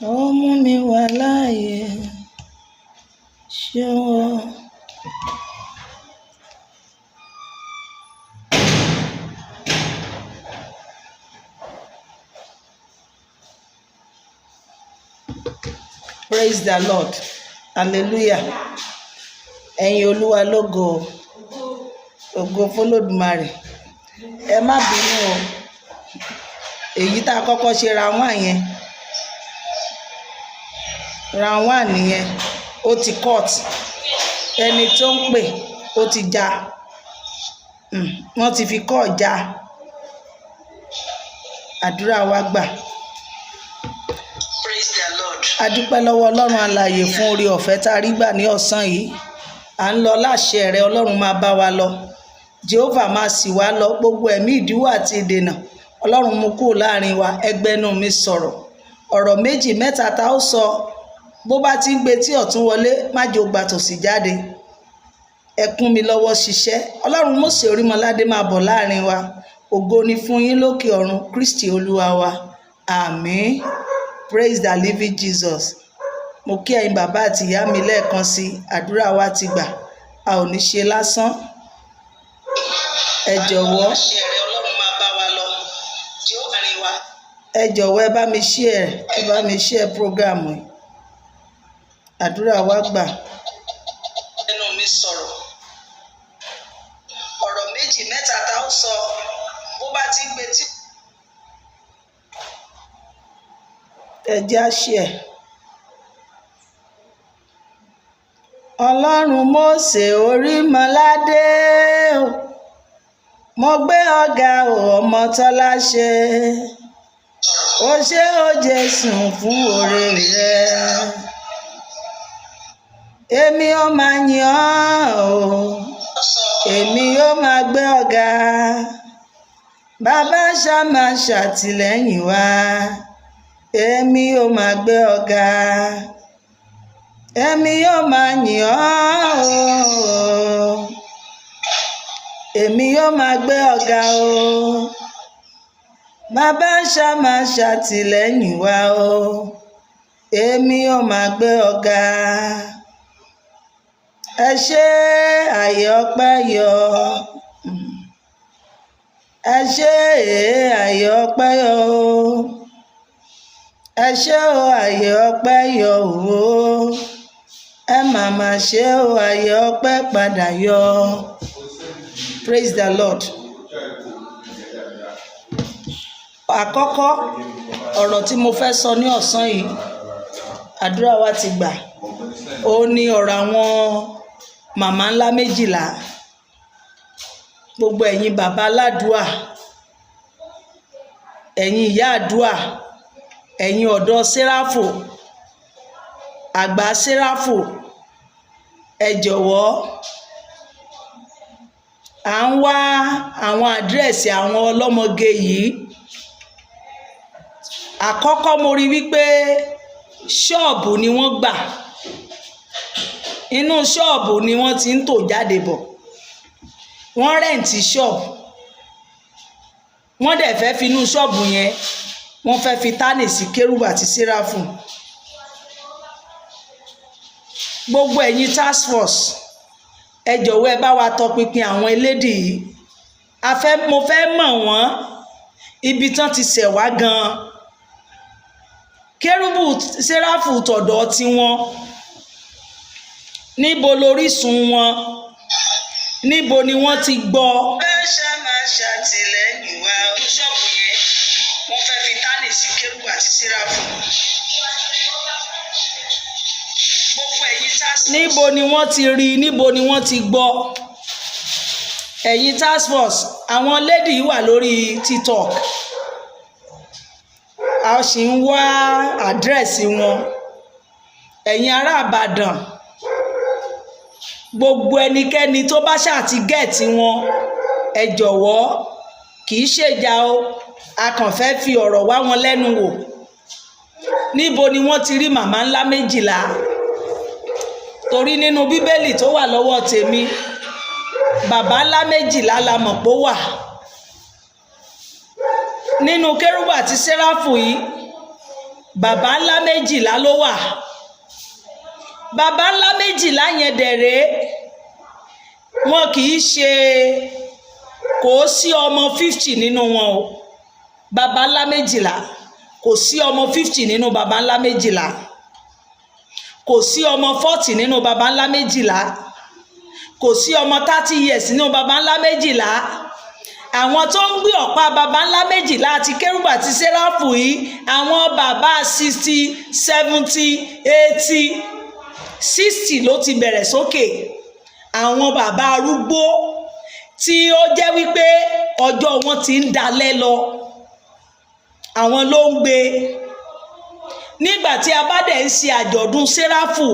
ó mú mi wà láàyè ṣeun. Praise the Lord. Hallelujah. Ẹ̀yin Olúwa lógo, ògo f'Olódùmarè. Ẹ má bínú o. Èyí tá a kọ́kọ́ ṣe round 1 yẹn. Round 1 nìyẹn. Ó ti cut. Ẹni tó ń pè ó ti já. Wọ́n ti fi kọ́ já. Àdúrà wa gbà. Praise the Lord. A dúpẹ́ lọ́wọ́ Ọlọ́run alààyè fún oore ọ̀fẹ́ tá a rí gbà ní ọ̀sán yìí. À ń lọ láṣẹ rẹ, Ọlọ́run máa bá wa lọ. Jehovah máa sì wá lọ. Gbogbo ẹ̀mí ìdíwọ́ àti ìdènà Ọlọ́run mú kúrò láàrin wa. Ẹgbẹ́nu mi sọ̀rọ̀. Ọ̀rọ̀ méjì mẹ́ta tá ó sọ. Bó bá ti ń gbé tí ọ̀tún wọlé, má jẹ́ ó gba tòsì jáde. Ẹ kún mi lọ́wọ́ ṣiṣẹ́. Ọlọ́run Mósè Orímọládé máa bọ̀ láàrin wa. Ògo ni fún yín lókè ọ̀run, Kristi Olúwa wa. Àmín. Praise the living Jesus. Mo kí ẹ̀yin bàbá àti ìyá mi lẹ́ẹ̀kan sí. Àdúrà wa ti gbà. A ò ní ṣe lásán. Ẹ jọ̀wọ́. Ẹ jọ̀wọ́ ẹ bá mi share, ẹ bá mi share program yìí. Àdúrà wa gbà. Ẹnu mi sọ̀rọ̀. Ọ̀rọ̀ méjì mẹ́ta tá ó sọ. Bó bá ti ń gbé tí. Ẹ jẹ́ á share. Ọlọ́run Mósè Orímọládé o. Mo gbé ọ̀gá o ọmọ Tọ́lá ṣe. Ó ṣé o Jésù fún oore rẹ. Èmi ó máa yìn ọ́ o. Èmi ó máa gbé ọ̀gá. Bàbá ṣá máa ṣàtìlẹ́yìn wa. Èmi ó máa gbé ọ̀gá. Èmi ó máa yìn ọ́ o. Èmi ó máa gbé ọ̀gá o. Bàbá ṣá máa ṣàtìlẹ́yìn wa o. Èmi ó máa gbé ọ̀gá. Ẹ ṣé àyè ọpẹ́ yọ. Ẹ ṣé àyè ọpẹ́ yọ o. Ẹ ṣé o àyè ọpẹ́ yọ o. Ẹ màmá ṣé o àyè ọpẹ́ padà yọ. Praise the Lord. Àkọ́kọ́ ọ̀rọ̀ tí mo fẹ́ sọ ní ọ̀sán yìí, àdúrà wa ti gbà. Ó ní ọ̀rọ̀ àwọn màmá ńlá 12. Gbogbo ẹ̀yin bàbá aládùúà, ẹ̀yin ìyá àdúà, ẹ̀yin ọ̀dọ́ Séráfù, àgbà Séráfù, ẹ jọ̀wọ́. À ń wá àwọn àdírẹ́sì àwọn ọlọ́mọge yìí. Àkọ́kọ́ mo rí wípé ṣọ́ọ̀bù ni wọ́n gbà. Inú ṣọ́ọ̀bù ni wọ́n ti ń tò jáde bọ̀. Wọ́n rẹ̀ǹtì ṣọ́ọ̀bù. Wọ́n dẹ̀ fẹ́ fi inú ṣọ́ọ̀bù yẹn, wọ́n fẹ́ fi tánì sí Kérúbù àti Séráfù. Gbogbo ẹ̀yin task force, ẹ jọ̀wọ́ ẹ bá wa tọpinpin àwọn elédè yìí. Mo fẹ́ mọ̀ wọ́n, ibi tán ti ṣẹ̀ wá gan-an. Kérúbù Séráfù tọ̀dọ̀ tiwọn. Níbo lórísun wọn? Níbo ni wọ́n ti gbọ́? Bẹ́ẹ̀ ṣá máa ṣàtìlẹ́yìn wa. Ṣọ́ọ̀bù yẹn wọ́n fẹ́ fi tánì sí Kérúbù àti Séráfù. Gbogbo ẹ̀yin task force. Níbo ni wọ́n ti rí? Níbo ni wọ́n ti gbọ́? Ẹ̀yin task force, àwọn lady yìí wà lórí TikTok. A sì ń wá àdírẹ́sì wọn. Ẹ̀yin ará Ìbàdàn, gbogbo ẹnikẹ́ni tó bá ṣàti gẹ̀ẹ́tì wọn, ẹ jọ̀wọ́, kì í ṣèjà o. A kàn fẹ́ fi ọ̀rọ̀ wá wọn lẹ́nu wò. Níbo ni wọ́n ti rí màmá ńlá 12? Torí nínú Bíbélì tó wà lọ́wọ́ tèmi, bàbá ńlá 12 la mọ̀ pé ó wà. Nínú Kérúbù àti Séráfù yìí, bàbá ńlá méjìlá ló wà. Bàbá ńlá méjìlá yẹn dẹ̀rẹ́ wọn kì í ṣe, kò sí ọmọ 50 nínú wọn o. Bàbá ńlá méjìlá kò sí ọmọ 50 nínú bàbá ńlá méjìlá, kò sí ọmọ 40 nínú bàbá ńlá méjìlá, kò sí ọmọ 30 years nínú bàbá ńlá méjìlá. Àwọn tó ń gbé ọ̀pá bàbá ńlá méjìlá àti kérúbù àti séráfù yìí, àwọn bàbá 60, 70, 80, 60 ló ti bẹ̀rẹ̀ sókè. Àwọn bàbá arúgbó tí ó jẹ́ wípé ọjọ́ wọn ti ń dalẹ̀ lọ, àwọn ló ń gbé. Nígbà tí a bá dẹ̀ ń ṣe àjọ̀dún séráfù,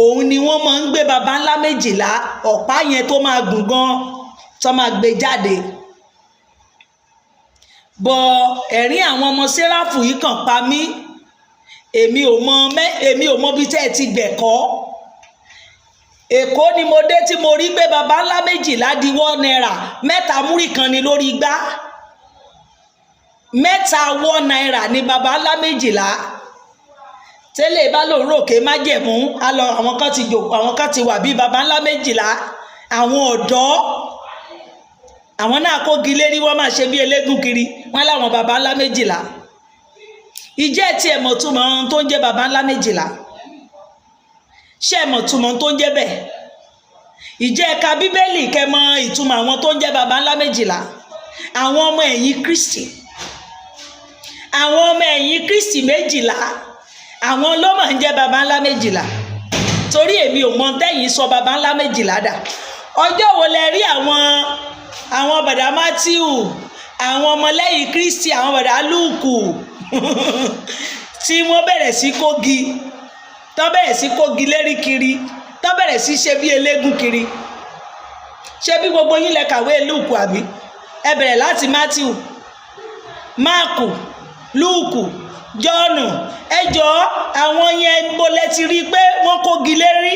òun ni wọ́n máa ń gbé bàbá ńlá méjìlá, ọ̀pá yẹn tó máa gùn gan tó máa gbé jáde. Bọ̀ ẹ̀rín àwọn ọmọ séráfù yìí kàn pa mí. Èmi ò mọ bí tẹ́ ẹ ti gbẹ̀kọ́. Èkó ni mo dé tí mo rí pé bàbá ńlá méjìlá di 1 naira, mẹ́ta múrí kan ni lórí igbá. Mẹ́ta 1 naira ni bàbá ńlá méjìlá. Tẹ́lẹ̀ bá lòun ròkè májẹ̀mú, àwọn kan ti wà bí bàbá ńlá méjìlá. Àwọn ọ̀dọ́, àwọn náà kógi lérí, wọ́n máa ṣe bí elégún kiri, wọ́n láwọn bàbá ńlá méjìlá. Ìjẹ́ tí ẹ mọ̀ túmọ̀ ohun tó ń jẹ́ bàbá ńlá méjìlá? Ṣé ẹ mọ̀ túmọ̀ ohun tó ń jẹ́ bẹ́ẹ̀? Ìjẹ́ ẹ̀ka bíbélì kẹ́ mọ̀ ìtumọ̀ àwọn tó ń jẹ́ bàbá ńlá méjìlá? Àwọn ọmọ ẹ̀yìn Kristi, àwọn ọmọ ẹ̀yìn Kristi méjìlá, àwọn ló máa ń jẹ́ bàbá ńlá méjìlá. Torí èmi ò mọ̀ tẹ́yìn sọ bàbá ńlá méjìlá dà. Ọjọ́ wo lẹ rí àwọn bàdá Mátíù, àwọn ọmọlẹ́yìn Kristi, àwọn bàdá Lúùkù tí wọ́n bẹ̀rẹ̀ sí kógi, tó bẹ̀rẹ̀ sí kógi lérí kiri, tó bẹ̀rẹ̀ sí ṣe bí elégún kiri? Ṣé bí gbogbo yín lẹ kàwé Lúùkù àbí? Ẹ bẹ̀rẹ̀ láti Mátíù, Máàkù, Lúùkù, Jọ́ọ̀nù. Ẹ jọ̀ọ́, àwọn yẹn bó lẹ ti rí pé wọ́n kógi lérí?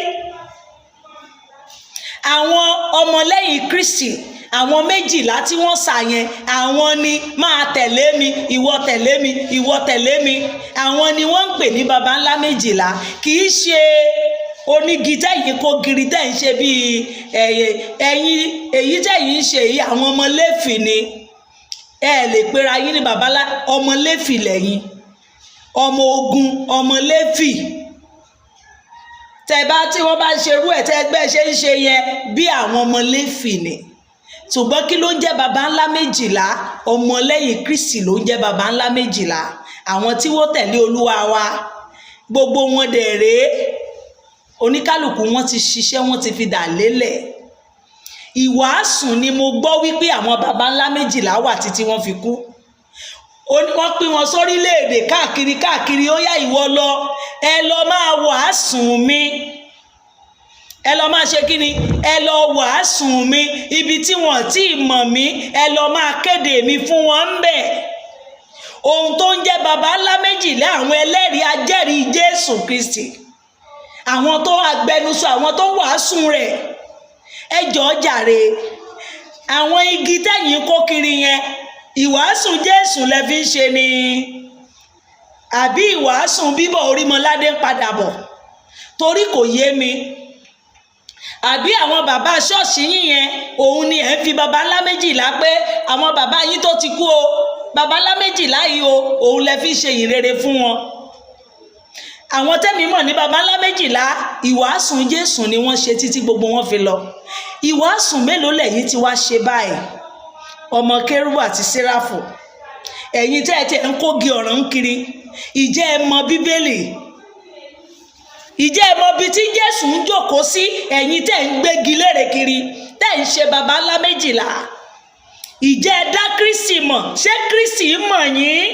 Àwọn ọmọlẹ́yìn Kristi, àwọn méjìlá tí wọ́n sà yẹn, àwọn ni máa tẹ̀lé mi, ìwọ tẹ̀lé mi, ìwọ tẹ̀lé mi. Àwọn ni wọ́n ń pè ní baba ńlá méjìlá. Kì í ṣe onígi tẹ̀yìn kó giri tẹ̀ ń ṣe bíi èyí tẹ̀yìn ń ṣe yìí. Àwọn ọmọ Léfì ni. Ẹ lè pera yín ní baba ńlá. Ọmọ Léfì lẹ́yìn, ọmọ ogun ọmọ Léfì. Tẹ̀bá tí wọ́n bá ṣerú ẹ̀ tẹ́gbẹ́ ṣe ń ṣe yẹn bí àwọn ọmọ Léfì ni. Ṣùgbọ́n kí ló ń jẹ́ baba ńlá méjìlá? Ọmọlẹ́yìn Kristi ló ń jẹ́ baba ńlá méjìlá. Àwọn tí wọ́n tẹ̀lé Olúwa wa, gbogbo wọn dẹ̀ rèé, oníkálùkù wọn ti ṣiṣẹ́, wọn ti fi dà lélẹ̀. Ìwàásù ni mo gbọ́ wípé àwọn baba ńlá méjìlá wà títí wọ́n fi kú. Wọ́n pín wọn sórílẹ̀-èdè káàkiri, ó yá ìwọ lọ, ẹ lọ máa wàásù mi. Ẹ lọ máa ṣe kí ni? Ẹ lọ wàásù mi. Ibi tí wọ́n ti mọ̀ mí, ẹ lọ máa kéde mi fún wọn ń bẹ̀. Ohun tó ń jẹ́ baba ńlá méjìlá, àwọn ẹlẹ́rìí ajẹ́rìí Jésù Kristi, àwọn tó agbẹnusọ, àwọn tó wàásù rẹ̀. Ẹ jọ̀ọ́ jàre, àwọn igi tẹ̀yìn kó kiri yẹn, ìwàásù Jésù lẹ fi ń ṣe ni àbí ìwàásù bíbọ̀ Orímọládé ń padà bọ̀? Torí kò yé mi. Àbí àwọn bàbá ṣọ́ọ̀ṣì yín yẹn, òun ni ẹ̀ ń fi baba ńlá méjìlá pé àwọn bàbá yín tó ti kú o, baba ńlá méjìlá yìí o, òun lẹ fi ṣe ìrere fún wọn. Àwọn tẹ́mi mọ̀ ní baba ńlá méjìlá, ìwàásù Jésù ni wọ́n ṣe títí gbogbo wọn fi lọ. Ìwàásù mélòó lẹ̀yin tí wá ṣe báyìí? Ọmọ kérúbù àti séráfù, ẹ̀yin tẹ́ ẹ ti ń kógi ọ̀ràn ń kiri, ìjẹ́ ẹ mọ Bíbélì? Ìjẹ́ ẹ mọ bí tí Jésù ń jókòó sí? Ẹ̀yin tẹ́ ń gbégi lére kiri, tẹ́ ń ṣe baba ńlá méjìlá. Ìjẹ́ ẹ dá Kristi mọ̀? Ṣé Kristi mọ̀ yín?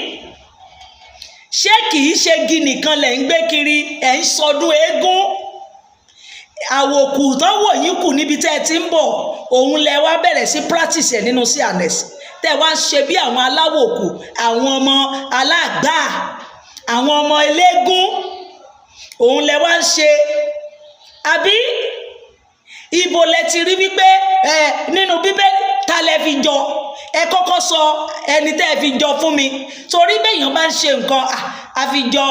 Ṣé kìí ṣe igi nìkan lẹ̀ ń gbé kiri? Ẹ̀ ń sọdún eégún. Àwòkù tán wò yín kù níbi tẹ́ ẹ ti ń bọ̀, òun lẹ wá bẹ̀rẹ̀ sí practice ẹ̀ nínú CNS. Tẹ́ wá ń ṣe bí àwọn aláwòkù, àwọn ọmọ aláàgbà, àwọn ọmọ eléégún, òun lẹ wá ń ṣe. Àbí ibo lẹ ti rí wípé nínú Bíbélì ta lẹ fi jọ? ẹ kọ́kọ́ sọ ẹni tẹ́ ẹ fi jọ fún mi, torí béèyàn bá ń ṣe nǹkan àfijọ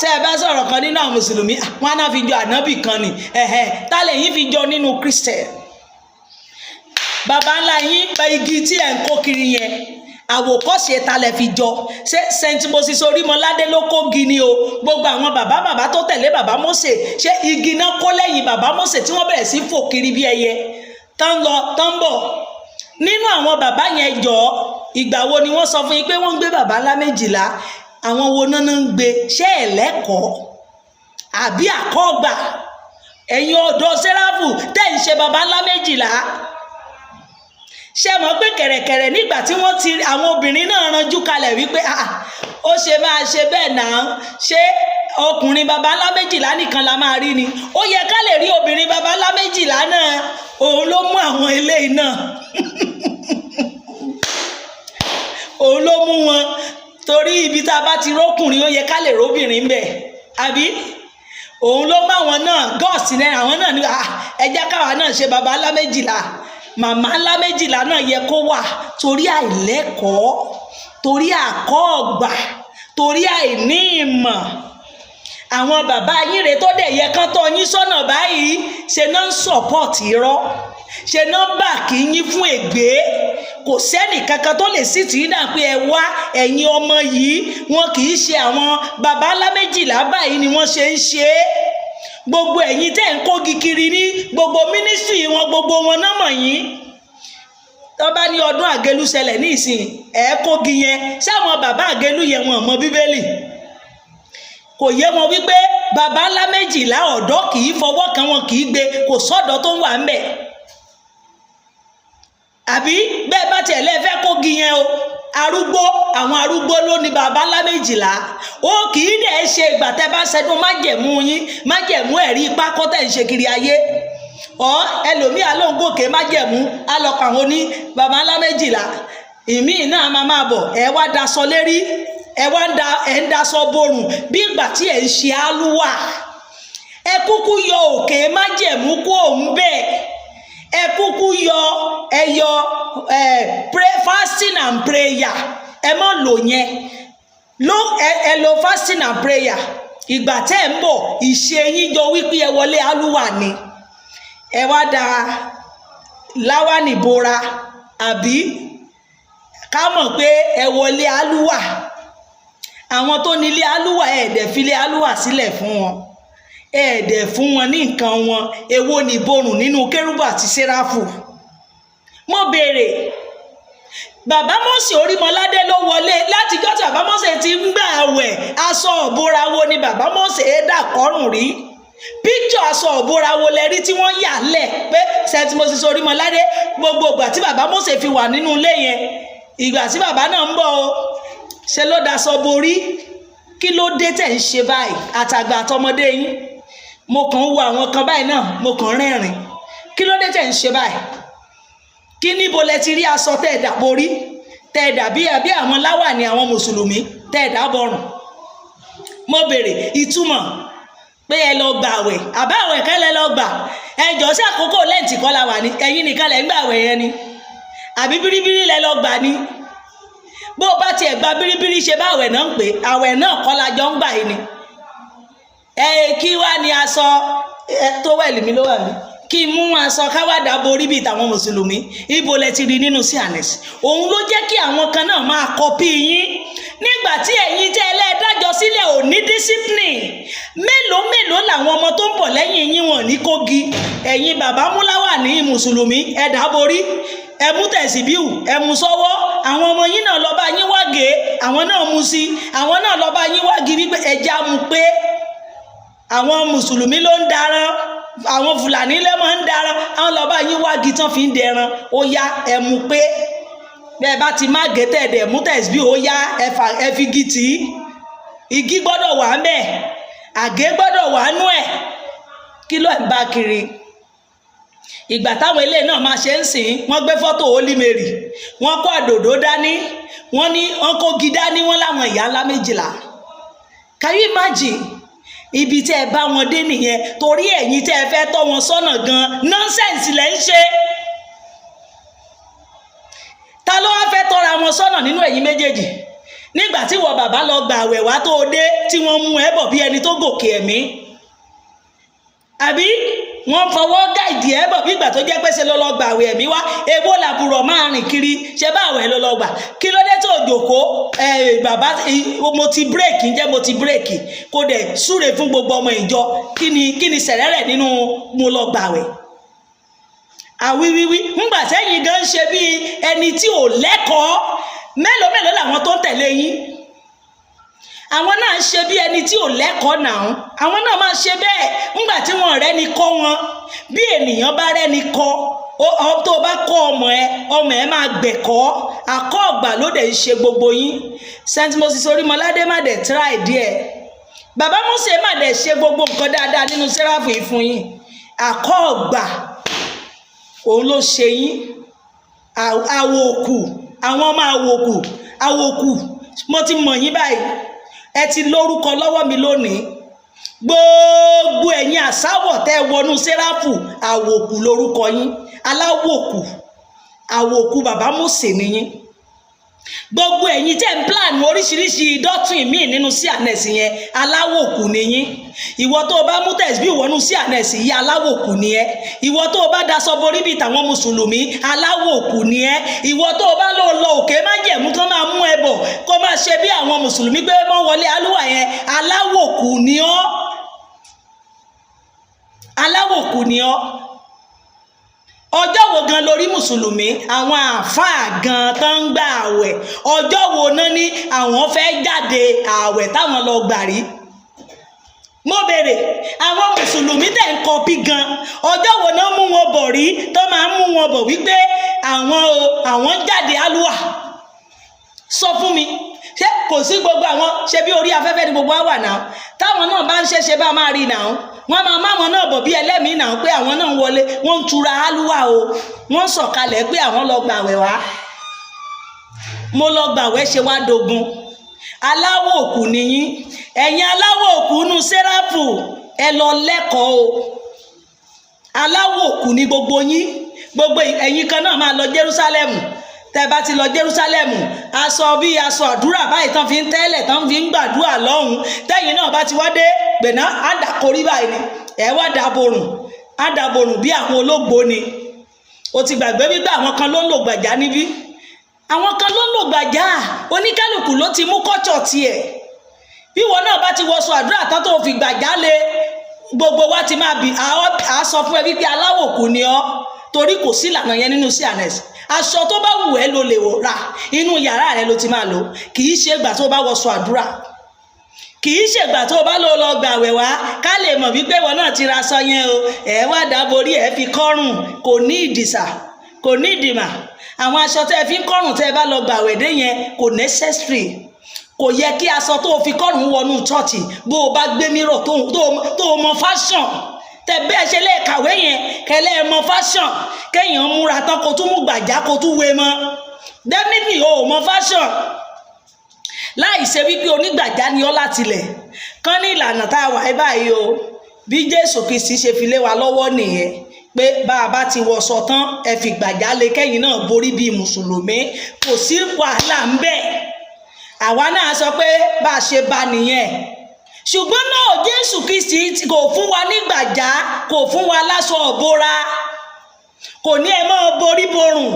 tẹ́ ẹ bá sọ̀rọ̀ kan nínú àwọn mùsùlùmí wọn náà fi jọ ànábì kan ni ta lẹ́yìn fi jọ nínú Christian. Baba ńlá yín pa igi tí ẹ̀ ń kó kiri yẹn àwòkọ́ṣe ta lẹ fi jọ, ṣé Saint Moses Orímọládé ló kógi ni o? Gbogbo àwọn bàbá tó tẹ̀lé bàbá Mósè ṣé igi náà kó lẹ́yìn bàbá Mósè tí wọ́n bẹ̀rẹ̀ sí fò kiri bí ẹyẹ tán lọ tán bọ̀? Nínú àwọn bàbá yẹn jọ ìgbà wo ni wọ́n sọ fún yín pé wọ́n ń gbé bàbá ńlá 12? Àwọn wo náà ń gbé? ṣé ẹ̀lẹ́kọ̀ọ́ àbí àkọ́gbà? ẹ̀yin ọ̀dọ́ Séráfù tẹ́ ń ṣe bàbá ńlá 12, ṣe mọ̀ pé kẹ̀rẹ̀kẹ̀rẹ̀ nígbà tí wọ́n ti àwọn obìnrin náà ranjú kalẹ̀ wípé ó ṣe máa ṣe bẹ́ẹ̀ náà, ṣé ọkùnrin baba ńlá 12 nìkan la máa rí ni? Ó yẹ ká lè rí obìnrin baba ńlá 12 náà, òun ló mú àwọn eléyìí náà òun ló mú wọn, torí ibi tá a bá ti rókùnrin ó yẹ ká lè róbìnrin bẹ̀, àbí? òun ló mú àwọn náà gọ́ọ̀sì náà, àwọn náà ní ẹjẹ́ káwa náà ṣe baba ńlá 12, màmá ńlá 12 náà yẹ kó wà, torí àìlẹ́kọ̀ọ́, torí àkọ́ọ̀gbà, torí àìní ìmọ̀. Àwọn bàbá yín rèé tó dẹ̀ yẹ kán tọ́ yín sọ́nà báyìí, ṣe náà ń sọ̀pọ̀tì irọ́, ṣe náà bà kí yín fún ègbé. Kò sẹ́nì kankan tó lè sì tì í dà pé ẹ wá ẹ̀yin ọmọ yìí, wọn kì í ṣe àwọn baba ńlá 12 báyìí ni wọ́n ṣe ń ṣe é. Gbogbo ẹ̀yin tẹ́ ń kógi kiri ní gbogbo mínísírì wọn, gbogbo wọn náà mọ̀ yín. Tó bá ní ọdún àgélú ṣẹlẹ̀ ní ìsìn kógi yẹn, sáwọn bàbá àgélú yẹn wọn mọ Bíbélì? Kò yé wọn wípé baba ńlá 12 ọ̀dọ́ kì í fọwọ́ kan, wọn kì í gbé, kò sọ́dọ̀ tó ń wà ńbẹ̀. Àbí bẹ́ẹ̀ bá tiẹ̀ lẹ́ẹ̀fẹ́ kógi yẹn o, arúgbó, àwọn arúgbó ló ní baba ńlá 12. Ó kì í dẹ̀ ṣe ìgbà tẹ́ bá ṣẹdún májẹ̀mú yín, májẹ̀mú ẹ̀rí ipá kọ́ tẹ̀ ń ṣe kiri ayé. Ẹlòmíà ló ń gòkè májẹ̀mú alọ́kọ̀ àwọn ní baba ńlá 12. Ìmíì náà máa bọ̀ ẹ wá daṣọ lérí, ẹ ń daṣọ borùn bí ìgbà tí ẹ ń ṣe álúwà. Ẹ kúkú yọ òkè májẹ̀mú kó òun bẹ́ẹ̀, ẹ kúkú yọ fasting and prayer, ẹ má lò yẹn ẹ lo fasting and prayer. Ìgbà tẹ́ ń bọ̀ ìṣe yín jọ wípé ẹ wọlé álúwà ni, ẹ wá da láwàní bora, àbí ká mọ̀ pé ẹ wọlé álúwà. Àwọn tó nílé álúwà ẹ̀ẹ́dẹ̀ filé álúwà sílẹ̀ fún wọn, ẹ̀ẹ́dẹ̀ fún wọn ní nǹkan wọn. Èwo ni ìborùn nínú Kérúbù àti Séráfù? Mo béèrè, bàbá Mósè Orímọládé ló wọlé látijọ́ tí bàbá Mósè ti ń gbà àwẹ̀, aṣọ ìbora wo ni bàbá Mósè dà kọ́rùn rí? Píkṣọ̀ aṣọ ìbora wo lẹ rí tí wọ́n yà lẹ̀ pé Saint Moses Orímọládé gbogbo ìgbà tí bàbá Mósè fi wà nínú ilé yẹn, ìgbà tí bàbá náà ń bọ̀ o ṣe ló daṣọ borí? Kí ló dé tẹ̀ ń ṣe báyìí, àtàgbà àtọmọdé yín? Mo kàn ń wo àwọn kan báyìí náà, mo kàn rẹ́rìn. Kí ló dé tẹ̀ ń ṣe báyìí? Kí níbo lẹ ti rí aṣọ tẹ́ ẹ dà borí, tẹ́ ẹ dà bí àwọn láwàní àwọn mùsùlùmí tẹ́ ẹ dà bọrùn? Mo béèrè ìtumọ̀ pé ẹ lọ gbà àwẹ̀, àbá àwẹ̀ kẹ́ lẹ lọ gbà? Ẹjọ́ sí àkókò lẹ́ǹtì kọ́ la wà ní, ẹ̀yin nìkan lẹ ń gbà àwẹ̀ yẹn ni? Àbí bíríbírí lẹ lọ gbà ni? Bó bá tiẹ̀ gba bíríbírí ṣe bá àwẹ̀ náà ń pè, àwẹ̀ náà kọ́ la jọ ń gbà yìí ni. Kí wá ní aṣọ tó wẹ̀lì mi ló wà mí, kí n mú aṣọ káwádà borí bíi tàwọn mùsùlùmí? Ibo lẹ ti rí nínú CNS? Òun ló jẹ́ kí àwọn kan náà máa kọpí yín nígbà tí ẹ̀yin tẹ́ ẹlẹ́ẹ̀dájọ́ sílẹ̀ ò ní discipline. Mélòó làwọn ọmọ tó ń bọ̀ lẹ́yìn yín wọn ní kógi? Ẹ̀yin bàbá múláwà ní mùsùlùmí ẹ̀dá borí, ẹmú tẹ̀síbíù ẹmú sọ́wọ́. Àwọn ọmọ yín náà lọ bá yín wágé, àwọn náà mú sí, àwọn náà lọ bá yín wági wípé ẹja mú pé àwọn mùsùlùmí ló ń darán, àwọn Fúlàní lè máa ń darán, àwọn lọ bá yín wági tán fi ń dẹran. Ó yá ẹmú pé bẹ́ẹ̀ bá ti má gé tẹ̀dẹ̀ mú tẹ̀síbíù, ó yá ẹ fi igi tì í. Igi gbọ́dọ̀ wà ń bẹ̀, àgé gbọ́dọ̀ wà nú ẹ̀. Kí ló ń bá kiri? Ìgbà táwọn ilé náà máa ṣe ń sìn, wọ́n gbé fọ́tò Holy Mary, wọ́n kó àdòdó dání, wọ́n kógi dání, wọ́n láwọn ìyá ńlá 12. Can you imagine? Ibi tẹ́ ẹ bá wọn dé nìyẹn, torí ẹ̀yin tẹ́ ẹ fẹ́ tọ́ wọn sọ́nà gan nọ́nsẹ̀nsì lẹ́ ń ṣe. Ta tọ́ra wọn sọ́nà nínú ẹ̀yin méjèèjì nígbà tí wọ́n bàbá lọ gbà àwẹ̀ wá tó dé tí wọ́n mú ẹ bọ̀ bí ẹni tó gòkè ẹ̀mí, àbí wọ́n fọwọ́ gáìdì ẹ bọ̀ bí ìgbà tó jẹ́ pé ṣe ló lọ gbà àwẹ̀ ẹ̀mí wá, èwo làbúrò máa rìn kiri ṣe bá àwẹ̀ ló lọ gbà, kí ló dé tó jòkó bàbá mo ti bírèkì ǹjẹ́ mo ti bírèkì kó dẹ̀ súre fún gbogbo ọmọ ìjọ, kí ni sẹ̀rẹ̀rẹ̀ nínú mo lọ gbà àwẹ̀. Àwíwíwí ńgbà sẹ́yìn gan ṣe bí ẹni tí ò lẹ́kọ̀ọ́, mélòó làwọn tó ń tẹ̀lé yín, àwọn náà ń ṣe bí ẹni tí ò lẹ́kọ̀ọ́ náà, àwọn náà máa ṣe bẹ́ẹ̀ ńgbà tí wọ́n rẹ́ni kọ́ wọn. Bí ènìyàn bá rẹ́ni kọ́, tó bá kọ́ ọmọ ẹ máa gbẹ̀kọ́, àkọ́ ọ̀gbà ló dẹ̀ ń ṣe gbogbo yín. St. Moses Orímọládé má dẹ̀ try díẹ̀, bàbá Mósè má dẹ̀ ṣe gbogbo nǹkan dáadáa nínú sẹ́ráfù yìí fún yín, àkọ́ ọ̀gbà òun ló ṣe yín. Àwòkù, àwọn ọmọ àwòkù mo ti mọ̀ yín báyìí, ẹ ti lórúkọ lọ́wọ́ mi lónìí. Gbogbo ẹ̀yin àsáwọ̀ tẹ́ wọnú sẹ́ráfù, àwòkù lórúkọ yín, àwòkù bàbá Mósè ni yín. Gbogbo ẹ̀yin tẹ́ ń plan oríṣiríṣi doctrine míì nínú CNS yẹn, aláwòkù ni yín. Ìwọ tó bá mú tẹ̀síbí wọnú CNS yìí, aláwòkù ni ẹ́. Ìwọ tó bá daṣọ borí bíi tàwọn mùsùlùmí, aláwòkù ni ẹ́. Ìwọ tó bá lọ òkè májẹ̀mú tó máa mú ẹ bọ̀ kó máa ṣe bí àwọn mùsùlùmí pé wọ́n wọlé alúwà yẹn, aláwòkù ni ọ́. Aláwòkù ni ọ́. Ọjọ́ wo gan lórí mùsùlùmí, àwọn àáfàá gan tó ń gba àwẹ̀, ọjọ́ wo náà ní àwọn fẹ́ jáde àwẹ̀ táwọn lọ gbà rí? Mo béèrè, àwọn mùsùlùmí tẹ̀ ń kọpí gan, ọjọ́ wo náà mú wọn bọ̀ rí tó máa ń mú wọn bọ̀ wípé àwọn jáde alúwà? Sọ fún mi, ṣé kò sí gbogbo àwọn, ṣe bí orí afẹ́fẹ́ ni gbogbo wa wà náà, táwọn náà bá ń ṣe bá máa rí náà, wọ́n máa máwọn náà bọ̀ bí ẹlẹ́mìí náà pé àwọn náà wọlé, wọ́n ń tura alúwà o, wọ́n sọ̀kalẹ̀ pé àwọn lọ gbàwẹ̀ wá. Mo lọ gbàwẹ̀ ṣe wá dogun. Aláwọ̀ òkú ni yín, ẹ̀yin aláwọ̀ òkú nù sẹ́ráfù, ẹ lọ lẹ́kọ̀ọ́ o. Aláwọ̀ òkú ni gbogbo yín, gbogbo ẹ̀yin kan náà máa lọ Jerúsálẹ́mù. Tẹ́ bá ti lọ Jerúsálẹ́mù, aṣọ àdúrà báyìí tán fi ń tẹ́lẹ̀ tán fi ń gbàdúrà lọ́hùn, tẹ́yìn náà bá ti wá dé gbẹ̀ná àdàkórí báyìí ni ẹ wá dàborùn bí àwọn ológbò ni. O ti gbàgbé wípé àwọn kan ló ń lò gbàjá níbí, àwọn kan ló ń lò gbàjá, oníkálùkù ló ti mú kọ́ṣọ̀ tiẹ̀. Bí wọn náà bá ti wọṣọ àdúrà tán tó fi gbàjá lé, gbogbo wa ti máa bì á sọ fún ẹ wípé aláwòkù ni ọ́, torí kò sí ìlànà yẹn nínú CNS. Aṣọ tó bá wù ẹ́ ló lè rà, inú yàrá rẹ ló ti máa lò, kì í ṣe ìgbà tó bá wọṣọ àdúrà, kì í ṣe ìgbà tó bá lọ gbàwẹ̀ wá ká lè mọ̀ wípé wọn náà ti ra aṣọ yẹn o, ẹ wá dáborí ẹ fi kọ́rùn, kò ní ìdìsà, kò ní ìdìmà. Àwọn aṣọ tẹ́ fi ń kọ́rùn tẹ́ bá lọ gbàwẹ̀ dé yẹn kò necessary. Kò yẹ kí aṣọ tó fi kọ́rùn wọnú chọ́ọ̀chì bó o bá gbé mírọ̀ tó mọ fashion. Tẹ bẹ́ẹ̀ ṣe lè kàwé yẹn kẹlẹ́ mọ fashion, kéèyàn múra tán kó tún mú gbàjá kó tún wé mọ́, definitely o mọ fashion. Láì ṣe wípé onígbàjá ni ọ́ látilẹ̀ kán ní ìlànà tá a wà báyìí o, bí Jésù Kristi ṣe fi lé wa lọ́wọ́ nìyẹn pé bá a bá ti wọṣọ tán ẹ fi gbàjá lé kẹ́yìn náà borí bíi mùsùlùmí, kò sí wàhálà ń bẹ. Àwa náà sọ pé bá a ṣe bá nìyẹn, ṣùgbọ́n náà Jésù Kristi kò fún wa ní gbàjá, kò fún wa láṣọ ọ̀bọra, kò ní ẹ máa borí borùn.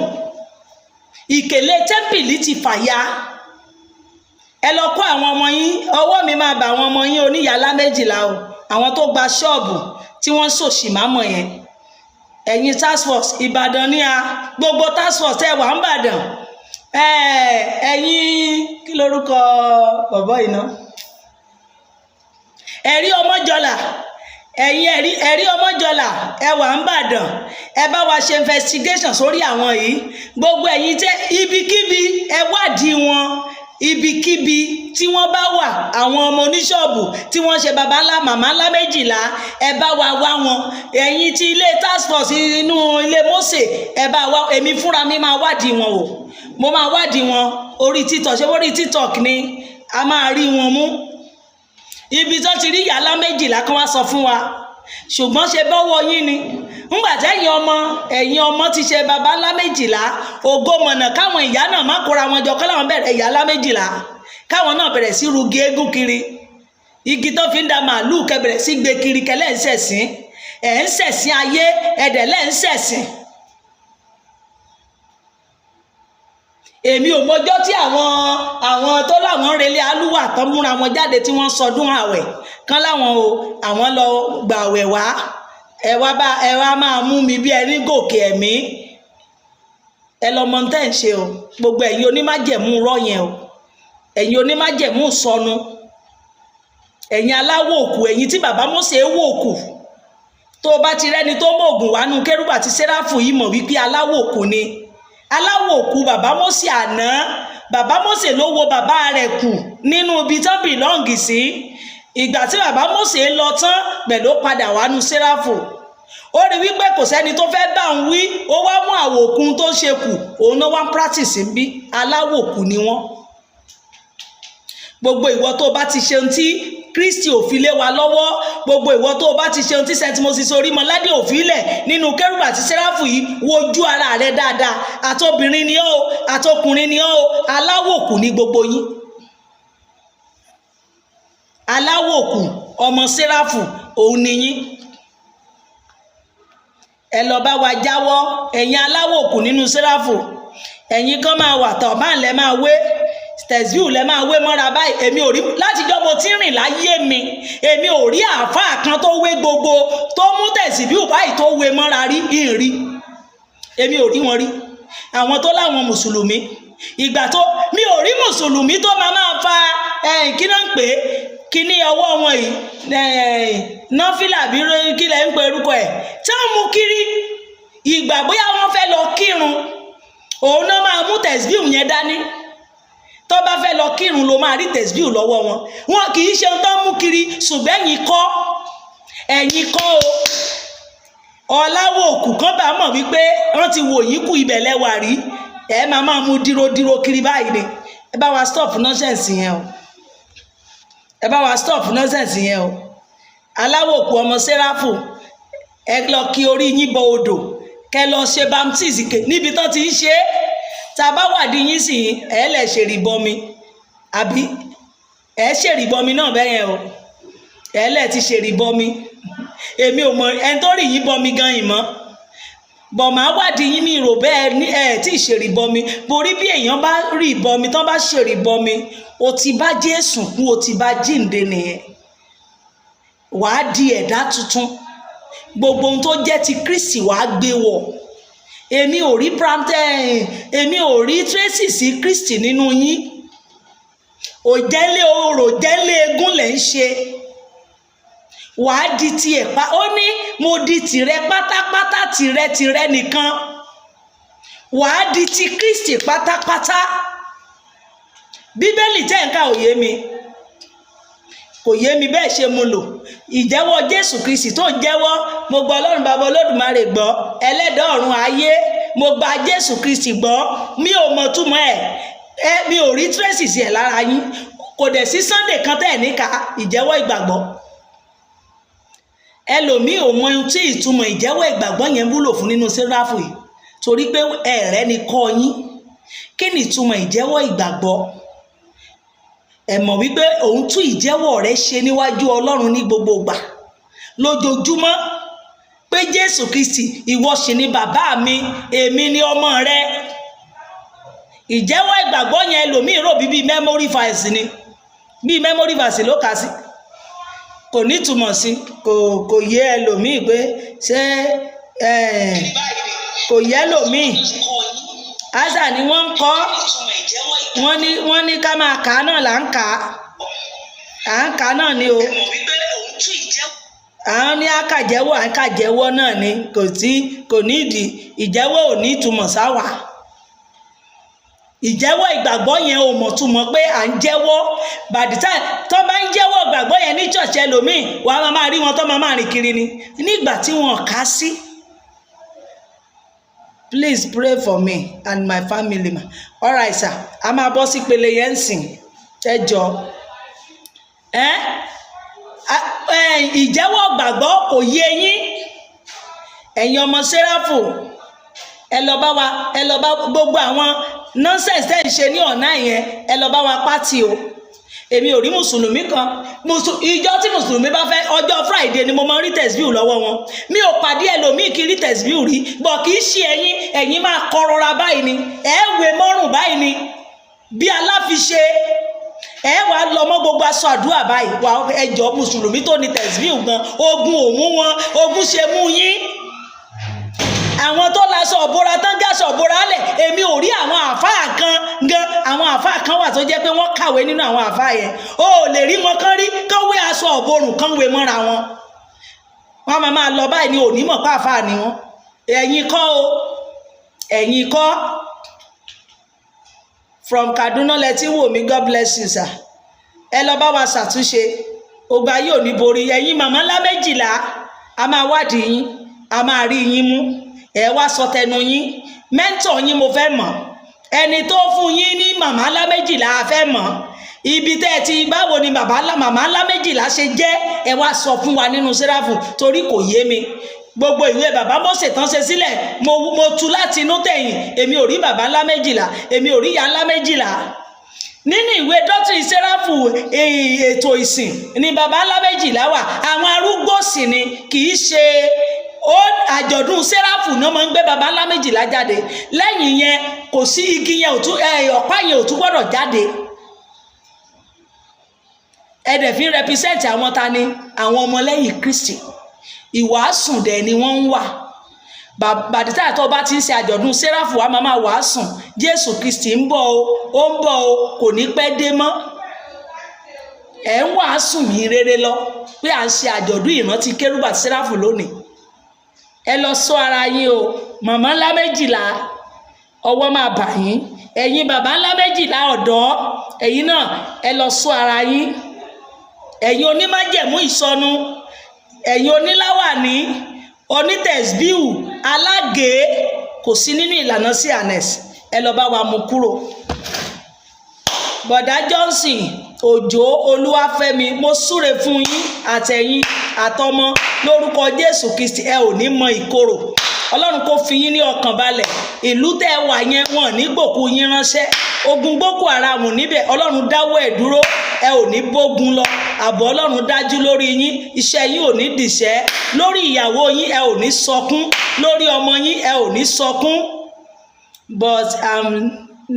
Ìkèlè tẹ́ḿpìlì ti fàya. Ẹ lọ kó àwọn ọmọ yín, ọwọ́ mi máa bà àwọn ọmọ yín oníyàlá 12 o, àwọn tó gba ṣọ́ọ̀bù tí wọ́n ṣòṣì mámọ̀ yẹn. Ẹ̀yin task force Ìbàdàn ní gbogbo task force ẹ wà ń bàdàn, ẹ̀yin kí lórúkọ bọ̀bọ́ iná, ẹ̀rí ọmọjọlá, ẹ̀yin ẹ̀rí ọmọjọlá ẹ wà ń bàdàn, ẹ bá wa ṣe investigation sórí àwọn yìí. Gbogbo ẹ̀yin tẹ́ ibikíbi ẹ wádìí wọn, ibikíbi tí wọ́n bá wà, àwọn ọmọ oníṣọ́ọ̀bù tí wọ́n ṣe bàbá ńlá màmá ńlá 12, ẹ bá wa wá wọn. Ẹ̀yin tí ilé task force inú ilé Mósè, ẹ bá wa, èmi fúnra mi máa wádìí wọn o, mo máa wádìí wọn orí TikTok, ṣé orí TikTok ni a máa rí wọn mú. Ibi tó ti rí yàrá 12 kan wá sọ fún wa, ṣùgbọ́n ṣe bọ́wọ́ yín ni ńgbà ẹ̀yin ọmọ ti ṣe baba ńlá 12 ògo mọ̀nà káwọn ìyá náà má kóra wọn jọ káwọn bẹ̀rẹ̀ ìyá ńlá 12 káwọn náà bẹ̀rẹ̀ sí rugi eégún kiri igi tó fi ń da màálùú kẹbẹ̀rẹ̀ sí gbé kiri kẹlẹ́ ń ṣẹ̀sìn ẹ̀ ń ṣẹ̀sìn ayé ẹ̀dẹ̀ lẹ́ ń ṣẹ̀sìn. èmi ò mọjọ́ tí àwọn tó láwọn relé alúwà tán múra wọn jáde tí wọ́n sọdún àwẹ̀ kán láwọn àwọn lọ gbàwẹ̀ wá ẹ wá máa mú mi bí ẹni gòkè ẹ̀mí ẹ lọ mọ tẹ́ ń ṣe o gbogbo ẹ̀yin onímájẹ̀mú rọ́ yẹn o ẹ̀yin onímájẹ̀mú sọnù ẹ̀yin aláwọ̀ òkú ẹ̀yin tí bàbá Mósè wò òkú tó bá ti rẹ́ni tó mọ ògùn wánú kérúbù àti séráfù yìí mọ̀ wípé aláwọ̀ òkú ni aláwọ̀ òkú bàbá Mósè àná bàbá Mósè ló wo bàbá rẹ̀ kù nínú ibi tán bìlọ́ǹgì sí ìgbà tí bàbá Mósè lọ tán pẹ̀lú padà wánú séráfù ó rí wípé kò sẹ́ni tó fẹ́ bá ń wí ó wá mú àwọ̀ òkú tó ṣe kù òun náà wá ń practice bí aláwọ̀ òkú ni wọ́n. gbogbo ìwọ tó bá ti ṣe ohun tí Kristi ò fi lé wa lọ́wọ́ gbogbo ìwọ tó bá ti ṣe ohun tí St. Moses Orímọládé ò fi lẹ̀ nínú kérúbù àti séráfù yìí wojú ara rẹ dáadáa àtobìnrin ni ó àtọkùnrin ni ó aláwọ̀ òkú ní gbogbo yín aláwọ̀ òkú ọmọ séráfù òun ni yín ẹ lọ bá wa jáwọ́ ẹ̀yin aláwọ̀ òkú nínú séráfù ẹ̀yin kan máa wà tọ̀ máa lẹ́ máa wé tẹ̀síù lẹ́ máa wé mọ́ra báyìí èmi ò rí látijọ́ mo ti rìn láyé mi èmi ò rí àáfàá kan tó wé gbogbo tó mú tẹ̀síù báyìí tó wé mọ́ra rí ìrì èmi ò rí wọn rí àwọn tó láwọn mùsùlùmí ìgbà tó mi ò rí mùsùlùmí tó máa fa kí náà ń pè é kí ní ọwọ́ wọn yìí nọ́fìlà bí kí lẹ́ ń pe orúkọ ẹ̀ tí wọ́n mú kiri ìgbà bóyá wọ́n fẹ́ lọ kírun òun náà máa mú tẹ̀síù yẹn dání tó bá fẹ́ lọ kírun ló máa rí tẹ̀síù lọ́wọ́ wọn kì í ṣe ohun tó ń mú kiri ṣùgbọ́n ẹ̀yin kọ́ o ọ̀làwọ̀ òkú kan bá mọ̀ wípé wọ́n ti wò yín kú ibẹ̀ lẹ́wà rí ẹ máa mú díró kiri báyìí ni ẹ bá wa stop nonsense yẹn o ẹ bá wa stop nonsense yẹn o aláwọ̀ òkú ọmọ séráfù ẹ lọ kí orí yín bọ odò kẹ lọ ṣe baptism níbi tó ti ń ṣe é tá a bá wádìí yín sí ẹ lè ṣèrìbọmi àbí ẹ ṣèrìbọmi náà bẹ́ẹ̀ yẹn o ẹ lè ti ṣèrìbọmi èmi ò mọ ẹni tó rí yín bọmi gan ìmọ̀ bọ̀ máa wádìí yín mi rò bẹ́ẹ̀ ní ẹ tí ì ṣèrìbọmi borí bí èèyàn bá rí ìbọmi tán bá ṣèrìbọmi o ti bá Jésù kú o ti bá jíǹde nìyẹn wàá di ẹ̀dá tuntun gbogbo ohun tó jẹ́ ti Kristi wàá gbé wọ̀ èmi ò rí tracy sí Kristi nínú yín òjẹ́lé orò jẹ́lé egún lẹ̀ ń ṣe wàá di tiẹ̀ pa ó ní mo di tìrẹ pátápátá tìrẹ nìkan wàá di ti Kristi pátápátá bíbélì tẹ́ ń kà kò yé mi bẹ́ẹ̀ ṣe mo lò ìjẹ́wọ́ Jésù Kristi tó ń jẹ́wọ́ mo gba Ọlọ́run bàbá Olódùmarè gbọ́ ẹlẹ́dàá ọ̀run ayé mo gba Jésù Kristi gbọ́ mi ò mọ̀ túmọ̀ ẹ̀ mi ò rí tracy sí ẹ̀ lára yín kò dẹ̀ sí Sunday kan tẹ́ ẹ̀ níka ìjẹ́wọ́ ìgbàgbọ́ ẹlòmíì ò mọ ohun tí ìtumọ̀ ìjẹ́wọ́ ìgbàgbọ́ yẹn wúlò fún nínú séráfù yìí torí pé ẹ̀rẹ́ ni kọ́ yín kí ni ìtumọ̀ ìjẹ́wọ́ ìgbàgbọ́ ẹ mọ̀ wípé òun tún ìjẹ́wọ́ rẹ ṣe níwájú Ọlọ́run ní gbogbo ìgbà lójoojúmọ́ pé Jésù Kristi ìwọ sì ni bàbá mi èmi ni ọmọ rẹ ìjẹ́wọ́ ìgbàgbọ́ yẹn ẹlòmíì rò bíi memory verse ni bíi memory verse ló kà sí kò ní túmọ̀ sí kò yé ẹlòmíì pé ṣé kò yé ẹlòmíì àṣà ni wọ́n ń kọ́ wọ́n ní ká máa kà á náà là ń kà á náà ni o àwọn ní àkàjẹ́wọ́ náà ni kò ní ìdí ìjẹ́wọ́ ò ní ìtumọ̀ sáwà ìjẹ́wọ́ ìgbàgbọ́ yẹn ò mọ̀ túmọ̀ pé à ń jẹ́wọ́ bàdìtà tó bá ń jẹ́wọ́ ìgbàgbọ́ yẹn ní ṣọ̀ṣẹ́ lòmíì wàá máa rí wọn tó máa rìn kiri ni nígbà tí wọn kà sí. Please pray for me and my family ma all right sir a máa bọ́ sí pele yẹn sìn ẹ jọ ìjẹ́wọ́ gbàgbọ́ kò yé yín ẹ̀yin ọmọ Séráfù ẹ lọ bá gbogbo àwọn nonsense tẹ́ ń ṣe ní ọ̀nà yẹn, ẹ lọ bá wa pátì o. Èmi ò rí mùsùlùmí kan ìjọ tí mùsùlùmí bá fẹ́ ọjọ́ Friday ni mo máa ń rí tẹ̀síbíù lọ́wọ́ wọn. Mi ò pàdé ẹlòmíì kí rí tẹ̀síbíù rí, bọ̀ kì í ṣe ẹ̀yin máa kọrọra báyìí ni, wé mọ́rùn báyìí ni bí aláfiṣe, wà lọ mọ́ gbogbo aṣọ àdúrà báyìí. Wà ẹjọ́ mùsùlùmí tó ní tẹ̀síbíù gan, ogun òun wọn, ogun ṣe mú yín. Àwọn tó láṣọ òbora tán gáṣọ òbora lẹ̀, èmi ò rí àwọn àfáà kan gan, àwọn àfáà kan wà tó jẹ́ pé wọ́n kàwé nínú àwọn àfáà yẹn, ó lè rí wọn kán rí kán wé aṣọ òborùn kán wé mọ́ra wọn. Wọ́n máa lọ báyìí ní onímọ̀ pé àfáà ni wọ́n. Ẹ̀yin kọ́ o, ẹ̀yin kọ́. From Kaduna lẹ tí wò mí, God bless you sir. Ẹ lọ bá wa ṣàtúnṣe, ògbà yóò ní borí. Ẹ̀yin màmá ńlá 12 a máa wádìí yín, a máa rí yín mú. Ẹ wá sọ tẹnu yín, mẹ́ńtọ̀ yín mo fẹ́ mọ̀, ẹni tó fún yín ní màmá ńlá 12 a fẹ́ mọ̀, ibi tẹ́ ti báwo ni màmá ńlá 12 ṣe jẹ́, ẹ wá sọ fún wa nínú Séráfù torí kò yé mi. Gbogbo ìwé bàbá Mósè tán ṣe sílẹ̀ mo tú láti inú tẹ̀yìn, èmi ò rí bàbá ńlá 12, èmi ò rí ìyá ńlá 12. Nínú ìwé dọ́tírì Séráfù ètò ìsìn ni bàbá ńlá 12 wà, àwọn arúgbó sì ni, kì í ṣe àjọ̀dún Séráfù náà máa ń gbé baba ńlá 12 jáde. Lẹ́yìn yẹn kò sí igi yẹn ọ̀pá yẹn ò tún gbọ́dọ̀ jáde. Ẹ̀dẹ̀ fi represent àwọn ta ni àwọn ọmọlẹ́yìn Kristi. Ìwàásùn dẹ̀ ni wọ́n ń wà. Bàdìtà tó bá ti ń ṣe àjọ̀dún Séráfù wa máa wàásùn Jésù Kristi ń bọ̀ o, ó ń bọ̀ o, kò ní pẹ́ dé mọ́. Ẹ̀ ń wàásùn yìí rere lọ pé à ń ṣe àjọ̀dún ìrántí Kérúbù àti Séráfù lónìí. Ẹ lọ sọ ara yín o, màmá ńlá 12 ọwọ́ máa bà yín. Ẹ̀yin bàbá ńlá 12 ọ̀dọ́, ẹ̀yin náà ẹ lọ sọ ara yín. Ẹ̀yin onímájẹ̀mú ìsọnù, ẹ̀yin oníláwàní, onítẹ̀sbíù, alágé, kò sí nínú ìlànà CNS, ẹ lọ bá wa mú kúrò. Bọ̀dá Johnson, Òjó, Olúwafẹ́mi, mo súre fún yín àtẹ̀yin àtọmọ lórúkọ Jésù Kristi, ẹ ò ní mọ ìkorò. Ọlọ́run kó fi yín ní ọkàn balẹ̀. Ìlú tẹ́ wà yẹn wọn ní gbòkú yín ránṣẹ́. Ogun Boko Haram níbẹ̀ Ọlọ́run dáwọ́ ẹ̀ dúró, ẹ ò ní bógun lọ. Ààbò Ọlọ́run dájú lórí yín, iṣẹ́ yín ò ní dìṣẹ́, lórí ìyàwó yín ẹ ò ní sọkún, lórí ọmọ yín ẹ ò ní sọkún. But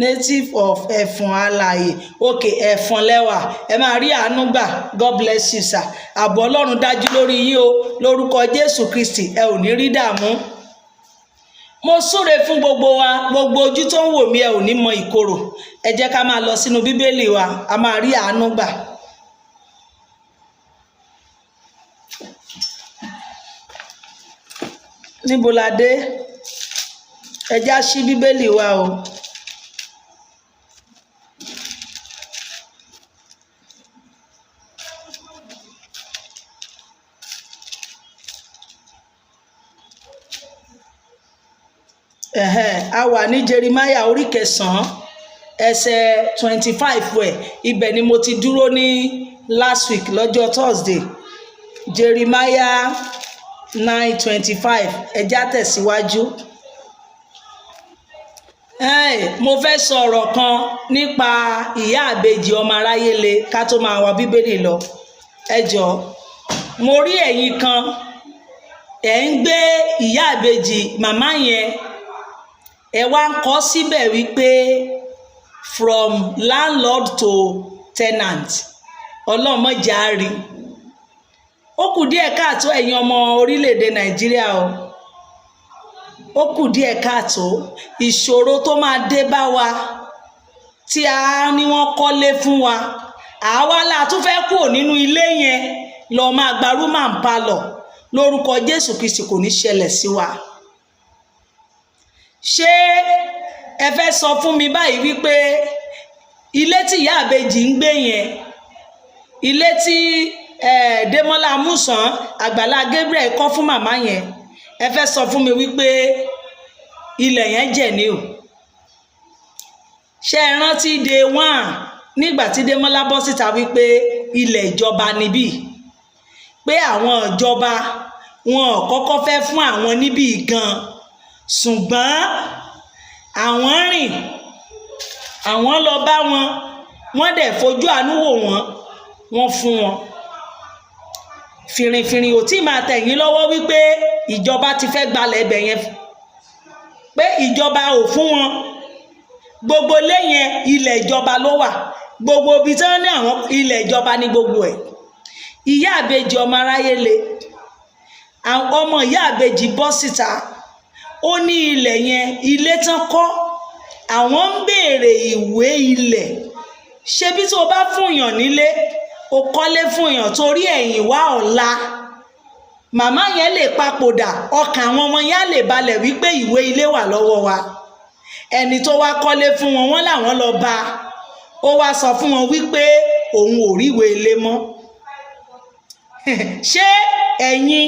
native of Ẹ̀fọ̀n Alààyè, okay, Ẹ̀fọ̀n lẹ́wà, ẹ máa rí àánú gbà. God bless you sir. Ààbò Ọlọ́run dájú lórí yín o, lórúkọ Jésù Kristi, ẹ ò ní rí dààmú. Mo súre fún gbogbo wa, gbogbo ojú tó ń wò mí ẹ ò ní mọ ìkorò. Ẹ jẹ́ ká máa lọ sínú Bíbélì wa, a máa rí àánú gbà. Níbo la dé? Ẹ já ṣí Bíbélì wa o. A wà ní Jeremiah orí 9 ẹsẹ̀ 25 ibẹ̀ ni mo ti dúró ní last week lọ́jọ́ Thursday. Jeremiah 9:25, ẹ já tẹ̀síwájú. Mo fẹ́ sọ̀rọ̀ kan nípa ìyá àbèjì ọmọ aráyé le ká tó máa wá Bíbélì lọ. Ẹ jọ̀ọ́, mo rí ẹ̀yin kan ẹ̀ ń gbé ìyá àbèjì màmá yẹn, ẹ wá ń kọ síbẹ̀ wípé from landlord to tenant. Ọlọ́mọjà rí. Ó kù díẹ̀ káàtó ẹ̀yin ọmọ orílẹ̀-èdè Nàìjíríà o. Ó kù díẹ̀ káàtó ìṣòro tó máa dé bá wa tí a ní wọ́n kọ́lé fún wa. Àwa la tún fẹ́ kúrò nínú ilé yẹn lọ máa gba room and parlour. Lórúkọ Jésù Kristi kò ní ṣẹlẹ̀ sí wa. Ṣé ẹ fẹ́ sọ fún mi báyìí wípé ilé tí ìyá àbèjì ń gbé yẹn, ilé tí Démọ́lá Amúsàn Àgbàlá Gabriel kọ́ fún màmá yẹn, ẹ fẹ́ sọ fún mi wípé ilẹ̀ yẹn jẹ̀ ní o? Ṣé ẹ rántí day 1 nígbà tí Démọ́lá bọ́ síta wípé ilẹ̀ ìjọba níbí, pé àwọn ìjọba wọn ò kọ́kọ́ fẹ́ fún àwọn níbí gan ṣùgbọ́n àwọn rìn àwọn lọ bá wọn wọ́n dẹ̀ fojú àánú wò wọ́n fún wọn. fìrìfìrì ò tí máa tẹ̀yìn lọ́wọ́ wípé ìjọba ti fẹ́ gbalẹ̀ ẹbẹ̀ yẹn pé ìjọba ò fún wọn. gbogbo ilé yẹn ilẹ̀ ìjọba ló wà, gbogbo ibi tí wọ́n ní àwọn ilẹ̀ ìjọba ní gbogbo ẹ̀. ìyá àbèjì ọmọ aráyé le, ọmọ ìyá àbèjì bọ́ síta, ó ní ilẹ̀ yẹn ilé tán kọ́ àwọn ń béèrè ìwé ilẹ̀. ṣebí tó bá fúnyàn nílé o kọ́lé fúnyàn torí ẹ̀yìn wá ọ̀la màmá yẹn lè papòdà, ọkàn àwọn ọmọ yẹn lè balẹ̀ wípé ìwé ilé wà lọ́wọ́ wa. ẹni tó wá kọ́lé fún wọn wọ́n làwọn lọ bá, ó wá sọ fún wọn wípé òun ò rí ìwé ilé mọ́. ṣé ẹ̀yin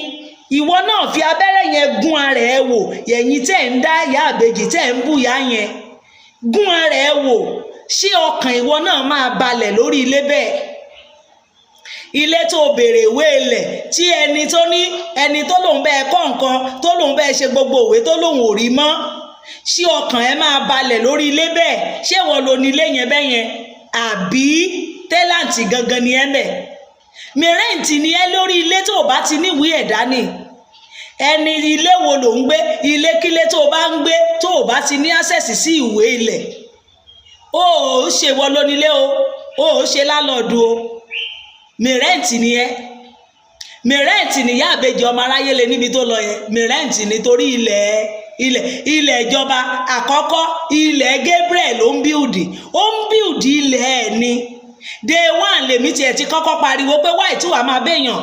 ìwọ náà fi abẹ́rẹ́ yẹn gún ara ẹ wò, ẹ̀yin tẹ́ ń dá ìyá àbèjì tẹ́ ń bùyá yẹn gún ara ẹ wò, ṣé ọkàn ìwọ náà máa balẹ̀ lórí ilé bẹ́ẹ̀? ilé tó béèrè ìwé ilẹ̀ tí ẹni tó lòun bẹ́ẹ̀ kọ́ nǹkan tó lòun bẹ́ẹ̀ ṣe gbogbo òwe tó lòun ò rí mọ́, ṣé ọkàn ẹ máa balẹ̀ lórí ilé bẹ́ẹ̀? ṣé ìwọ ló ní ilé yẹn bẹ́ẹ̀ yẹn àbí tẹ́láǹtì gangan ni ẹ bẹ̀? mìrẹ́ǹtì ni ẹ lórí ilé tó bá ti níwèé ẹ̀dá ni. ẹni ilé wo ló ń gbé? ilékílé tó bá ń gbé tó bá ti ní access sí ìwé ilẹ̀, ó ṣe wọ lónílé o, ó ṣe lálọ́ọ̀dù o, mìrẹ́ǹtì ni ẹ. mìrẹ́ǹtì ni ìyá àbèjì ọmọ aráyé le níbi tó lọ yẹn, mìrẹ́ǹtì nítorí ilẹ̀ ìjọba àkọ́kọ́ ilẹ̀ Gabriel ló ń bíùdì, ó ń bíùdì ilẹ̀ ẹ̀ ni. day one lèmi tiẹ̀ ti kọ́kọ́ pariwo pé wáì tí wàá máa béèyàn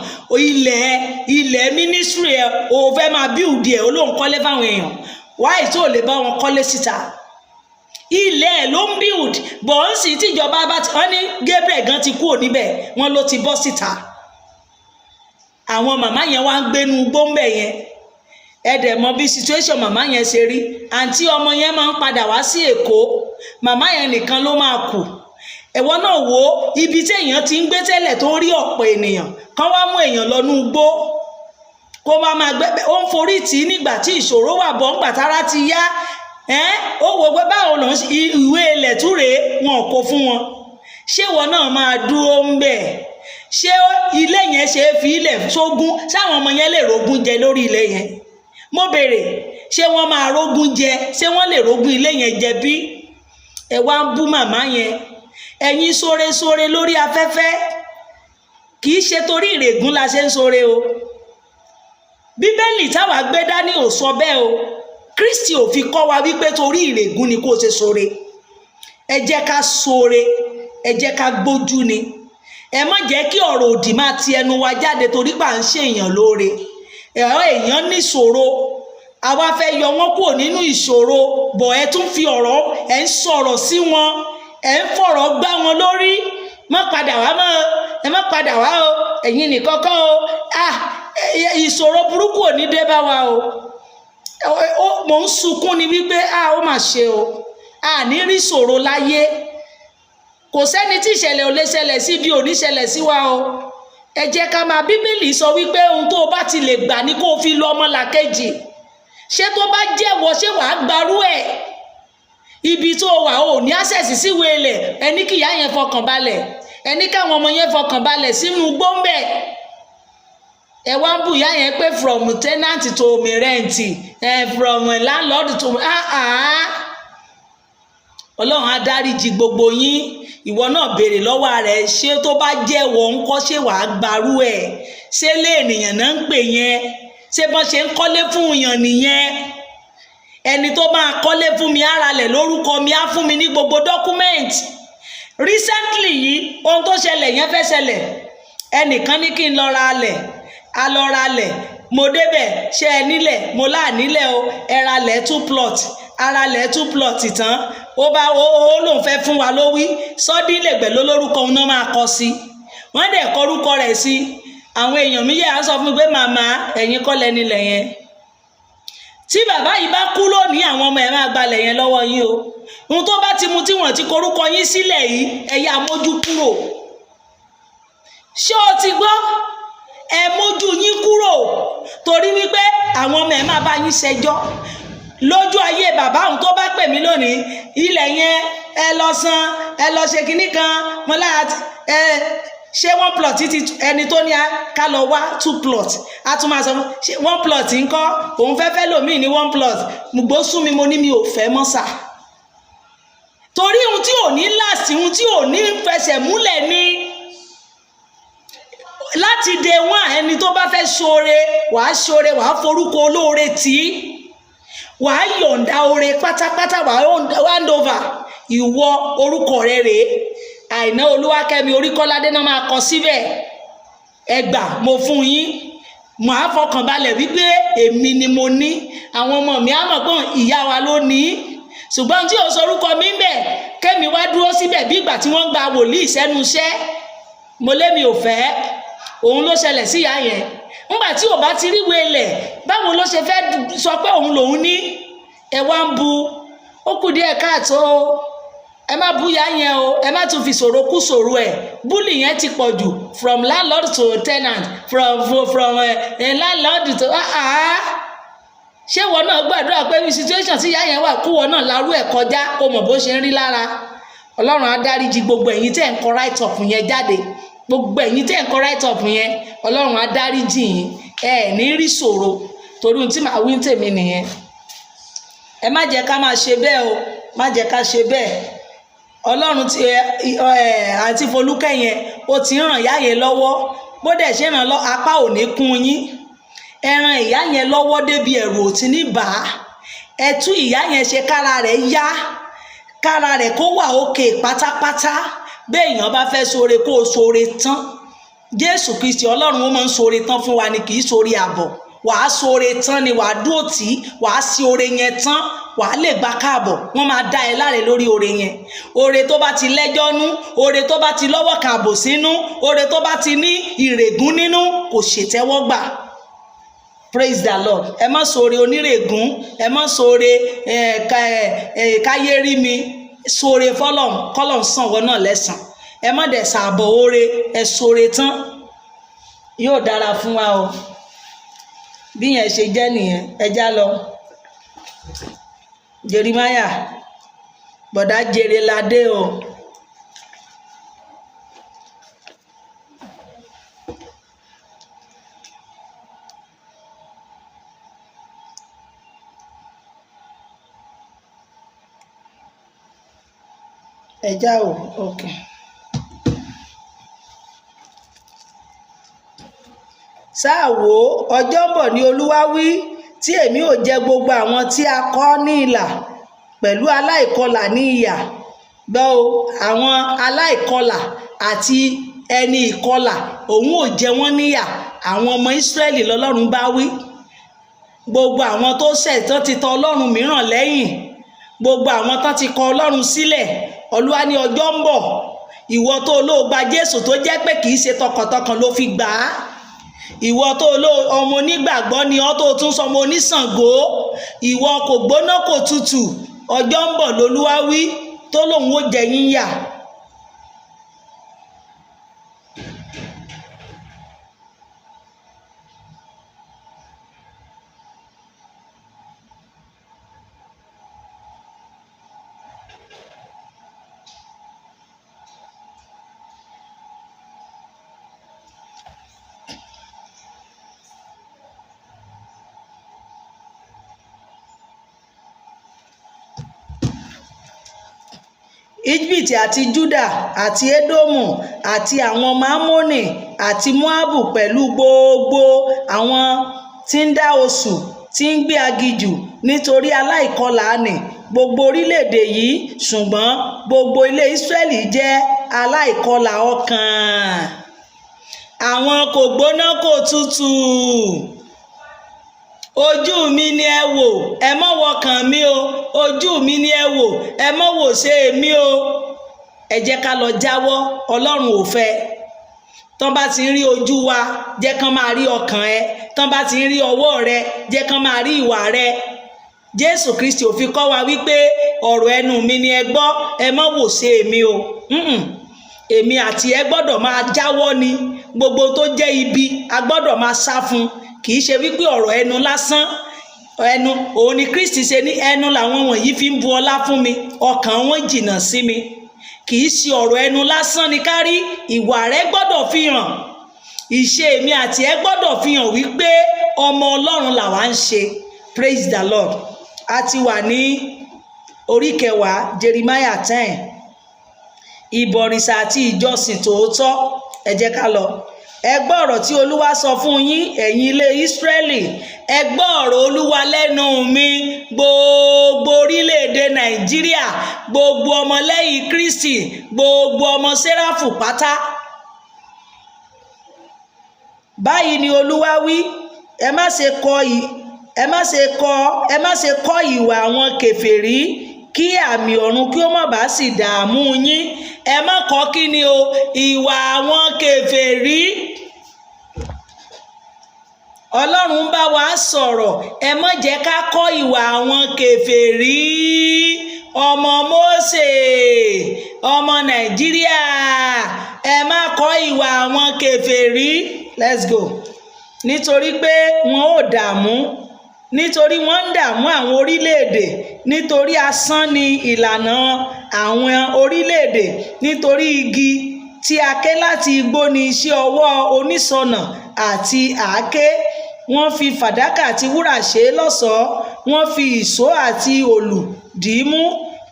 ilẹ̀ mínísírì ẹ̀ ò fẹ́ máa bíùdì ẹ̀ ó lóun kọ́lé fáwọn èèyàn, wáì tí ò lè bá wọn kọ́lé síta. ilẹ̀ ẹ̀ ló ń bíùdì bọ̀ ń sì tíjọba bá ti wọ́n ní Gabriel gan ti kúrò níbẹ̀ wọ́n ló ti bọ́ síta. àwọn màmá yẹn wá ń gbénu gbóńbẹ̀ yẹn, ẹ̀dẹ̀ mọ bí situation màmá yẹn ṣe rí. àǹtí ọmọ yẹn máa ń padà wá sí Èkó, màmá yẹn nìkan ló máa kù. ẹ̀wọ́n náà wo ibi tí èèyàn ti ń gbé tẹ́lẹ̀ tó rí ọ̀pọ̀ ènìyàn kan wá mú èèyàn lọ́nú igbó kó máa gbé, ó ń forí tì í nígbà tí ìṣòro wà bọ́ ńgbà tára ti yá. ó wo pé báwo lòun ìwé ilẹ̀ túre wọn kò fún wọn. ṣé ìwọ náà máa dúró ń bẹ̀? ṣé ilé yẹn ṣe é fi ilẹ̀ sógún? sáwọn ọmọ yẹn lè rógún jẹ lórí ilé yẹn? mo béèrè, ṣé wọ́n máa rógún jẹ? ṣé wọ́n lè rógún ilé yẹn jẹ bí? ẹ wá ń bú màmá yẹn. ẹ̀yin sóre lórí afẹ́fẹ́, kì í ṣe torí ìrègùn la ṣe ń sóre o. bíbélì táwa gbé dání ò sọ bẹ́ẹ̀ o. Kristi ò fi kọ́ wa wípé torí ìrègùn ni kó o ṣe sóre. ẹ jẹ́ ká sóre, ẹ jẹ́ ká gbójú ni. ẹ má jẹ́ kí ọ̀rọ̀ òdì máa ti ẹnu wa jáde torí pà ń ṣe èèyàn lóore. èèyàn ní ìṣòro, àwa fẹ́ yọ wọ́n kúrò nínú ìṣòro, bọ̀ ẹ tún fi ọ̀rọ̀ ẹ ń sọ̀rọ̀ sí wọn, ẹ ń fọ̀rọ̀ gbá wọn lórí. má padà wá mọ́ ẹ má padà wá o, ẹ̀yin nìkan kọ́ o. ìṣòro burúkú ò ní dé bá wa o. mò ń sunkún ni wípé ó mà ṣe o, ní rí ìṣòro láyé. kò sẹ́ni tí ìṣẹ̀lẹ̀ ò lè ṣẹlẹ̀ sí bí ò ní ṣẹlẹ̀ sí wa o. ẹ jẹ́ ká máa bíbélì sọ wípé ohun tó o bá ti lè gbà ní kó o fi lọ ọmọlàkejì. ṣé tó bá jẹ́wọ́ ṣé wàá gbarú ẹ̀? ibi tó wà ò ní àṣẹ̀sì síwèé ilẹ̀, ẹni kìyà yẹn fọkàn balẹ̀, ẹni káwọn ọmọ yẹn fọkàn balẹ̀ sínú gbóńbẹ̀. ẹ wá ń bù ìyá yẹn pé from tenant to rent, from landlord to Ọlọ́run á dáríjì gbogbo yín. ìwọ náà béèrè lọ́wọ́ rẹ̀, ṣé tó bá jẹ́wọ́ ńkọ́ ṣé wàá gbarú ẹ̀? ṣé lé ènìyàn náà ń pè yẹn? ṣé bọ́n ṣe ń kọ́lé fún èèyàn nìyẹn? ẹni tó máa kọ́lé fún mi á ralẹ̀ lórúkọ mi, á fún mi ní gbogbo document. recently yìí ohun tó ṣẹlẹ̀ yẹn fẹ́ ṣẹlẹ̀, ẹnìkan ní kí n lọ ra alẹ̀, a lọ ra alẹ̀, mo débẹ̀, ṣé ẹ nílẹ̀? mo láà nílẹ̀ o. ẹ ralẹ̀ 2 plot, aralẹ̀ 2 plot tán ó lóun fẹ́ fún wa lówí sọ́dílẹ̀ pẹ̀lú lórúkọ òun náà máa kọ sí. wọ́n dẹ̀ kọ orúkọ rẹ̀ sí. àwọn èèyàn mi yẹ á sọ fún mi pé màmá ẹ̀yin kọ́ lẹ́nilẹ̀ yẹn. tí bàbá yìí bá kú lónìí àwọn ọmọ ẹ̀ máa gbalẹ̀ yẹn lọ́wọ́ yín o. ohun tó bá ti mu tí wọ́n ti korúkọ yín sílẹ̀ yìí ẹ yá mójú kúrò. ṣé o ti gbọ́? ẹ mójú yín kúrò torí wípé àwọn ọmọ ẹ̀ máa bá yín ṣẹjọ́ lójú ayé bàbá òun tó bá pè mí lónìí, ilẹ̀ yẹn ẹ lọ san, ẹ lọ ṣe kinní kan mọ́ láti ṣé 1 plot ti ẹni tó ní ká lọ wá 2 plot a tún máa sọ ṣé 1 plot ńkọ́ òun fẹ́ lòmíì ní 1 plot gbogbo sún mi mo ní mi ò fẹ́ mọ́ sà, torí ohun tí ò ní láàsì, ohun tí ò ní fẹsẹ̀ múlẹ̀ ní láti day one. Ẹni tó bá fẹ́ ṣoore wàá forúkọ olóore tì í, wàá yọ̀ǹda oore pátápátá, wàá hand over. Ìwọ orúkọ rẹ rèé, Àìná Olúwakẹ́mi Oríkọ́ládé náà máa kọ síbẹ̀, ẹgbà mo fún yín, màá fọkàn balẹ̀ wípé èmi ni mo ní, àwọn ọmọ mi á mọ̀ pé ìyá wa ló ní, ṣùgbọ́n tí ò sorúkọ mi ń bẹ̀ kẹ́mi wá dúró síbẹ̀ bí ìgbà tí wọ́n gba wòlíì sẹ́nu iṣẹ́, mo lémi ò fẹ́. Òun ló ṣẹlẹ̀ sí ìyá yẹn, nígbà tí ò bá ti ríwé ilẹ̀ báwo ló ṣe fẹ́ sọ pé òun lòun ní, ẹ wá ń bu, ó kù díẹ̀ káàtó, ẹ má bú ìyá yẹn o, ẹ má tún fi ṣòro kú ṣòro ẹ̀, búlì yẹn ti pọ̀ jù, from landlord to tenant, from landlord to ṣé ìwọ náà gbàdúrà pé bí situation tí ìyá yẹn wà kúwọ náà larú ẹ̀ kọjá kó mọ̀ bó ṣe ń rí lára. Ọlọ́run á dáríjì gbogbo ẹ̀yin tẹ́ ń kọ right up yẹn jáde, gbogbo ẹ̀yin tẹ́ ń kọ right up yẹn Ọlọ́run á dáríjì yín, ẹ ní rí ṣòro, torí ohun tí màá wí tèmi nìyẹn. Ẹ má jẹ́ ká máa ṣe bẹ́ẹ̀ o, má jẹ́ ká ṣe bẹ́ẹ̀. Ọlọ́run ti àǹtí Folúkẹ́ yẹn ó ti ràn ìyá yẹn lọ́wọ́, bó dẹ̀ ṣe ràn lọ apá ò ní kún yín, ẹ ràn ìyá yẹn lọ́wọ́ débi ẹ̀rù ò ti ní bà á, ẹ tú ìyá yẹn ṣe kára rẹ̀ yá, kára rẹ̀ kó wà òkè pátápátá. Béèyàn bá fẹ́ ṣoore kó o ṣoore tán. Jésù Kristi Ọlọ́run ó máa ń ṣoore tán fún wa ni, kì í ṣoore àbọ̀. Wàá ṣoore tán ni, wàá dúró tì í, wàá sí oore yẹn tán, wàá lè gba káàbọ̀, wọ́n máa dá ẹ láre lórí oore yẹn. Oore tó bá ti lẹ́jọ́ nú, oore tó bá ti lọ́wọ́ kààbò sínú, oore tó bá ti ní ìrègùn nínú kò ṣètẹ́wọ́gbà. Praise the Lord. Ẹ má ṣoore onírègùn, ẹ má ṣoore káyé rí mi, ṣoore fọ́lọ́run kọ́lọ́run sàn wọ́n náà lẹ́san. Ẹ má dẹ̀ ṣàbọ̀ oore, ẹ ṣoore tán, yóò dára fún wa o. Bí yẹn ṣe jẹ́ nìyẹn, ẹ já lọ. Jeremiah bọ̀dá jèrè ládé o. Ẹ já o, okay. Sáà wò ó, ọjọ́ ń bọ̀ ní Olúwa wí, tí èmi ò jẹ gbogbo àwọn tí a kọ́ ní ilà pẹ̀lú aláìkọlà ní ìyà. Gbọ́ o, àwọn aláìkọlà àti ẹni ìkọlà òun ò jẹ wọ́n níyà. Àwọn ọmọ Ísírẹ́lì lọ́lọ́run bá wí. Gbogbo àwọn tó ṣẹ̀ tán ti tọ Ọlọ́run mìíràn lẹ́yìn, gbogbo àwọn tán ti kọ Ọlọ́run sílẹ̀, Olúwa ní ọjọ́ ń bọ̀, ìwọ tó ló gba Jésù tó jẹ́ pé kì í ṣe tọkàntọkàn ló fi gbà á, ìwọ tó ló ọmọ onígbàgbọ́ ni ọ́ tó tún sọmọ oníṣàngó, ìwọ kò gbóná kò tutù, ọjọ́ ń bọ̀ lolúwa wí tó lòun ó jẹ yín yà. Íjíbítì àti Júdà àti Édómù àti àwọn ọmọ Ámónì àti Móábù pẹ̀lú gbogbo àwọn tí ń dá oṣù tí ń gbé aginjù nítorí aláìkọlà nì gbogbo orílẹ̀-èdè yìí, ṣùgbọ́n gbogbo ilé Ísírẹ́lì jẹ́ aláìkọlà ọkàn. Àwọn kò gbóná kò tutù. Ojú mi ni ẹ wò, ẹ mọ́ wọkàn mi o, ojú mi ni ẹ wò, ẹ mọ́ wò ṣe èmi o. Ẹ jẹ́ ká lọ jáwọ́, Ọlọ́run ò fẹ́. Tán bá ti ń rí ojú wa, jẹ́ kán máa rí ọkàn ẹ. Tán bá ti ń rí ọwọ́ rẹ, jẹ́ kán máa rí ìwà rẹ. Jésù Kristi ò fi kọ́ wa wípé ọ̀rọ̀ ẹnu mi ni ẹ gbọ́, ẹ mọ́ wò ṣe èmi o. Èmi àti ẹ gbọ́dọ̀ máa jáwọ́ ni, gbogbo tó jẹ́ ibi a gbọ́dọ̀ máa sá fún. kì í ṣe wípé ọ̀rọ̀ ẹnu lásán, ẹnu òun ni Kristi ṣe ní ẹnu làwọn wọ̀nyí fi ń bu ọlá fún mi, ọkàn wọn jìnnà sí mi. Kì í ṣe ọ̀rọ̀ ẹnu lásán ni kárí, ìwà rẹ gbọ́dọ̀ fi hàn, ìṣe èmi àti ẹ gbọ́dọ̀ fi hàn wípé ọmọ Ọlọ́run làwa ń ṣe. Praise the Lord. A ti wà ní orí 10 Jeremiah 10, ìbọ̀rìṣà àti ìjọsìn tòótọ́. Ẹ jẹ́ ká lọ. Ẹ gbọ́ ọ̀rọ̀ tí Olúwa sọ fún yín, ẹ̀yin ilé Ísírẹ́lì. Ẹ gbọ́ ọ̀rọ̀ Olúwa lẹ́nu mi, gbogbo orílẹ̀-èdè Nàìjíríà, gbogbo ọmọlẹ́yìn Kristi, gbogbo ọmọ Séráfù pátá. Báyìí ni Olúwa wí, ẹ má ṣe kọ́ ìwà àwọn kèfèrí, kí àmì ọ̀run kí ó má bàa sì dààmú yín. Ẹ má kọ́ kí ni o, ìwà àwọn kèfèrí. Ọlọ́run bá wa sọ̀rọ̀, ẹ má jẹ́ ká kọ́ ìwà àwọn kèfèrí. Ọmọ Mósè, ọmọ Nàìjíríà, ẹ má kọ́ ìwà àwọn kèfèrí. Let's go. Nítorí pé wọn ò dààmú, nítorí wọ́n ń dààmú àwọn orílẹ̀-èdè, nítorí asán ni ìlànà àwọn orílẹ̀-èdè, nítorí igi tí a ké láti igbó ni iṣẹ́ ọwọ́ oníṣọ̀nà àti àáké. Wọ́n fi fàdákà àti wúrà ṣe é lọ́ṣọ̀ọ́, wọ́n fi ìṣó àti òòlù dì í mú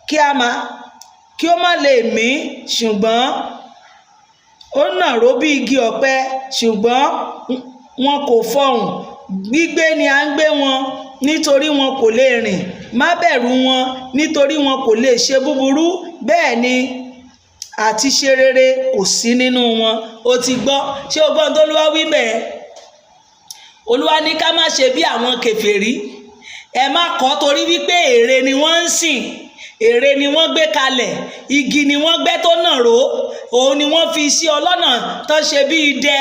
kí ó má lè mí, ṣùgbọ́n ó nàró bí igi ọ̀pẹ, ṣùgbọ́n wọn kò fọhùn. Gbígbé ni à ń gbé wọn, nítorí wọn kò lè rìn. Má bẹ̀rù wọn, nítorí wọn kò lè ṣe búburú, bẹ́ẹ̀ ni àti ṣe rere kò sí nínú wọn. O ti gbọ́, ṣé o gbọ́ ohun tó Olúwa wí bẹ́ẹ̀? Olúwa ní ká má ṣe bí àwọn kèfèrí. Ẹ má kọ́ torí wípé ère ni wọ́n ń sìn, ère ni wọ́n gbé kalẹ̀, igi ni wọ́n gbẹ́ tó nàró, òun ni wọ́n fi sí ọlọ́nà tó ṣe bí idẹ.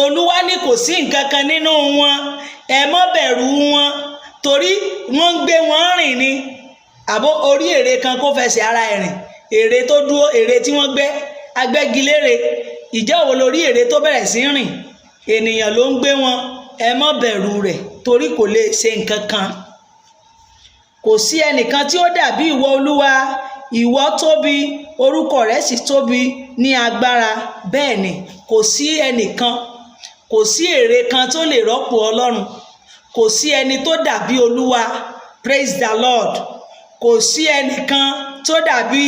Olúwa ní kò sí nǹkan kan nínú wọn, ẹ má bẹ̀rù wọn, torí wọ́n ń gbé wọn rìn ni. Àbó orí ère kan kó fẹsẹ̀ ara ẹ̀ rìn, ère tó dúró, ère tí wọ́n gbẹ́, agbẹ́gilére. Ìjẹ́ òwò lórí ère tó bẹ̀rẹ̀ sí rìn, ènìyàn ló ń gbé wọn. Ẹ má bẹ̀rù rẹ̀, torí kò lè ṣe nǹkan kan. Kò sí ẹnìkan tí ó dàbí ìwọ Olúwa, ìwọ tóbi, orúkọ rẹ̀ sì tóbi ní agbára. Bẹ́ẹ̀ ni, kò sí ẹnìkan, kò sí ère kan tó lè rọ́pò Ọlọ́run. Kò sí ẹni tó dàbí Olúwa. Praise the Lord. Kò sí ẹnìkan tó dàbí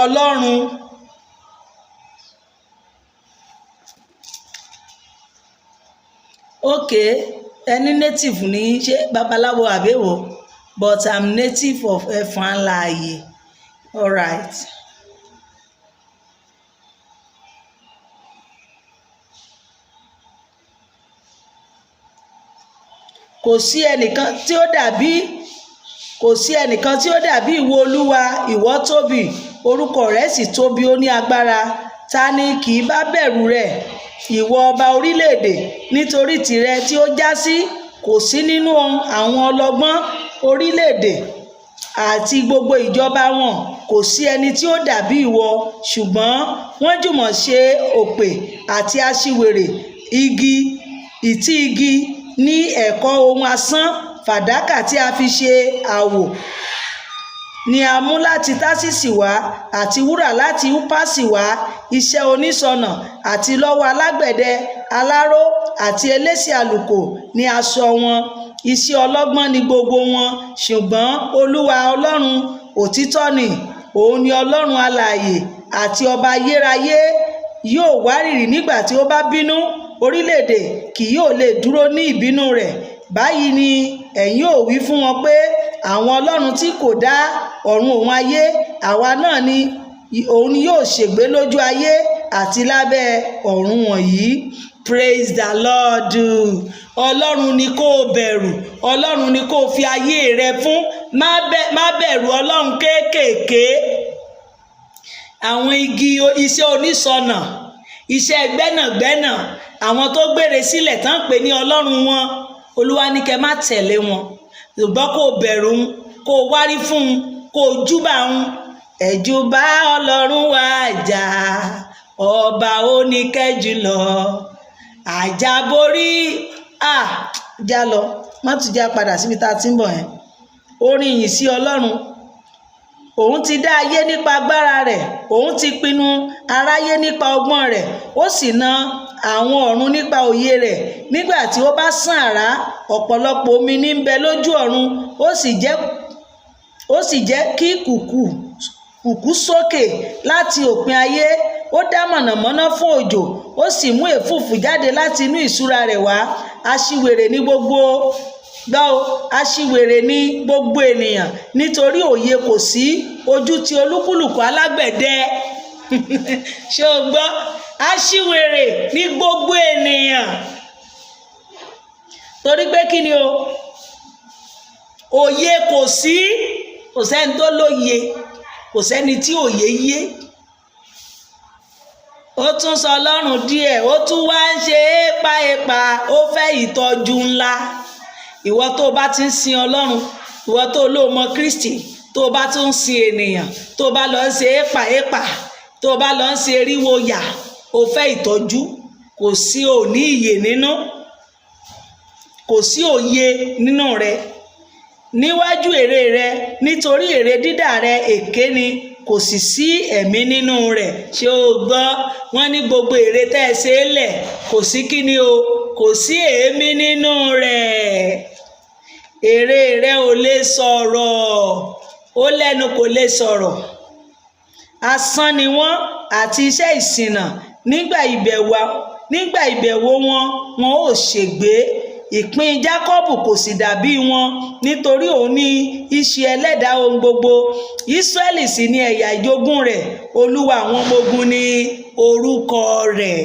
Ọlọ́run. Okay, ẹni native ní ṣe babaláwo àbẹ̀wò, but I'm native of Ẹ̀fọ̀nláàyè. All right. Kò sí ẹnìkan tí ó dàbí ìwọ Olúwa, ìwọ tóbi, orúkọ rẹ̀ sì tóbi, ó ní agbára. Ta ni kì í bá bẹ̀rù rẹ̀? Ìwọ ọba orílẹ̀-èdè, nítorí tìrẹ tí ó já sí. Kò sí nínú àwọn ọlọ́gbọ́n orílẹ̀-èdè àti gbogbo ìjọba wọn, kò sí ẹni tí ó dàbí ìwọ. Ṣùgbọ́n wọ́n jùmọ̀ ṣe òpè àti aṣiwèrè, ìtì igi ní ẹ̀kọ́ ohun asán. Fàdákà tí a fi ṣe àwò ni a mú láti Tásísì wá, àti wúrà láti Úpásì wá. Iṣẹ́ oníṣọ̀nà àti lọ́wọ́ alágbẹ̀dẹ, aláró àti elése àlùkò ni aṣọ wọn. Iṣẹ́ ọlọ́gbọ́n ni gbogbo wọn. Ṣùgbọ́n Olúwa Ọlọ́run òtítọ́ ni, òun ni Ọlọ́run alààyè àti ọba ayérayé. Yóò wárìrì nígbà tí ó bá bínú, orílẹ̀-èdè kì yóò lè dúró ní ìbínú rẹ̀. Báyìí ni ẹ̀yin ò wí fún wọn pé, àwọn ọlọ́run tí kò dá ọ̀run òun ayé, àwa náà ni òun ni yóò ṣègbé lójú ayé àti lábẹ́ ọ̀run wọ̀nyí. Praise the Lord. Ọlọ́run ni kó o bẹ̀rù, Ọlọ́run ni kó o fi ayé rẹ fún. Má bẹ̀rù ọlọ́run kéékèèké. Àwọn igi iṣẹ́ oníṣọ̀nà, iṣẹ́ gbẹ́nàgbẹ́nà, àwọn tó gbére sílẹ̀ tán pè ní ọlọ́run wọn, Olúwa ní kẹ́ má tẹ̀lé wọn, ṣùgbọ́n kó o bẹ̀rù un, kó o wárí fún un, kó o júbà un. Ẹ júbà Ọlọ́run wa jà, ọba oníkẹ́ jùlọ, àjàborí. já lọ má tún já padà síbi tá a ti ń bọ̀ yẹn. Orin ìyìn sí Ọlọ́run. Òun ti dá ayé nípa agbára rẹ̀, òun ti pinnu aráyé nípa ọgbọ́n rẹ̀, ó sì na àwọn ọ̀run nípa òye rẹ̀. Nígbà tí ó bá sán àrá, ọ̀pọ̀lọpọ̀ omi ní ń bẹ lójú ọ̀run, ó sì jẹ́ kí kùkú sókè láti òpin ayé. Ó dá mọ̀nàmọ́ná fún òjò, ó sì mú èfúùfù jáde láti inú ìṣúra rẹ̀ wá. Aṣiwèrè ní gbogbo ènìyàn, nítorí òye kò sí ojú ti olúkúlùkù alágbẹ̀dẹ. Ṣé o gbọ́? Aṣiwèrè ní gbogbo ènìyàn, torí pé kí ni o? Òye kò sí, kò sẹ́ni tó lóye, kò sẹ́ni tí òye yé. Ó tún sọ Ọlọ́run díẹ̀, ó tún wá ń ṣe épa ó fẹ́ ìtọ́jú ńlá. Ìwọ tó bá ti ń sin Ọlọ́run, ìwọ tó lóò mọ Kristi, tó bá tún ń sin ènìyàn, tó bá lọ ń ṣe épa, tó bá lọ ń ṣe eríwo yà, ó fẹ́ ìtọ́jú. Kò sí òní ìyè nínú, kò sí òye nínú rẹ níwájú èrè rẹ, nítorí èrè dídà rẹ èké ni, kò sì sí ẹ̀mí nínú rẹ̀. Ṣé o gbọ́? Wọ́n ní gbogbo èrè tẹ́ ẹ ṣe é lẹ̀, kò sí kíni o, kò sí èémí nínú rẹ̀. Èrè rẹ ò lè sọ̀rọ̀, ó lẹ́nu kò lè sọ̀rọ̀. Asán ni wọ́n àti iṣẹ́ ìṣìnà. Nígbà ìbẹ̀wò wọn ò ṣègbé. Ìpín Jákọ́bù kò sì dàbí wọn, nítorí òun ní í ṣe ẹlẹ́dàá ohun gbogbo. Ísírẹ́lì sì ni ẹ̀yà ìjogún rẹ̀, Olúwa àwọn ọmọ ogun ni orúkọ rẹ̀.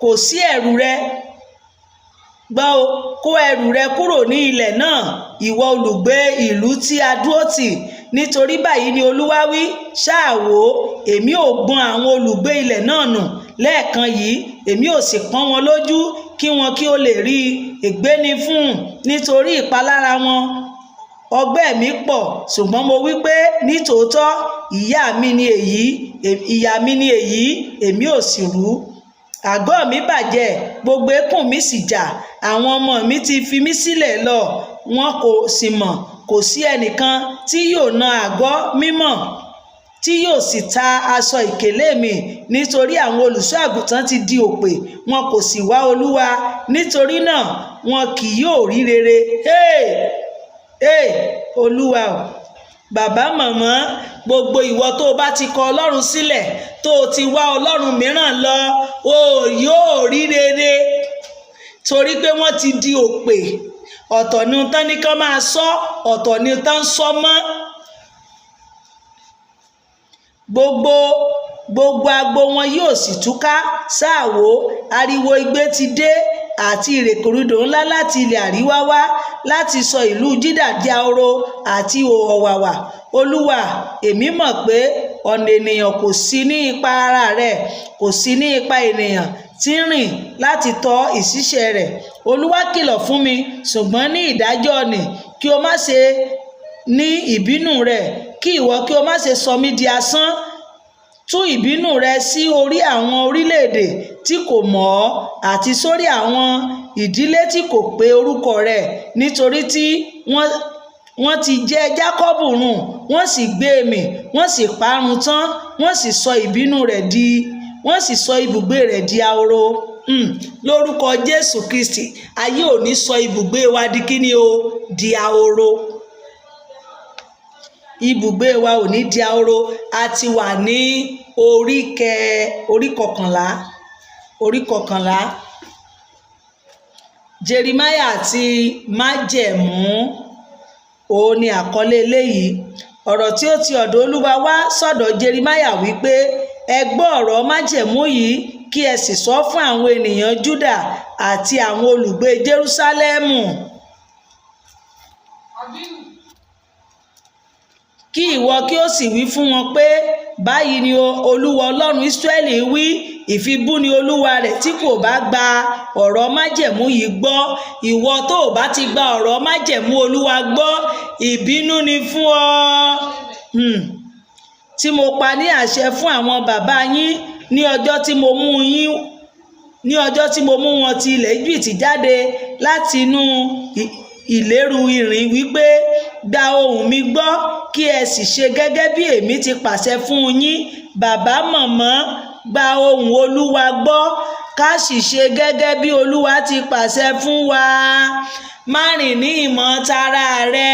Kò sí ẹ̀rù rẹ, gbọ́ o, kó ẹrù rẹ kúrò ní ilẹ̀ náà, ìwọ olùgbé ìlú tí a dúró tì. Nítorí báyìí ni Olúwa wí, ṣáà wò, èmi ò gbọn àwọn olùgbé ilẹ̀ náà nù lẹ́ẹ̀kan yìí, èmi ò sì pọ́n wọn lójú kí wọn kí ó lè rí. Ègbé ni fún nítorí ìpalára wọn, ọgbẹ́ mi pọ̀. Ṣùgbọ́n mo wí pé nítòótọ́ ìyà mi ni èyí, èmi ò sì rú. Àgọ́ mi bàjẹ́, gbogbo eékún mi sì jà. Àwọn ọmọ mi ti fi mí sílẹ̀ lọ, wọn kò sì mọ̀. Kò sí ẹnìkan tí yóò na àgọ́ mímọ́, tí yóò sì ta aṣọ ìkélé mi. Nítorí àwọn olùṣọ́ àgùntàn ti di òpè, wọn kò sì wá Olúwa. Nítorí náà wọn kì yóò rí rere. Olúwa o, bàbá màmá, gbogbo ìwọ tó bá ti kọ Ọlọ́run sílẹ̀, tó ti wá Ọlọ́run mìíràn lọ, o yóò rí rere, torí pé wọ́n ti di òpè. Ọ̀tọ̀ ni tán ní kán máa sọ, ọ̀tọ̀ ni tán sọ mọ́. Gbogbo agbo wọn yóò sì túká. Sáà wò, ariwo igbe ti dé àti ìrèkòrìdò ńlá láti ilẹ̀ àríwá wá, láti sọ ìlú Jídà di ahoro àti ọ̀wàwà. Olúwa, èmi mọ̀ pé ọ̀nà ènìyàn kò sí ní ipa ara rẹ̀, kò sí ní ipa ènìyàn tí ń rìn láti tọ ìṣiṣẹ́ rẹ̀. Olúwa kìlọ̀ fún mi, ṣùgbọ́n ní ìdájọ́ ni kí o má ṣe ní ìbínú rẹ̀, kí ìwọ kí o má ṣe sọ mí di asán. Tú ìbínú rẹ sí orí àwọn orílẹ̀-èdè tí kò mọ̀ ọ́, àti sórí àwọn ìdílé tí kò pe orúkọ rẹ̀, nítorí tí wọ́n ti jẹ Jákọ́bù run, wọ́n sì gbé mì, wọ́n sì parun tán, wọ́n sì sọ ibùgbé rẹ̀ di ahoro. Lórúkọ Jésù Kristi, ayé ò ní sọ ibùgbé wa di kíni o, di ahoro. Ibùgbé wa ò ní di ahoro. A ti wà ní orí kọkànlá. Jeremáyà àti májẹ̀mú, òun ni àkọlé eléyìí. Ọ̀rọ̀ tí ó ti ọ̀dọ̀ Olúwa wá sọ́dọ̀ Jeremáyà wípé, ẹ gbọ́ ọ̀rọ̀ májẹ̀mú yìí, kí ẹ sì sọ fún àwọn ènìyàn Júdà àti àwọn olùgbé Jerúsálẹ́mù. Kí ìwọ kí ó sì wí fún wọn pé, báyìí ni Olúwa Ọlọ́run Ísírẹ́lì wí, ìfibú ni olúwa rẹ̀ tí kò bá gba ọ̀rọ̀ májẹ̀mú yìí gbọ́. Ìwọ tó o bá ti gba ọ̀rọ̀ májẹ̀mú Olúwa gbọ́, ìbínú ni fún ọ. Tí mo pa ní àṣẹ fún àwọn bàbá yín ní ọjọ́ tí mo mú yín ní ọjọ́ tí mo mú wọn ti ilẹ̀ Íjíbítì jáde láti inú ìléru irin wípé gba ohùn mi gbọ́ kí ẹ sì ṣe gẹ́gẹ́ bí èmi ti pàṣẹ fún yín. Bàbá màmá, gba ohùn Olúwa gbọ́ ká sì ṣe gẹ́gẹ́ bí Olúwa ti pàṣẹ fún wa. Má rìn ní ìmọ̀ tara rẹ,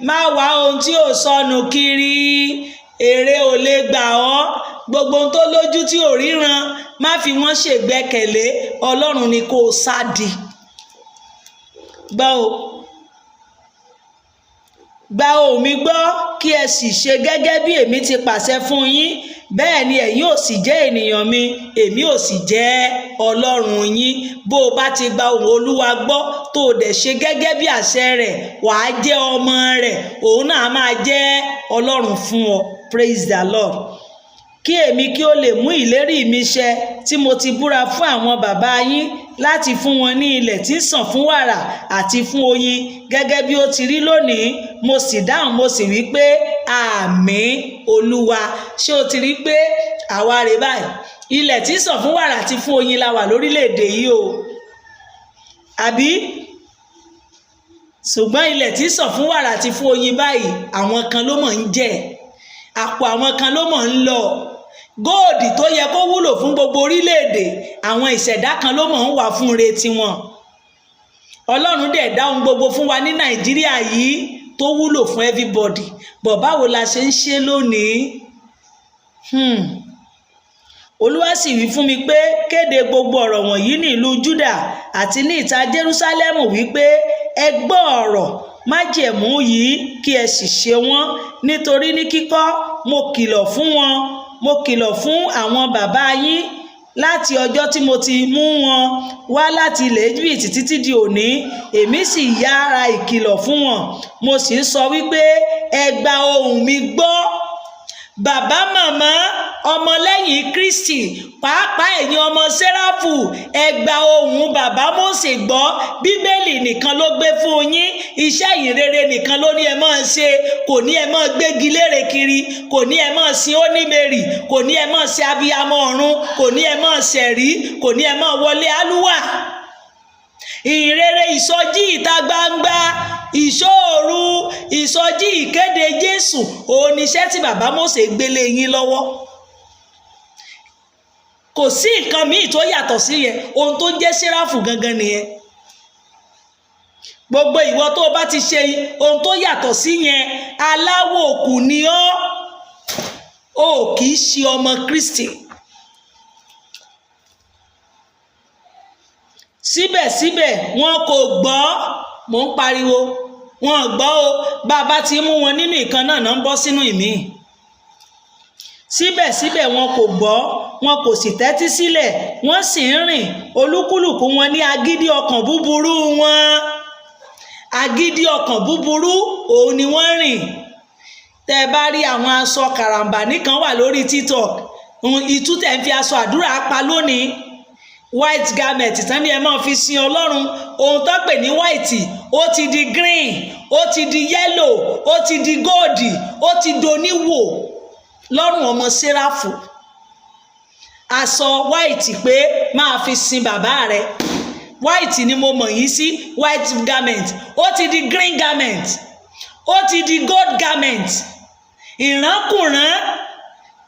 má wá ohun tí ò sọnù kiri, èrè ò lè gbà ọ́. Gbogbo ohun tó lójú tí ò ríran, má fi wọ́n ṣègbẹ́kẹ̀lé, Ọlọ́run ni kó sádi. Gbọ́ o, gba ohùn mi gbọ́ kí ẹ sì ṣe gẹ́gẹ́ bí èmi ti pàṣẹ fún yín, bẹ́ẹ̀ ni ẹ̀yin ò sì jẹ́ ènìyàn mi, èmi ò sì jẹ́ Ọlọ́run yín. Bó o bá ti gba ohùn Olúwa gbọ́ tó o dẹ̀ ṣe gẹ́gẹ́ bí àṣẹ rẹ̀, wàá jẹ́ ọmọ rẹ̀, òun náà máa jẹ́ Ọlọ́run fún ọ. Praise the Lord. Kí èmi kí ó lè mú ìlérí mi ṣẹ tí mo ti búra fún àwọn bàbá yín láti fún wọn ní ilẹ̀ tí ń sàn fún wàrà àti fún oyin, gẹ́gẹ́ bí ó ti rí lónìí. Mo sì dáhùn, mo sì wí pé àmín Olúwa. Ṣé o ti rí pé àwa rè báyìí, ilẹ̀ tí ń sàn fún wàrà àti fún oyin la wà lórílẹ̀‐èdè yìí o, àbí? Ṣùgbọ́n ilẹ̀ tí ń sàn fún wàrà àti fún oyin báyìí, àwọn kan ló mọ̀ ń jẹ, àpò àwọn kan ló mọ̀ ń lọ. Góòdì tó yẹ kó wúlò fún gbogbo orílẹ̀-èdè, àwọn ìṣẹ̀dá kan ló mọ̀ ń wà fún ire tiwọn. Ọlọ́run dẹ̀ dá ohun gbogbo fún wa ní Nàìjíríà yìí tó wúlò fún everybody, bọ̀ báwo la ṣe ń ṣe lónìí? Olúwa sì wí fún mi pé kéde gbogbo ọ̀rọ̀ wọ̀nyí ní ìlú Júdà àti ní ìta Jerúsálẹ́mù wípé ẹ gbọ́ ọ̀rọ̀ májẹ̀mú yìí kí ẹ sì ṣe wọ́n, nítorí ní kíkọ́ mo kìlọ̀ fún wọn, mo kìlọ̀ fún àwọn bàbá yín láti ọjọ́ tí mo ti mú wọn wá láti ilẹ̀ Íjíbítì títí di òní. Èmi sì yára ìkìlọ̀ fún wọn, mo sì ń sọ wípé ẹ gba ohùn mi gbọ́. Bàbá màmá, ọmọlẹ́yìn Kristi, pàápàá ẹ̀yin ọmọ Séráfù, ẹ gba ohùn bàbá Mósè gbọ́. Bíbélì nìkan ló gbé fún yín, iṣẹ́ ìyìnrere nìkan ló ní ẹ máa ṣe. Kò ní ẹ máa gbégi lére kiri, kò ní ẹ máa sin Onímèrì, kò ní ẹ máa ṣe abiyamọ ọ̀run, kò ní ẹ máa ṣẹ̀rí, kò ní ẹ máa wọlé alúwà. Ìyìnrere, ìsọjí ìta gbangba, ìṣòru, ìsọjí ìkéde Jésù, òun ni iṣẹ́ tí bàbá Mósè gbélé yín lọ́wọ́. Kò sí nǹkan míì tó yàtọ̀ sí yẹn, ohun tó jẹ́ Séráfù gangan nìyẹn. Gbogbo ìwọ tó o bá ti ṣe ohun tó yàtọ̀ sí yẹn, aláwọ̀ òkú ni ọ́, o kì í ṣe ọmọ Kristi. Síbẹ̀síbẹ̀ wọn kò gbọ́, mò ń pariwo, wọn gbọ́ o. Bàbá ti mú wọn nínú ìkan náà ń bọ́ sínú ìmí. Síbẹ̀síbẹ̀ wọn kò gbọ́, wọn kò sì tẹ́tí sílẹ̀, wọ́n sì ń rìn olúkúlùkù wọn ní agídí ọkàn búburú wọn. Agídí ọkàn búburú, òun ni wọ́n rìn. Tẹ́ ẹ bá rí àwọn aṣọ kàràǹbà nìkan wà lórí TikTok, ìtú tẹ̀ ń fi aṣọ àdúrà pa lónìí, white garment tán ni ẹ máa fi sin Ọlọ́run. Ohun tó pè ní white ó ti di green, ó ti di yellow, ó ti di gold, ó ti doníwò lọ́rùn ọmọ Séráfù. Aṣọ white pé máa fi sin bàbá rẹ, white ni mo mọ̀ yín sí, white garment, ó ti di green garment, ó ti di gold garment. Ìránkùnrán,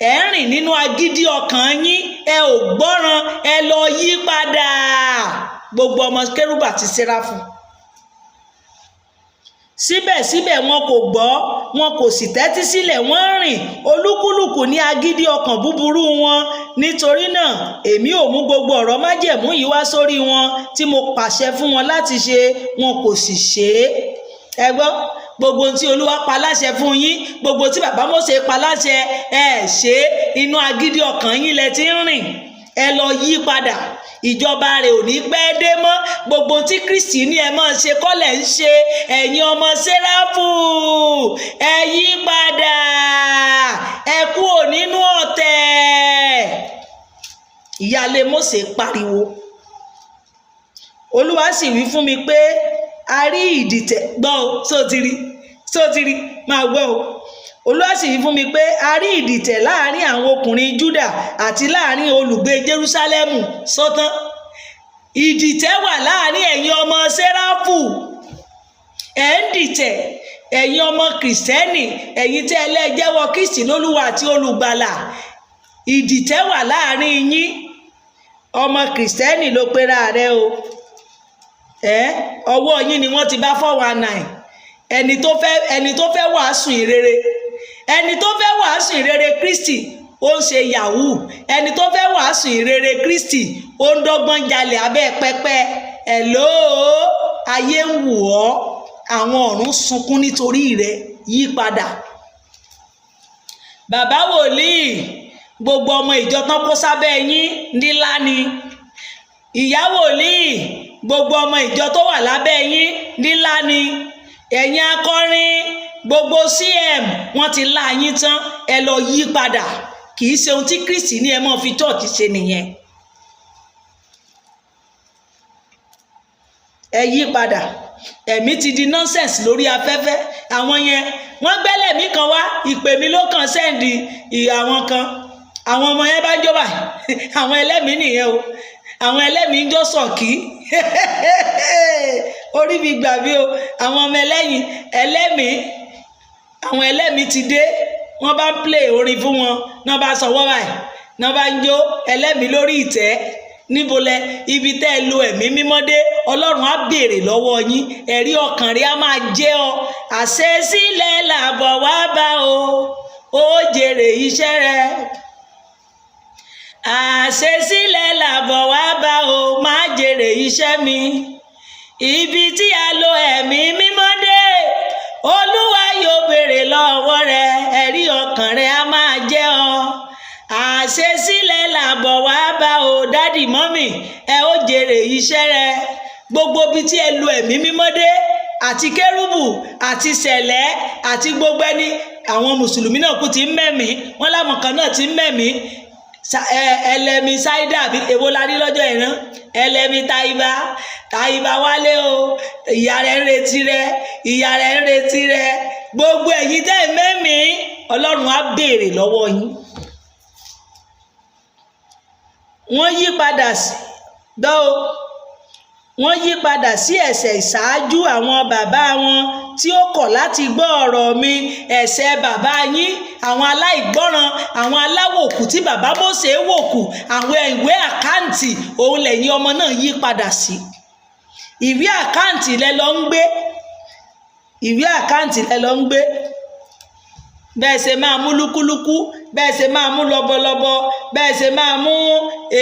ẹ rìn nínú agídí ọkàn yín, ẹ ò gbọ́ràn, ẹ lọ yí padà. Gbogbo ọmọ Kérúbù àti Séráfù. Síbẹ̀síbẹ̀ wọn kò gbọ́, wọn kò sì tẹ́tí sílẹ̀, wọ́n rìn olúkúlùkù ní agídí ọkàn búburú wọn. Nítorí náà èmi ò mú gbogbo ọ̀rọ̀ májẹ̀mú yìí wá sórí wọn tí mo pàṣẹ fún wọn láti ṣe, wọn kò sì ṣe é. Ẹ gbọ́, gbogbo tí Olúwa pa láṣẹ fún yín, gbogbo tí bàbá Mósè pa láṣẹ, ẹ ṣe é. Inú agídí ọkàn yín lẹ ti ń rìn. Ẹ lọ yí padà, ìjọba rẹ̀ ò ní pẹ́ dé mọ́. Gbogbo tí Kristi ní ẹ máa ṣe kọ́lẹ̀ ń ṣe. Ẹ̀yin ọmọ Séráfù, ẹ yí padà, ẹ kúrò nínú ọ̀tẹ̀. Ìyáálé Mósè pariwo. Olúwa sì wí fún mi pé a rí ìdìtẹ̀ gbọ́ o, sótìrí máa gbọ́ o. Olúwa sì wí fún mi pé a rí ìdìtẹ̀ láàrin àwọn ọkùnrin Júdà àti láàrin olùgbé Jerúsálẹ́mù. Sọ́tán, ìdìtẹ̀ wà láàrin ẹ̀yin ọmọ Séráfù. Ẹ̀ ń dìtẹ̀, ẹ̀yin ọmọ Kìrìsìtẹ́nì, ẹ̀yin tí ẹlẹ́jẹ́wọ́ Kristi lólúwa àti olùgbàlà. Ìdìtẹ̀ wà láàrin yín. Ọmọ Kìrìsìtẹ́nì ló pera rẹ o. Ọwọ́ yín ni wọ́n ti bá 419. Ẹni tó fẹ́ wàásù ìrere, ẹni tó fẹ́ wàásù ìrere Kristi ó ń ṣe yahoo. Ẹni tó fẹ́ wàásù ìrere Kristi ó ń dọ́gbọ́n jalè abẹ́ pẹpẹ. Ayé ń wù ọ́, àwọn ọ̀run sunkún nítorí rẹ. Yí padà. Bàbá wòlíì, gbogbo ọmọ ìjọ tán kó sábẹ́ yín nílá ni. Ìyá wòlíì, gbogbo ọmọ ìjọ tó wà lábẹ́ yín nílá ni. Ẹ̀yin akọrin, gbogbo CM wọ́n ti lá yín tán. Ẹ lọ yí padà. Kì í ṣe ohun tí Kristi ní ẹ mọ́ fi church ṣe nìyẹn. Ẹ yí padà. Ẹ̀mí ti di nonsense lórí afẹ́fẹ́. Àwọn yẹn wọ́n gbẹ́lẹ̀ mí kan wá, ìpè mi ló kàn sẹ́ndì àwọn kan. Àwọn ọmọ yẹn bá ń jó báyìí. Àwọn ẹlẹ́mìí nìyẹn o. Àwọn ẹlẹ́mìí ń jó sọ̀kí. Orí mi gbà bí o. Àwọn ọmọ ẹlẹ́mìí, àwọn ẹlẹ́mìí ti dé. Wọ́n bá ń play orin fún wọn. Náà bá sọwọ́ báyìí. Náà bá ń jó ẹlẹ́mìí lórí ìtẹ́. Níbo lẹ ibi tẹ́ ẹ lo ẹ̀mí mímọ́ dé, Ọlọ́run á béèrè lọ́wọ́ yín. Ẹ̀rí ọkàn rẹ á máa jẹ́ ọ. Àṣesílẹ̀ làbọ̀ wá bá o, ó jèrè iṣẹ́ rẹ. Àṣesílẹ̀ làbọ̀ wá bá o, má jèrè iṣẹ́ mi. Ibi tí a lo ẹ̀mí mímọ́ dé, Olúwa yóò béèrè lọ́wọ́ rẹ. Ẹ̀rí ọkàn rẹ á máa jẹ́ ọ. Àṣesílẹ̀ làbọ̀ wá bá o, dádì mọ́mì, ẹ ó jèrè iṣẹ́ rẹ. Gbogbo ibi tí ẹ lo ẹ̀mí mímọ́ dé, àti kérúbù àti sẹ̀lẹ̀ àti gbogbo ẹni, àwọn mùsùlùmí náà kú ti ń mẹ̀mí, wọ́n láwọn kan náà ti ń mẹ̀mí. Ẹlẹ́mi Ṣáídà àbí èwo la rí lọ́jọ́ ìran? Ẹlẹ́mi Táyìbá wálé o, ìyá rẹ̀ ń retí rẹ̀, ìyá rẹ̀ ń retí rẹ̀. Gbogbo ẹ̀yin tẹ́ ẹ mẹ́mí, Ọlọ́run á béèrè lọ́wọ́ yín. Wọ́n yí padà sí ẹ̀ṣẹ̀ ìṣáájú àwọn bàbá wọn tí ó kọ̀ láti gbọ́ ọ̀rọ̀ mi. Ẹ̀ṣẹ̀ bàbá yín, àwọn aláìgbọ́ràn, àwọn aláwòkù tí bàbá Mósè wòkù, àwọn ìwé àkáǹtì, òun lẹ̀yin ọmọ náà yí padà sí. Ìwé àkáǹtì lẹ lọ ń gbé. Ìwé àkáǹtì lẹ lọ ń gbé. Bẹ́ẹ̀ ṣe máa mú lúkúlúkú, bẹ́ẹ̀ ṣe máa mú lọ́bọ̀lọ́bọ̀, bẹ́ẹ̀ ṣe máa mú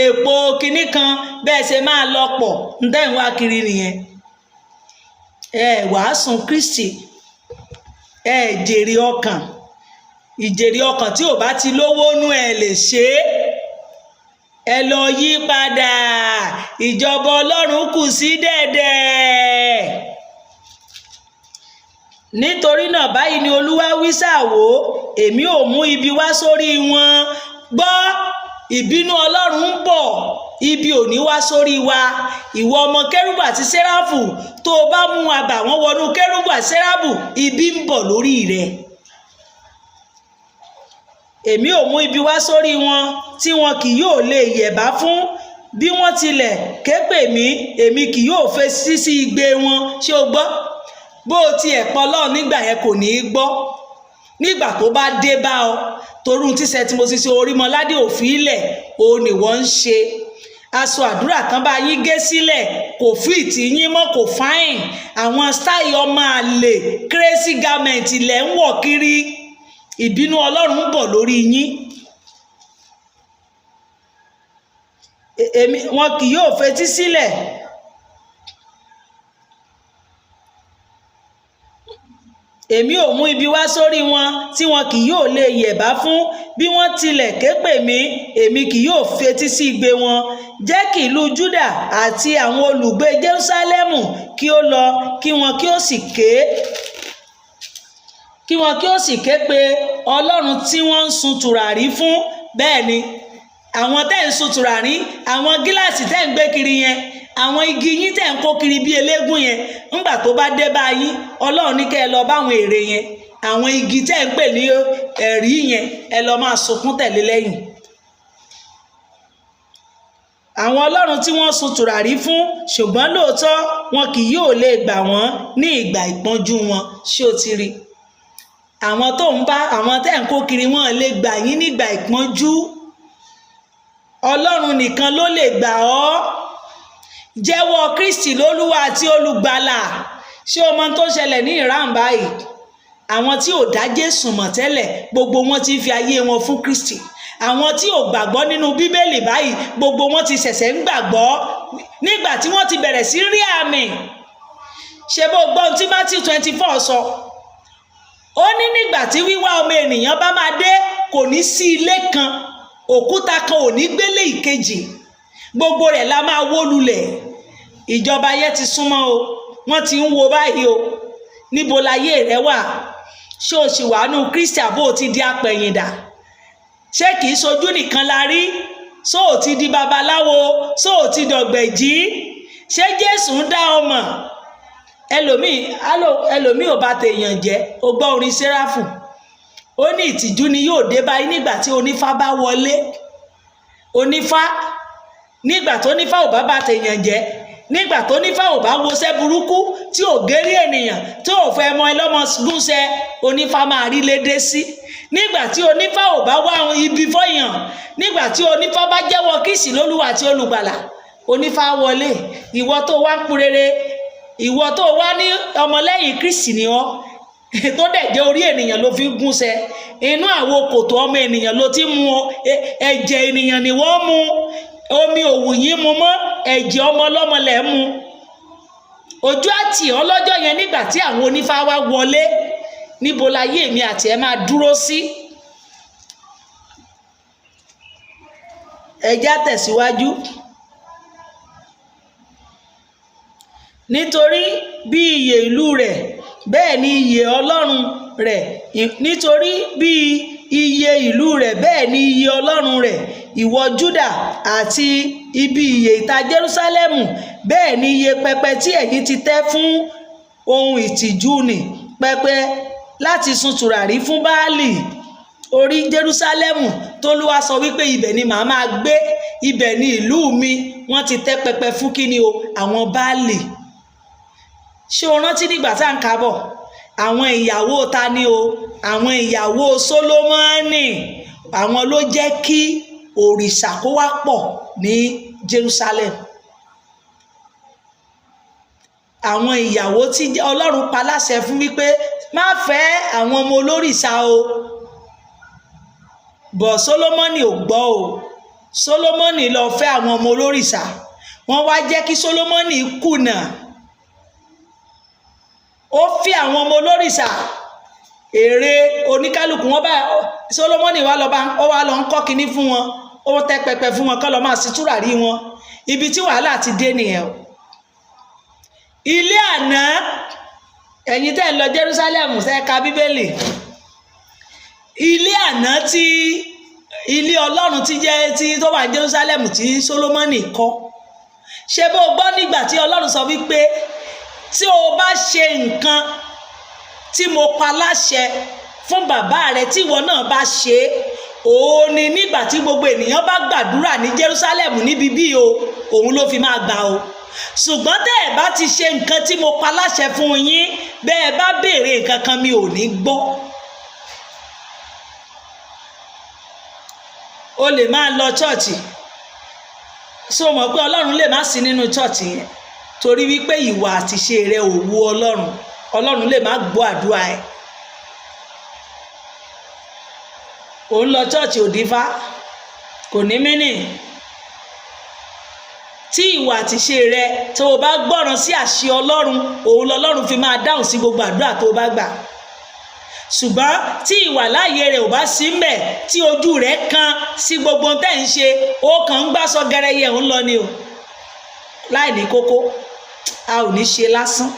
èèpo kinní kan, bẹ́ẹ̀ ṣe máa lọ pọ̀. Ǹtẹ́ ìwà kiri nìyẹn. Wàásù Kristi. Jèrè ọkàn. Ìjèrè ọkàn tí ò bá ti lówó nú lè ṣe é. Ẹ lọ yí padà. Ìjọba Ọlọ́run kù sí dẹ̀dẹ̀. Nítorí náà báyìí ni Olúwa wí sáwò, èmi ò mú ibi wá sórí wọn. Gbọ́, ìbínú Ọlọ́run ń bọ̀, ibi ò ní wá sórí wa. Ìwọ ọmọ kérúbù àti séráfù, tó o bá mú àbàwọ́n wọnú kérúbù àti séráfù, ibi ń bọ̀ lórí rẹ. Èmi ò mú ibi wá sórí wọn tí wọn kì yóò lè yẹ̀bá fún. Bí wọ́n tilẹ̀ ké pè mí, èmi kì yóò fetí sí igbe wọn. Ṣé o gbọ́? Bó o ti ẹ̀pọ̀ lọ́ọ̀ nígbà yẹn kò ní í gbọ́. Nígbà tó bá dé bá ọ, torún tíṣẹ́ tí mo ti ṣe Orímọládé òfin ilẹ̀, òun ni wọ́n ń ṣe. Aṣọ àdúrà tán bá yín gé sílẹ̀, kò fìtì yín mọ́, kò fáìn. Àwọn stáì ọmọ àlè crazy garment ilẹ̀ ń wọ̀ kiri. Ìbínú Ọlọ́run ń bọ̀ lórí yín. Wọn kì yóò fetí sílẹ̀. Èmi ò mú ibi wá sórí wọn tí wọn kì yóò lè yẹ̀bá fún. Bí wọ́n tilẹ̀ ké pè mí, èmi kì yóò fetí sí igbe wọn. Jẹ́ kí ìlú Júdà àti àwọn olùgbé Jerúsálẹ́mù kí ó lọ, kí wọn kí ó sì ké pe Ọlọ́run tí wọ́n ń sun tùràrí fún. Bẹ́ẹ̀ ni, àwọn tẹ́ ń sun tùràrí, àwọn gíláàsì tẹ́ ń gbé kiri yẹn, àwọn igi yín tẹ́ ń kó kiri bí eléégún yẹn, ńgbà tó bá dé bá yín, Ọlọ́run ní kẹ́ ẹ lọ báwọn ère yẹn. àwọn igi tẹ́ ń pè ní ẹ̀rí yẹn ẹ lọ máa sunkún tẹ̀lé lẹ́yìn. àwọn ọlọ́run tí wọ́n sun tùràrí fún ṣùgbọ́n lóòótọ́ wọn kì yóò lè gbà wọ́n ní ìgbà ìpọ́njú wọn. ṣé o ti rí àwọn tó ń bá àwọn tẹ́ ń kó kiri wọn lè gbà yín nígbà ìpọ́njú. ọlọ́run nìkan ló lè gbà ọ́. jẹ́wọ́ Kristi lólúwa àti olùgbàlà. ṣé o mọ tó ṣẹlẹ̀ ní Iran báyìí? àwọn tí ò dá Jésù mọ̀ tẹ́lẹ̀ gbogbo wọn ti fi ayé wọn fún Kristi. àwọn tí ò gbàgbọ́ nínú Bíbélì báyìí gbogbo wọn ti ṣẹ̀ṣẹ̀ ń gbàgbọ́ nígbà tí wọ́n ti bẹ̀rẹ̀ sí rí àmì. ṣé bó gbọ́ ohun tí Matthew 24 sọ? ó ní nígbà tí wíwá ọmọ ènìyàn bá máa dé kò ní sí ilé kan òkúta kan ò ní gbélé ìkejì gbogbo rẹ̀ la máa wó lulẹ̀. ìjọba yẹn ti súnmọ́ o wọ́n ti ń wo báyìí o. níbo láyé rẹ wà? ṣé o sì wà nù Kristi àbó o ti di apẹ̀yìndà? ṣé kìí sojú nìkan la rí? ṣó o ti di babaláwo? ṣó o ti dọ̀gbẹ̀jì? ṣé Jésù ń dá ọmọ? ẹlòmíì ò bá tèèyàn jẹ́. o gbọ́ orin Séráfù ó ní ìtìjú ni yóò dé báyìí nígbà tí onífá bá wọlé. onífá nígbà tó nífá ò bá tèèyàn jẹ́, nígbà tó nífá ò bá wọṣẹ́ burúkú tí ò gérí ènìyàn tí ò fẹ́ mọ ẹlọ́mọ gúnṣẹ́, onífá máa rí lédè sí. nígbà tí onífá ò bá wá ibi fọyàn, nígbà tí onífá bá jẹ́wọ́ Kristi lólúwa àti olùgbàlà, onífá wọlé. ìwọ tó wá ń purere, ìwọ tó wá ní ọmọlẹ́yìn Kristi ni ọ́ tó dẹ̀ jẹ́ orí ènìyàn ló fi ń gúnṣẹ́, inú àwo kòtò ọmọ ènìyàn ló ti mú ẹ̀jẹ̀ ènìyàn ni wọ́n mú. omi òwú yín mu mọ́ ẹ̀jẹ̀ ọmọ ọlọ́mọ lẹ̀ mu. ojú àti ọlọ́jọ́ yẹn nígbà tí àwọn onífá wá wọlé, níbo láyé mi àti ẹ máa dúró sí? ẹjá tẹ̀síwájú. nítorí bí iye ìlú rẹ̀ bẹ́ẹ̀ ni iye ọlọ́run rẹ̀, nítorí bí iye ìlú rẹ̀ bẹ́ẹ̀ ni iye ọlọ́run rẹ̀, ìwọ Júdà, àti ibi iye ìta Jerúsálẹ́mù bẹ́ẹ̀ ni iye pẹpẹ tí ẹ̀yin ti tẹ́ fún ohun ìtìjú nì, pẹpẹ láti sun tùràrí fún Báálì. orí Jerúsálẹ́mù t'Olúwa sọ wípé ibẹ̀ ni màá máa gbé, ibẹ̀ ni ìlú mi, wọ́n ti tẹ́ pẹpẹ fún kíni o? àwọn Báálì. ṣé o rántí nígbà tá à ń kábọ̀ àwọn ìyàwó ta ni o? àwọn ìyàwó Sólómọ́nì. àwọn ló jẹ́ kí òrìṣà kó wá pọ̀ ní Jerusalem. àwọn ìyàwó tí Ọlọ́run pa láṣẹ fún wípé má fẹ́ àwọn ọmọ olórìṣà o, bọ̀ Sólómọ́nì ò gbọ́ o. Sólómọ́nì lọ fẹ́ àwọn ọmọ olórìṣà, wọ́n wá jẹ́ kí Sólómọ́nì kùnà. ó fi àwọn ọmọ olórìṣà, èrè oníkálukú wọn bá Sólómọ́nì wá lọ ń kọ́ kinní fún wọn, ó tẹ́ pẹpẹ fún wọn kọ́ lọ máa sí tùràrí wọn. ibi tí wàhálà ti dé nìyẹn o. ilé àná, ẹ̀yin tẹ́ ń lọ Jerusalem ṣe ka Bíbélì, ilé àná tí ilé Ọlọ́run tí tó wà ní Jerusalem tí Sólómọ́nì kọ́, ṣé bó gbọ́ nígbà tí Ọlọ́run sọ wípé tí o bá ṣe nǹkan tí mo pa láṣẹ fún bàbá rẹ tí ìwọ náà bá ṣe, òun ni nígbà tí gbogbo ènìyàn bá gbàdúrà ní Jerusalem níbi bí o, òun ló fi máa gbà o. ṣùgbọ́n tẹ́ ẹ̀ bá ti ṣe nǹkan tí mo pa láṣẹ fún yín, bẹ́ẹ̀ bá béèrè nǹkan kan mi ò ní gbọ́. o lè máa lọ ṣọ́ọ̀ṣì, so mọ̀ pé Ọlọ́run lè má sí nínú ṣọ́ọ̀ṣì yẹn torí wípé ìwà àti ṣe rẹ ò wu Ọlọ́run lè má gbọ́ àdúrà ẹ̀. ò ń lọ ṣọ́ọ̀ṣì òdífá kò ní mínì. tí ìwà àti ṣe rẹ tó o bá gbọ́ràn sí àṣẹ Ọlọ́run, òun lọ́lọ́run fi máa dáhùn sí gbogbo àdúrà tó o bá gbà. ṣùgbọ́n tí ìwà láàyè rẹ̀ ò bá sí mbẹ̀, tí ojú rẹ̀ kan sí gbogbo tẹ́ ń ṣe, ó kàn ń gbá sọ gẹrẹyẹ òun lọ ni o, láì ní kókó. a ò ní ṣe lásán.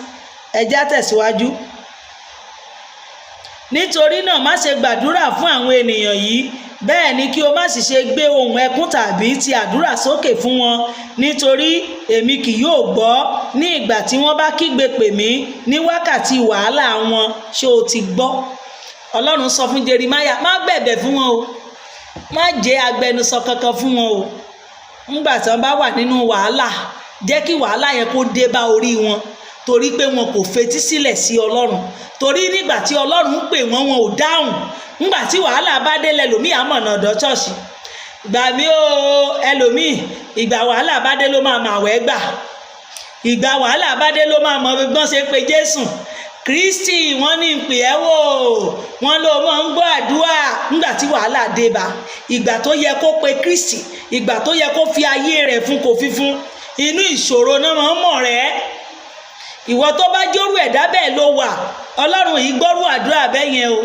ẹ já tẹ̀síwájú. nítorí náà má ṣe gbàdúrà fún àwọn ènìyàn yìí, bẹ́ẹ̀ ni kí o má sì ṣe gbé ohùn ẹkún tàbí ti àdúrà sókè fún wọn, nítorí èmi kì yóò gbọ́ ní ìgbà tí wọ́n bá kígbe pè mí ní wákàtí wàhálà wọn. ṣé o ti gbọ́? Ọlọ́run sọ fún Jeremáyà má bẹ̀bẹ̀ fún wọn o, má jẹ́ agbẹnusọ kankan fún wọn o. Nígbà tí wọ́n bá wà nínú wàhálà, jẹ́ kí wàhálà yẹn kó dé bá orí wọn, torí pé wọn kò fetí sílẹ̀ sí Ọlọ́run. Torí nígbà tí Ọlọ́run ń pè wọ́n, wọn ò dáhùn. Nígbà tí wàhálà bá dé lẹ́lòmíì àmọ̀nà ọ̀dọ̀ ṣọ́ọ̀ṣì. Gbà mí o ẹlòmíì, ìgbà wàhálà bá dé ló máa mà wẹ́ gbà. Ìgbà wàhálà bá dé ló máa mọ gbọ́n ṣe pé Jésù Kristi wọ́n ní ìpè ẹ́ wò, wọ́n ló máa ń gbọ́ àdúrà. Nígbà tí wàhálà dé bá, ìgbà tó yẹ kó pe Kristi, ìgbà tó yẹ kó fi ayé rẹ̀ fún kò fi fún, inú ìṣòro náà máa ń mọ̀ rẹ́. Ìwọ tó bá jórú ẹ̀dá bẹ́ẹ̀ ló wà, Ọlọ́run yìí gbọ́rú àdúrà bẹ́ẹ̀ yẹn o.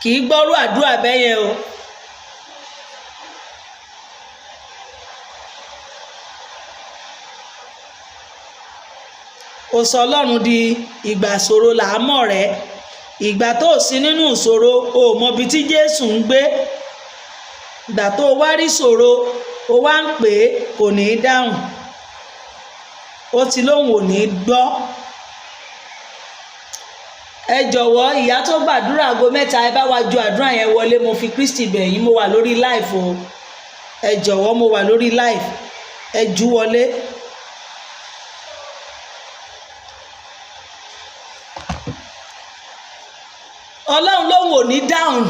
Kì í gbọ́rú àdúrà bẹ́ẹ̀ yẹn o. Ó sọ Ọlọ́run di ìgbà ìṣòro là á mọ̀ rẹ́. Ìgbà tó sí nínú ìṣòro, o mọ ibi tí Jésù ń gbé. Ìgbà tó wá rí ìṣòro, o wá ń pè é, kò ní í dáhùn. Ó ti lóhùn ò ní í gbọ́. Ẹ jọ̀wọ́ ìyá tó gbàdúrà aago 3, ẹ bá wa ju àdúrà yẹn wọlé. Mo fi Kristi bẹ̀ yín, mo wà lórí live o. Ẹ jọ̀wọ́, mo wà lórí live, ẹ ju wọlé. Ọlọ́run lóhùn ò ní dáhùn.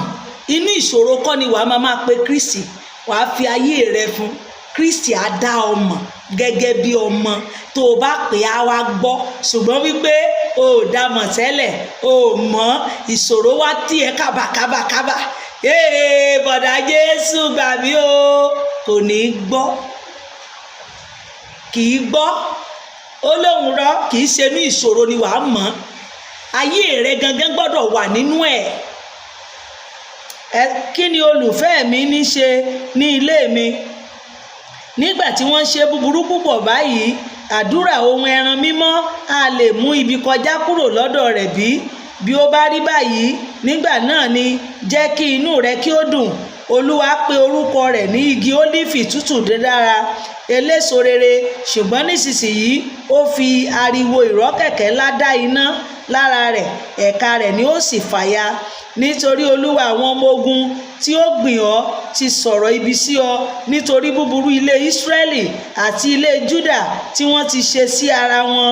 Inú ìṣòro kọ́ ni wàá máa pe Kristi, wàá fi ayé rẹ fún. Kristi á dá ọmọ gẹ́gẹ́ bí ọmọ. Tó o bá pè á wá gbọ́. Ṣùgbọ́n wípé o ò dá mọ̀ tẹ́lẹ̀, o ò mọ̀, ìṣòro wá tì ẹ́ kábàkábàkábà. Bọ̀dá Jésù gbà mí o, kò ní í gbọ́. Kì í gbọ́. Ó lóhùn rọ, kì í ṣe inú ìṣòro ni wàá mọ̀. Ayé rẹ gangan gbọ́dọ̀ wà nínú ẹ̀. Kí ni olùfẹ́ mi ní ṣe ní ilé mi? Nígbà tí wọ́n ṣe búburú púpọ̀ báyìí, àdúrà ohun ẹran mímọ́ á lè mú ibi kọjá kúrò lọ́dọ̀ rẹ̀ bí? Bí ó bá rí báyìí, nígbà náà ni jẹ́ kí inú rẹ kí ó dùn. Olúwa pe orúkọ rẹ̀ ní igi ólífì tútù dídára, eléso rere. Ṣùgbọ́n nísinsìnyí ó fi ariwo ìrọ́kẹ̀kẹ́ ńlá dá iná lára rẹ̀, ẹ̀ka rẹ̀ ni ó sì fàya. Nítorí Olúwa àwọn ọmọ ogun tí ó gbìn ọ́ ti sọ̀rọ̀ ibi sí ọ, nítorí búburú ilé Ísírẹ́lì àti ilé Júdà tí wọ́n ti ṣe sí ara wọn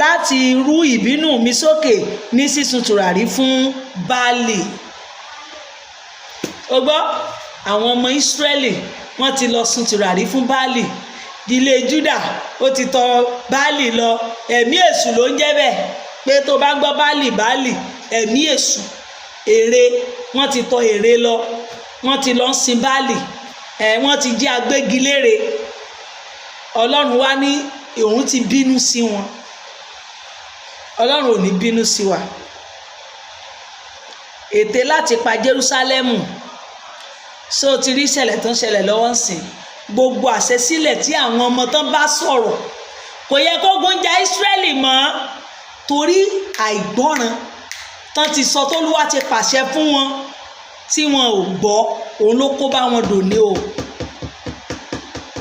láti rú ìbínú mi sókè ní sísun tùràrí fún Báálì. O gbọ́, àwọn ọmọ Ísírẹ́lì wọ́n ti lọ sun tùràrí fún Báálì. Ilé Júdà ó ti tọ Báálì lọ. Ẹ̀mí èṣù ló ń jẹ́ bẹ́ẹ̀. Pé tó bá ń gbọ́ Báálì, ẹ̀mí èṣù, ère, wọ́n ti tọ ère lọ. Wọ́n ti lọ sin Báálì. Wọ́n ti jẹ́ agbégilére. Ọlọ́run wá ní òun ti bínú sí wọn. Ọlọ́run ò ní bínú sí wa. Ète láti pa Jerúsálẹ́mù. So ti rí ìṣẹ̀lẹ̀ tó ń ṣẹlẹ̀ lọ́wọ́ ń sìn. Gbogbo àṣesílẹ̀ tí àwọn ọmọ tán bá sọ̀rọ̀, kò yẹ kó ogun jà Ísírẹ́lì mọ́. Torí àìgbọ́ràn tán ti sọ t'Olúwa ti pàṣẹ fún wọn, tí wọn ò gbọ́, òun ló kó bá wọn dòní o.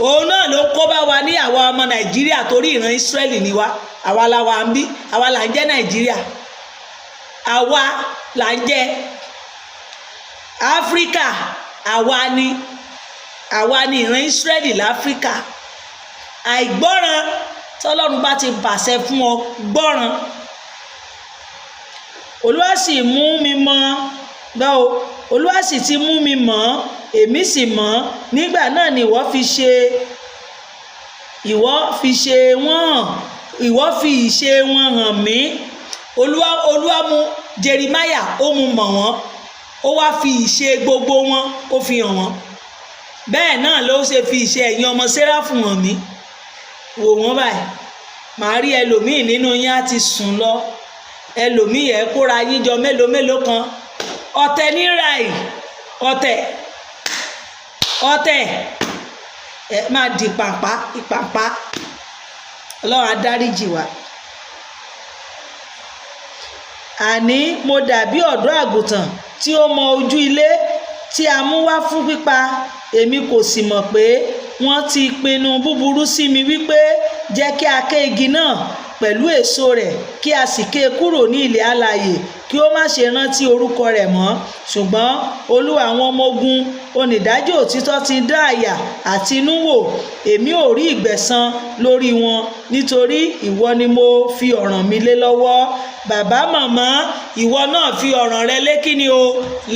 Òun náà ló kó bá wa ní àwa ọmọ Nàìjíríà, torí ìran Ísírẹ́lì ni wá. Àwa la wà ń bí, àwa là ń jẹ́ Nàìjíríà. Àwa là ń jẹ́ Áfíríkà. Àwa ni ìran Ísírẹ́lì láfíríkà. Àìgbọ́ràn tọ́lọ́run bá ti pàṣẹ fún ọ, gbọ́ràn. Olúwa sì mú mi mọ̀ gbọ́ o. Olúwa sì ti mú mi mọ̀, èmi sì mọ̀. Nígbà náà ni ìwọ fi ìṣe wọn hàn mí. Olúwa mú Jeremáyà, ó mú mọ̀ wọ́n. Ó wá fi ìṣe gbogbo wọn, ó fi hàn wọ́n. Bẹ́ẹ̀ náà ló ṣe fi ìṣe ẹ̀yin ọmọ Séráfù hàn mí. Wò wọ́n báyìí. Màá rí ẹlòmíì nínú yín á ti sùn lọ. Ẹlòmíì ẹ kóra yín jọ mélòó kan. Ọ̀tẹ̀ ní ráì, ọ̀tẹ̀ ẹ máa di ìpàpá. Ọlọ́run á dáríjì wá. Àní mo dàbí ọ̀dọ́ àgùntàn tí ó mọ ojú ilé tí a mú wá fún pípa. Èmi kò sì mọ̀ pé wọ́n ti pinnu búburú sí mi wípé jẹ́ kí a ké igi náà. pẹ̀lú èso rẹ̀, kí a sì ké kúrò ní ilẹ̀ alààyè, kí ó má ṣe rántí orúkọ rẹ̀ mọ́. Ṣùgbọ́n Olúwa àwọn ọmọ ogun, onídàájọ́ òtítọ́ ti dá àyà àti inú wò. Èmi ò rí ìgbẹ̀san lórí wọn, nítorí ìwọ ni mo fi ọ̀ràn mi lé lọ́wọ́. Bàbá màmá, ìwọ náà fi ọ̀ràn rẹ lé kíni o?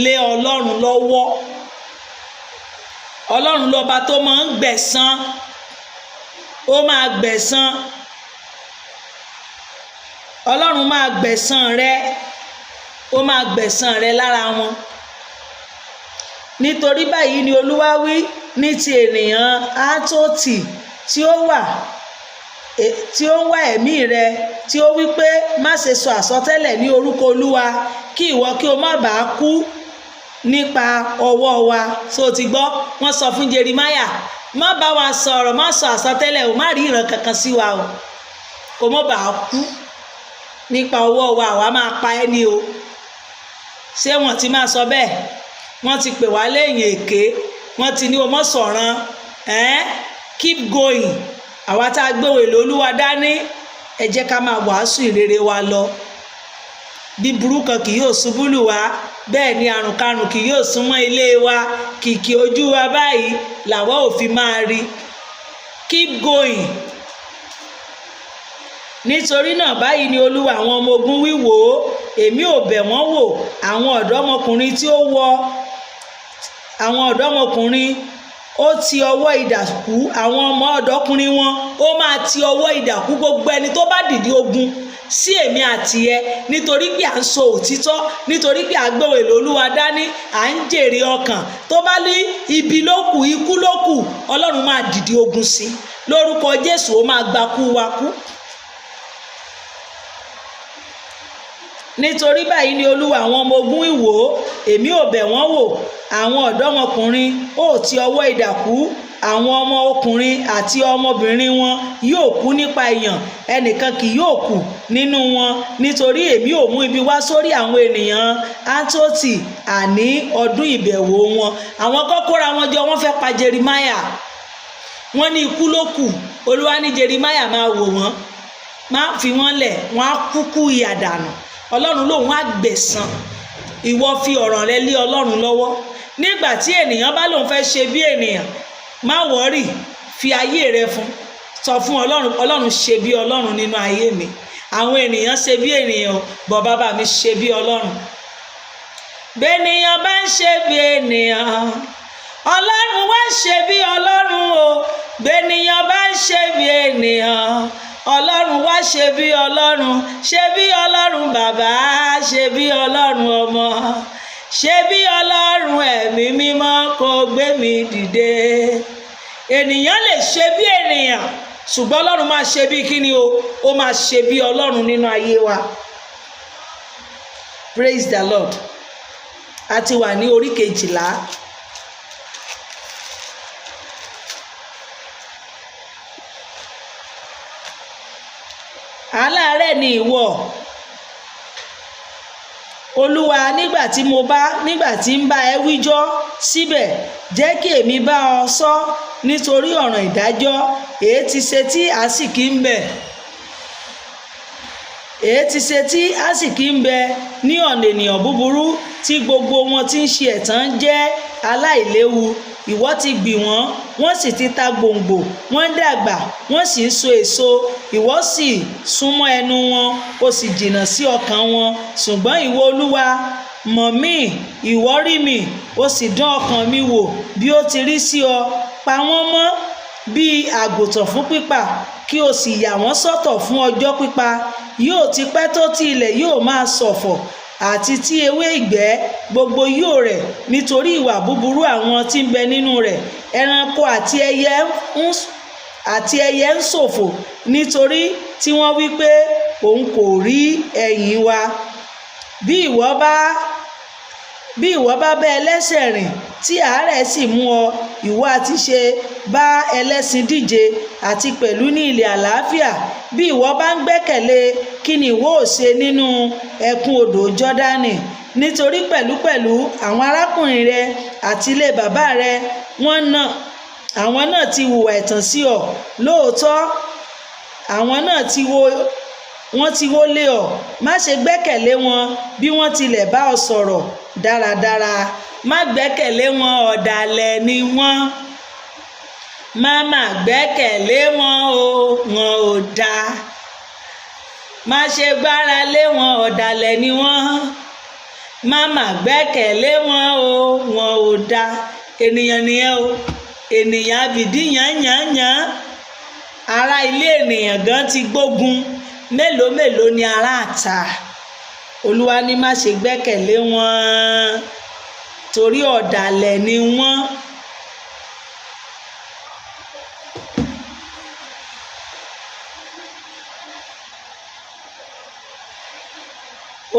Lé Ọlọ́run lọ́wọ́. Ọlọ́run lọ́ba tó máa ń gbẹ̀san. Ó máa gbẹ̀san. Ọlọ́run máa gbẹ̀san rẹ. Ó máa gbẹ̀san rẹ lára wọn. Nítorí báyìí ni Olúwa wí ní ti ènìyàn Átótì tí ó ń wá ẹ̀mí rẹ, tí ó wí pé má ṣe sọ àsọtẹ́lẹ̀ ní orúkọ Olúwa, kí ìwọ kí o má bàa kú nípa ọwọ́ wa. So ti gbọ́, wọ́n sọ fún Jeremáyà, má bá wa sọ̀rọ̀, má sọ àsọtẹ́lẹ̀ o, má rí ìran kankan sí wa o, kò mọ́ bàa kú nípa ọwọ́ wa, àwa máa pa ẹ́ ní o. Ṣé wọ́n ti máa sọ bẹ́ẹ̀? Wọ́n ti pè wá lẹ́yìn èké, wọ́n ti ní o mọ́ sọ̀ràn, keep going. Àwa tá a gbé èlò Olúwa dání, ẹ jẹ́ ká máa wàásù ìrere wa lọ. Bí burú kan kì yóò ṣubú lù wá, bẹ́ẹ̀ ni àrùnkárùn kì yóò súnmọ́ ilé wa. Kìkì ojú wa báyìí làwa ò fi máa rí. Keep going. Nítorí náà báyìí ni Olúwa àwọn ọmọ ogun wí, wò ó, èmi ò bẹ̀ wọ́n wò, àwọn ọ̀dọ́mọkùnrin ó ti ọwọ́ idà kú, àwọn ọmọ ọ̀dọ́kùnrin wọn ó máa ti ọwọ́ idà kú gbogbo ẹni tó bá dìde ogun sí èmi àti ẹ, nítorí pé à ń sọ òtítọ́, nítorí pé à gbé èlò Olúwa dání, à ń jèrè ọkàn. Tó bá ní ibi ló kù, ikú ló kù, Ọlọ́run máa dìde ogun sí lórúkọ Jésù, ó máa gba kú wa kú. Nítorí báyìí ni Olúwa àwọn ọmọ ogun wí, wò ó, èmi ò bẹ̀ wọ́n wò, àwọn ọ̀dọ́mọkùnrin ó ti ọwọ́ idà kú, àwọn ọmọ ọkùnrin àti ọmọbìnrin wọn yóò kú nípa ìyàn, ẹnìkan kì yóò kù nínú wọn, nítorí èmi ò mú ibi wá sórí àwọn ènìyàn Átótì, àní ọdún ìbẹ̀wò wọn. Àwọn kọ́kọ́ra wọn jọ, wọ́n fẹ́ pa Jeremáyà, wọ́n ní ikú ló kù. Olúwa ní Jeremáyà máa wò wọ́n, má fi wọ́n lẹ̀, wọ́n á kúkú ìyà dànù. Ọlọ́run lòun á gbẹ̀san. Ìwọ fi ọ̀ràn rẹ lé Ọlọ́run lọ́wọ́. Nígbà tí ènìyàn bá lòun fẹ́ ṣe bí ènìyàn, má wọ́rì, fi ayé rẹ fún. Sọ fún Ọlọ́run, Ọlọ́run ṣe bí Ọlọ́run nínú ayé mi. Àwọn ènìyàn ṣe bí ènìyàn, bọ̀ bàbá mi ṣe bí Ọlọ́run. Bẹ́nìyàn bá ń ṣe bí ènìyàn, Ọlọ́run wá ṣe bí Ọlọ́run o. Bẹ́nìyàn bá ń ṣe bí ènìyàn, Ọlọ́run wá ṣe bí Ọlọ́run. Ṣe bí Ọlọ́run bàbá, ṣe bí Ọlọ́run ọmọ, ṣe bí Ọlọ́run ẹ̀mí mímọ́, kó gbé mi dìde. Ènìyàn lè ṣe bí ènìyàn, ṣùgbọ́n Ọlọ́run máa ṣe bí kíni o? Ó máa ṣe bí Ọlọ́run nínú ayé wa. Praise the Lord. A ti wà ní orí 12. Aláàárẹ̀ ni ìwọ, Olúwa, nígbà tí ń bá ẹ wíjọ́, síbẹ̀ jẹ́ kí èmi bá ọ sọ nítorí ọ̀ràn ìdájọ́. Èé ti ṣe tí àsìkí ń bẹ? Èé ti ṣe tí àsìkí ń bẹ ní ọ̀nà ènìyàn búburú, tí gbogbo wọn tí ń ṣe ẹ̀tàn jẹ́ aláìléwu. Ìwọ ti gbìn wọ́n, wọ́n sì ti ta gbòǹgbò, wọ́n dàgbà, wọ́n sì ń so èso. Ìwọ sì súnmọ́ ẹnu wọn, o sì jìnnà sí ọkàn wọn. Ṣùgbọ́n ìwọ Olúwa mọ̀ mí, ìwọ rí mi, o sì dán ọkàn mi wò bí ó ti rí sí ọ. Pa wọ́n mọ́ bí àgùntàn fún pípa, kí o sì yà wọ́n sọ́tọ̀ fún ọjọ́ pípa. Yóò ti pẹ́ tó tí ilẹ̀ yóò máa ṣọ̀fọ̀, àti tí ewé ìgbẹ́ gbogbo yóò rẹ̀, nítorí ìwà búburú àwọn tí ń bẹ nínú rẹ̀. Ẹranko àti ẹyẹ ń ṣòfò, nítorí tí wọ́n wí pé òun kò rí ẹ̀yìn wa. Bí ìwọ bá bá ẹlẹ́ṣẹ̀ rìn, tí àárẹ̀ sì mú ọ, ìwọ àti ṣe bá ẹlẹ́ṣin díje, àti pẹ̀lú ní ilẹ̀ àlàáfíà. Bí ìwọ bá ń gbẹ́kẹ̀lé, kí ni ìwọ ó ṣe nínú ẹ̀kún odò Jọ́dánì? Nítorí pẹ̀lúpẹ̀lú àwọn arákùnrin rẹ àti ilé bàbá rẹ, àwọn náà ti hùwà ẹ̀tàn sí ọ. Lóòótọ́ àwọn náà ti wo wọ́n ti wólé ọ, má ṣe gbẹ́kẹ̀lé wọn bí wọ́n tilẹ̀ bá ọ sọ̀rọ̀ dáradára. Má gbẹ́kẹ̀lé wọn, ọ̀dàlẹ̀ ni wọ́n. Má mà gbẹ́kẹ̀lé wọn o, wọn ò dáa. Má ṣe gbára lé wọn, ọ̀dàlẹ̀ ni wọ́n. Má mà gbẹ́kẹ̀lé wọn o, wọn ò dáa. Ènìyàn nìyẹn o, ènìyàn abìdí yànyànyàn. Ará ilé ènìyàn gan ti gbógun, mélòó mélòó ni ará àta. Olúwa ní má ṣe gbẹ́kẹ̀lé wọn torí ọ̀dàlẹ̀ ni wọ́n.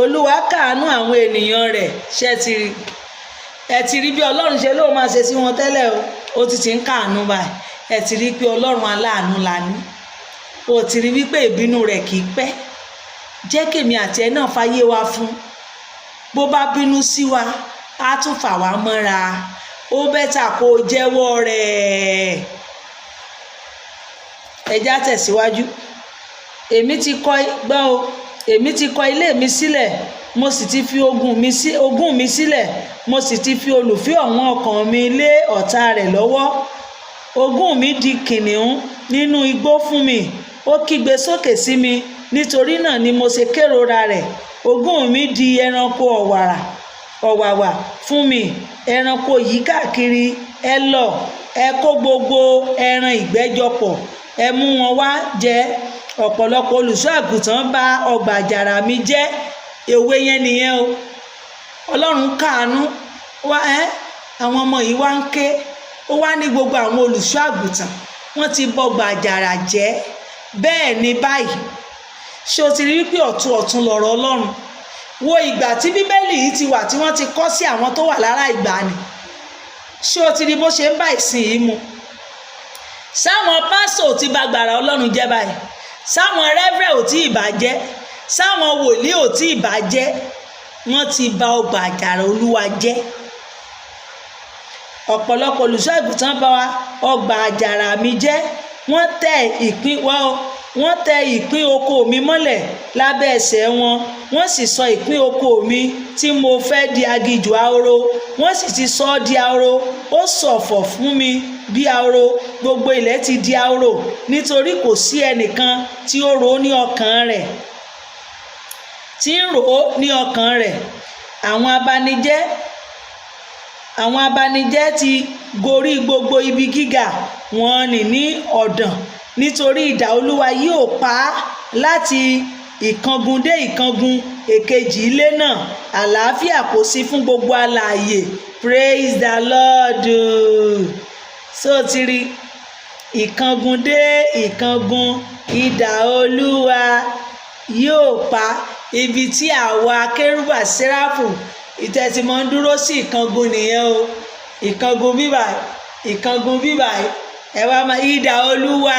Olúwa káàánú àwọn ènìyàn rẹ̀. Ṣé ẹ ti rí bí Ọlọ́run ṣe lóun máa ṣe sí wọn tẹ́lẹ̀ o, ó ti ń káàánú báyìí. Ẹ ti rí pé Ọlọ́run aláàánú la ní. O ti rí wípé ìbínú rẹ̀ kì í pẹ́. Jẹ́ kèmi àti ẹ náà fàyè wa fún. Bó bá bínú sí wa, á tún fà wá mọ́ra. Ó bẹ́tà kó o jẹ́wọ́ rẹ̀. Ẹ já tẹ̀síwájú. Èmi ti kọ ilé mi sílẹ̀, mo sì ti fi ogún mi sílẹ̀, mo sì ti fi olùfẹ́ ọ̀wọ́n ọkàn mi lé ọ̀tá rẹ̀ lọ́wọ́. Ogún mi di kìnìún nínú igbó fún mi, ó kígbe sókè sí mi, nítorí náà ni mo ṣe kérora rẹ̀. Ogún mi di ẹranko ọ̀wàwà fún mi, ẹranko yìí káàkiri. Ẹ lọ, ẹ kó gbogbo ẹran ìgbẹ́ jọ pọ̀, ẹ mú wọn wá jẹ. Ọ̀pọ̀lọpọ̀ olùṣọ́ àgùntàn bà ọgbà àjàrà mi jẹ́. Èwe yẹn nìyẹn o. Ọlọ́run káàánú wá, àwọn ọmọ yìí wá ń ké. Ó wá ní gbogbo àwọn olùṣọ́ àgùntàn wọ́n ti bọgbà àjàrà jẹ́. Bẹ́ẹ̀ ni báyìí. Ṣé o ti rí wípé ọ̀tun lọ̀rọ̀ Ọlọ́run? Wo ìgbà tí bíbélì yìí ti wà tí wọ́n ti kọ sí àwọn tó wà lára ìgbàanì. Ṣé o ti rí bó ṣe ń bá ìsìn yìí mu? Sáwọn pásítọ̀ ò ti bà gbàrà Ọlọ́run jẹ́ báyìí. Sáwọn rẹ́fẹ̀rẹ̀ ò tí ì bàjẹ́. Sáwọn wòlíì ò tí ì bàjẹ́. Wọ́n ti bà ọgbà àjàrà Olúwa jẹ́. Ọ̀pọ̀lọpọ̀ olùṣọ́ àgùntàn bà ọgbà àjàrà mi jẹ́. Wọ́n tẹ ìpín oko mi mọ́lẹ̀ lábẹ́ ẹsẹ̀ wọn. Wọ́n sì sọ ìpín oko mi tí mo fẹ́ di aginjù ahoro. Wọ́n sì ti sọ ọ́ di ahoro. Ó ṣọ̀fọ̀ fún mi bí ahoro. Gbogbo ilẹ̀ ti di ahoro, nítorí kò sí ẹnìkan tí ó rò ó ní ọkàn rẹ̀. Àwọn abanijẹ́ ti gorí gbogbo ibi gíga wọn ní ọ̀dàn. Nítorí idà Olúwa yóò pa á láti ìkangun dé ìkangun èkejì ilé náà. Àlàáfíà kò sí fún gbogbo alààyè. Praise the Lord. So ti rí, ìkangun dé ìkangun idà Olúwa yóò pa. Ibi tí àwa kérúbà séráfù ìtẹ̀símọ́ ń dúró sí ìkangun nìyẹn o. Ìkangun bíbáyìí. Ẹ wá máa idà Olúwa,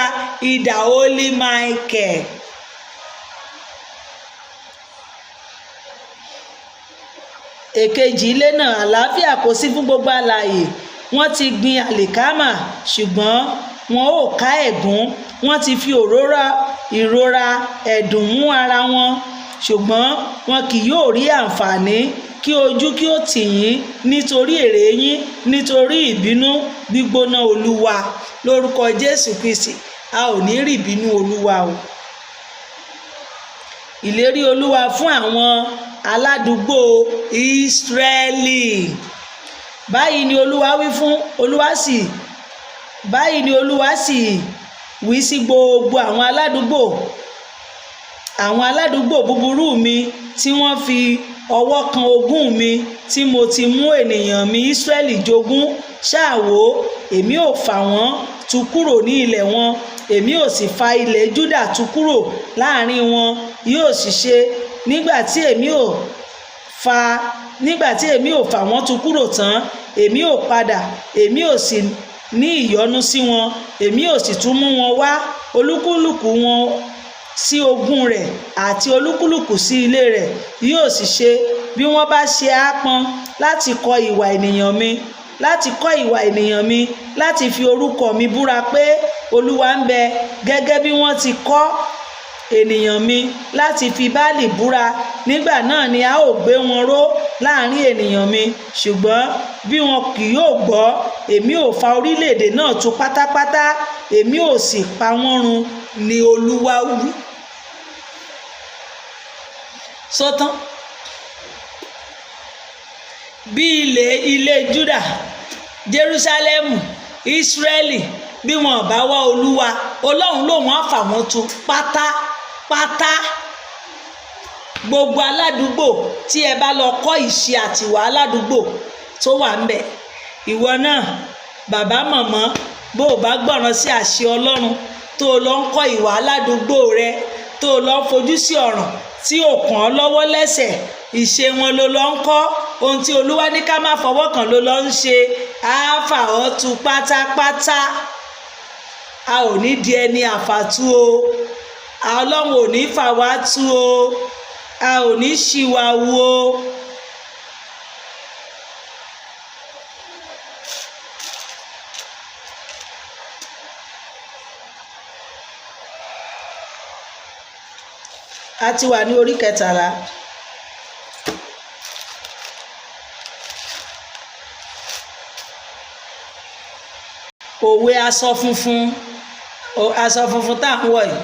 idà Holy Michael. Èkejì ilé náà, àlàáfíà kò sí fún gbogbo alààyè. Wọ́n ti gbin àlìkámà, ṣùgbọ́n wọn ò ká ẹ̀gún. Wọ́n ti fi ìrora ẹ̀dùn mú ara wọn, ṣùgbọ́n wọn kì yóò rí àǹfààní. Kí ojú kí ó tì yín nítorí èrè yín, nítorí ìbínú gbígbóná Olúwa. Lórúkọ Jésù Kristi, a ò ní rí ìbínú Olúwa o. Ìlérí Olúwa fún àwọn aládùúgbò Ísírẹ́lì. Báyìí ni Olúwa sì wí sí gbogbo àwọn aládùúgbò búburú mi tí wọ́n fi ọwọ́ kan ogún mi tí mo ti mú ènìyàn mi Ísírẹ́lì jogún. Ṣáà wò, èmi ò fà wọ́n tú kúrò ní ilẹ̀ wọn, èmi ò sì fa ilẹ̀ Júdà tú kúrò láàrin wọn. Yóò sì ṣe nígbà tí èmi ò fà wọ́n tú kúrò tán, èmi ò padà, èmi ò sì ní ìyọ́nú sí wọn, èmi ò sì tún mú wọn wá, olúkúlùkù wọn sí ogún rẹ̀ àti olúkúlùkù sí ilé rẹ̀. Yóò sì ṣe bí wọ́n bá ṣe ápọn láti kọ ìwà ènìyàn mi, láti fi orúkọ mi búra pé Olúwa ń bẹ, gẹ́gẹ́ bí wọ́n ti kọ̀ ènìyàn mi láti fi Báálì búra, nígbà náà ni a ó gbé wọn ró láàrin ènìyàn mi, ṣùgbọ́n bí wọn kì yóò gbọ́, èmi ò fa orílẹ̀-èdè náà tú pátápátá, èmi ò sì pa wọ́n run, ni Olúwa wí. Sọ́tán. Bí ilé Júdà, Jerúsálẹ́mù, Ísírẹ́lì bí wọn bá wá Olúwa, Ọlọ́run lòun á fà wọ́n tu pátápátá. Gbogbo aládùúgbò tí ẹ bá lọ kọ́ ìṣe àtiwà aládùúgbò tó wà ń bẹ̀, ìwọ náà bàbá màmá bó o bá gbọ́ràn sí àṣẹ Ọlọ́run tó o lọ ń kọ́ ìwà aládùúgbò rẹ, tó o lọ ń fojú sí ọ̀ràn tí ò kàn ọ́ lọ́wọ́ lẹ́sẹ̀, ìṣe wọn ló lọ ń kọ́, ohun tí Olúwa ní ká má fọwọ́ kàn ló lọ ń ṣe, á fà ọ́ tu pátápátá. A ò ní di ẹni àfàtú o, Ọlọ́run ò ní fà wá tú o, a ò ní ṣì wá wú o. A ti wà ní orí 13. Òwe aṣọ funfun tá à ń wọ̀ yìí,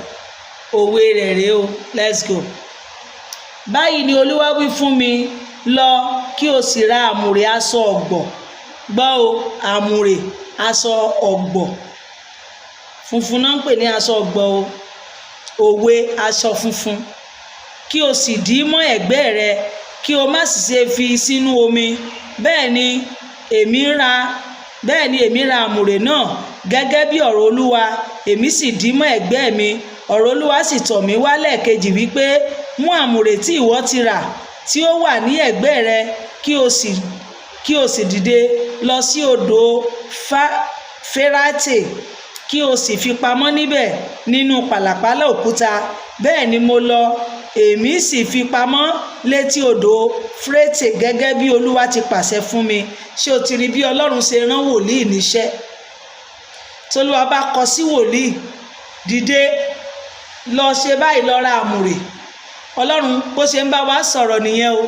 òwe rẹ̀ rèé o. Let's go. Báyìí ni Olúwa wí fún mi, lọ kí o sì ra àmùrè aṣọ ọ̀gbọ̀. Gbọ́ o, àmùrè aṣọ ọ̀gbọ̀ funfun náà ń pè ní aṣọ ọ̀gbọ̀ o. Òwe aṣọ funfun. Kí o sì dì í mọ́ ẹ̀gbẹ́ rẹ, kí o má sì ṣe fi sínú omi. Bẹ́ẹ̀ ni èmi ra àmùrè náà gẹ́gẹ́ bí ọ̀rọ̀ Olúwa, èmi sì dì í mọ́ ẹ̀gbẹ́ mi. Ọ̀rọ̀ Olúwa sì tọ̀ mí wá lẹ́ẹ̀kejì wípé, mú àmùrè tí ìwọ ti rà tí ó wà ní ẹ̀gbẹ́ rẹ, kí o sì dìde lọ sí odò Férátè, kí o sì fi pamọ́ níbẹ̀ nínú pàlàpálá òkúta. Bẹ́ẹ̀ ni mo lọ, èmi sì fi pamọ́ létí odò Férátè gẹ́gẹ́ bí Olúwa ti pàṣẹ fún mi. Ṣé o ti rí bí Ọlọ́run ṣe rán wòlíì níṣẹ́? Tolúwa bá kọ sí wòlíì, dìde lọ ṣe báyìí, lọ ra àmùrè. Ọlọ́run bó ṣe ń bá wa sọ̀rọ̀ nìyẹn o.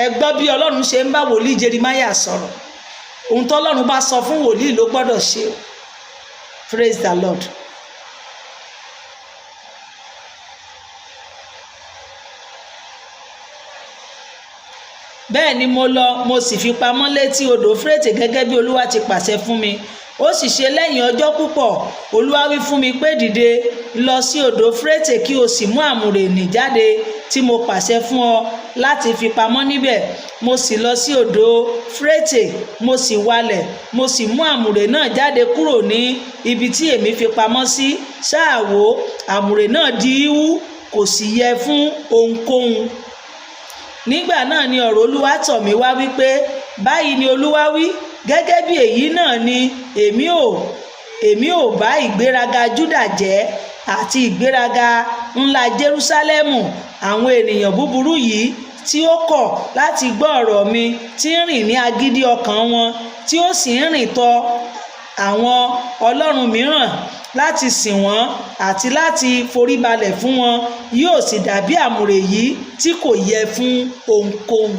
Ẹ gbọ́ bí Ọlọ́run ṣe ń bá wòlíì Jeremáyà sọ̀rọ̀. Ohun tó Ọlọ́run bá sọ fún wòlíì ló gbọ́dọ̀ ṣe o. Praise the Lord. Bẹ́ẹ̀ ni mo lọ, mo sì fi pamọ́ létí odò Férátè gẹ́gẹ́ bí Olúwa ti pàṣẹ fún mi. Ó sì ṣe lẹ́yìn ọjọ́ púpọ̀, Olúwa wí fún mi pé, dìde lọ sí odò Férátè kí o sì mú àmùrè nì jáde tí mo pàṣẹ fún ọ láti fi pamọ́ níbẹ̀. Mo sì lọ sí odò Férátè, mo sì walẹ̀, mo sì mú àmùrè náà jáde kúrò ní ibi tí èmi fi pamọ́ sí. Ṣáà wò, àmùrè náà di híhú, kò sì yẹ fún ohunkóhun. Nígbà náà ni ọ̀rọ̀ Olúwa tọ̀ mí wá wípé, báyìí ni Olúwa wí, gẹ́gẹ́ bí èyí náà ni èmi ò bá ìgbéraga Júdà jẹ́ àti ìgbéraga ńlá Jerúsálẹ́mù. Àwọn ènìyàn búburú yìí tí ó kọ̀ láti gbọ́ ọ̀rọ̀ mi, tí ń rìn ní agídí ọkàn wọn, tí ó sì ń rìn tọ̀ àwọn ọlọ́run mìíràn láti sìn wọ́n àti láti foríbalẹ̀ fún wọn, yóò sì dàbí àmùrè yìí tí kò yẹ fún ohunkóhun.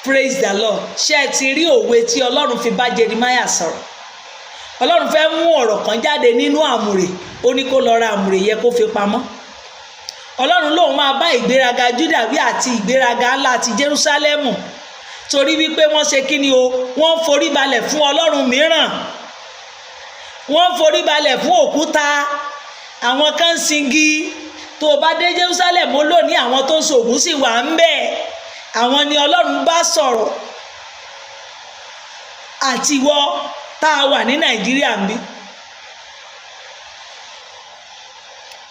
Praise the Lord. Ṣé ẹ ti rí òwe tí Ọlọ́run fi bá Jeremáyà sọ̀rọ̀? Ọlọ́run fẹ́ mú ọ̀rọ̀ kan jáde nínú àmùrè, ó ní kó lọ ra àmùrè yẹ kó fi pamọ́. Ọlọ́run lòun máa bá ìgbéraga Júdà wí àti ìgbéraga ńlá ti Jerúsálẹ́mù, torí wípé wọ́n ṣe kí ni o, wọ́n forí balẹ̀ fún ọlọ́run mìíràn, wọ́n forí balẹ̀ fún òkúta. Àwọn kan ń singi. Tó o bá dé Jerusalem ó lónìí àwọn tó ń ṣògùn sì wà ń bẹ̀. Àwọn ni Ọlọ́run bá sọ̀rọ̀. Àtiwọ́ tá a wà ní Nàìjíríà ń bí.